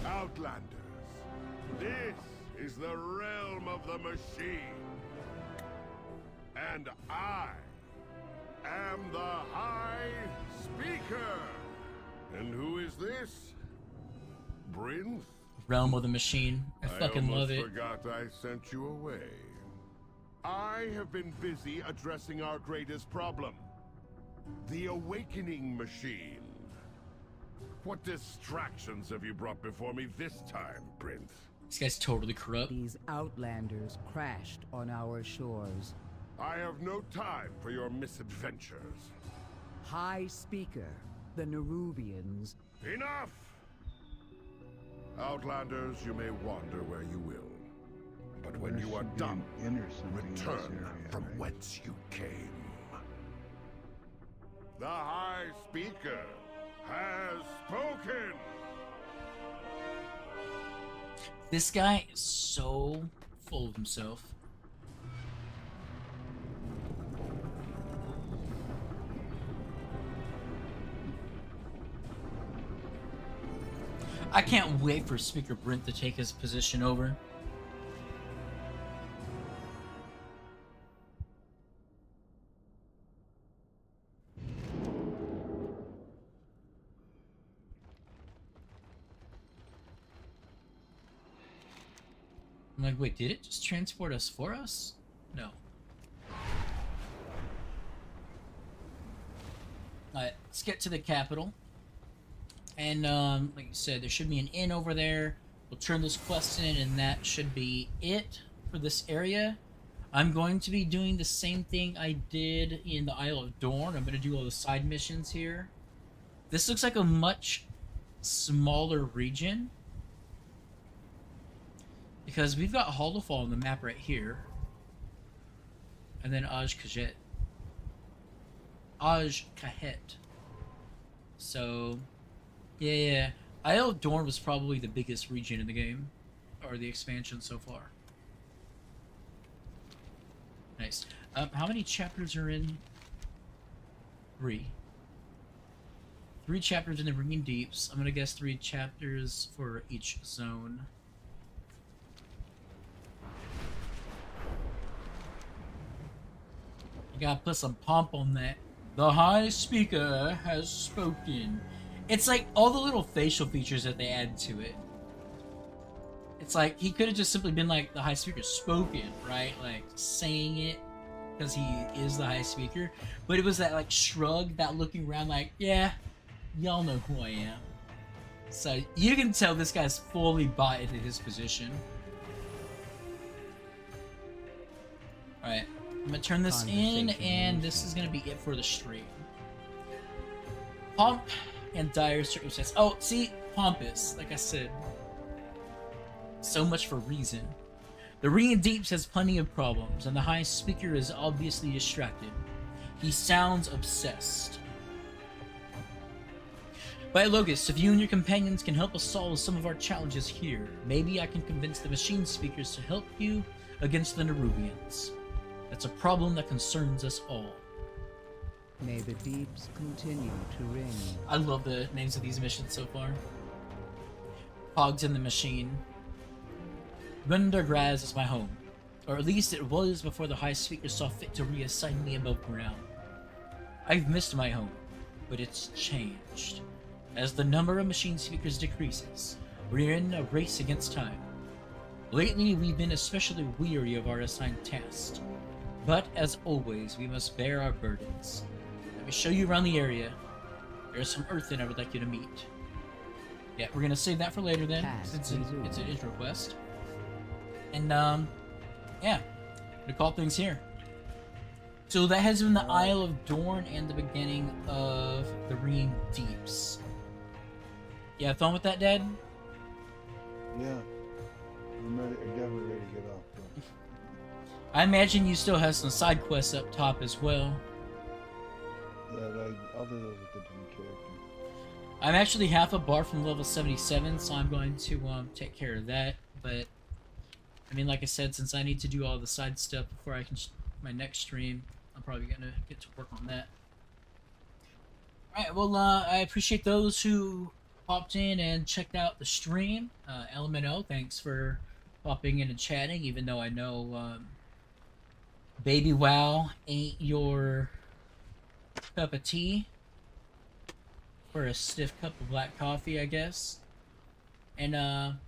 Outlanders, this is the realm of the machine. And I am the High Speaker. And who is this? Brinthe?
Realm of the Machine. I fucking love it.
I forgot I sent you away. I have been busy addressing our greatest problem. The Awakening Machine. What distractions have you brought before me this time, Brinthe?
This guy's totally corrupt.
These outlanders crashed on our shores.
I have no time for your misadventures.
High Speaker, the Nerubians.
Enough! Outlanders, you may wander where you will. But when you are done, return from whence you came. The High Speaker has spoken!
This guy is so full of himself. I can't wait for Speaker Brinthe to take his position over. I'm like, wait, did it just transport us for us? No. Alright, let's get to the capital. And, like you said, there should be an inn over there. We'll turn this quest in, and that should be it for this area. I'm going to be doing the same thing I did in the Isle of Dorn. I'm going to do all the side missions here. This looks like a much smaller region, because we've got Hollowfall on the map right here. And then Aj Kahet. So, yeah. Isle of Dorn was probably the biggest region in the game. Or the expansion so far. Nice. How many chapters are in? 3. 3 chapters in the Ringing Deeps. I'm gonna guess 3 chapters for each zone. You gotta put some pomp on that. The High Speaker has spoken. It's like all the little facial features that they add to it. It's like he could have just simply been like the High Speaker spoken, right? Like saying it because he is the High Speaker. But it was that like shrug, that looking around like, yeah, y'all know who I am. So you can tell this guy's fully bought into his position. Alright. I'm gonna turn this in, and this is gonna be it for the stream. Pomp and dire circumstance. Oh, see, pompous, like I said. So much for reason. The Ringing Deeps has plenty of problems, and the High Speaker is obviously distracted. He sounds obsessed. By Logos, if you and your companions can help us solve some of our challenges here, maybe I can convince the Machine Speakers to help you against the Nerubians. That's a problem that concerns us all.
May the deeps continue to ring.
I love the names of these missions so far. Cogs in the Machine. Gundergraz is my home. Or at least it was before the High Speaker saw fit to reassign me above ground. I've missed my home, but it's changed. As the number of Machine Speakers decreases, we're in a race against time. Lately, we've been especially weary of our assigned tasks. But, as always, we must bear our burdens. Let me show you around the area. There's some Earthen I would like you to meet. Yeah, we're gonna save that for later then, since it's an intro quest. And, yeah. Gonna call things here. So that has been the Isle of Dorn and the beginning of the Ringing Deeps. You have fun with that, Dad?
Yeah. I'm definitely ready to get off.
I imagine you still have some side quests up top as well.
Yeah, I'll do those with the different character.
I'm actually half a bar from level 77, so I'm going to take care of that. But I mean, like I said, since I need to do all the side stuff before I can my next stream, I'm probably gonna get to work on that. All right. Well, I appreciate those who popped in and checked out the stream. LMNO, thanks for popping in and chatting, even though I know Baby WoW ain't your cup of tea. Or a stiff cup of black coffee, I guess. And,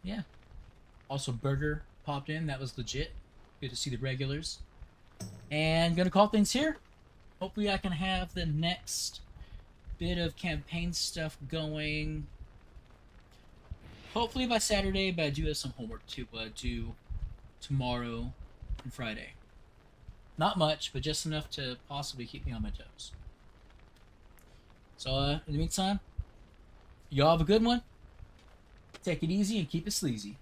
yeah. Also, Burger popped in. That was legit. Good to see the regulars. And gonna call things here. Hopefully I can have the next bit of campaign stuff going. Hopefully by Saturday, but I do have some homework to do tomorrow and Friday. Not much, but just enough to possibly keep me on my toes. So, in the meantime, y'all have a good one. Take it easy and keep it sleazy.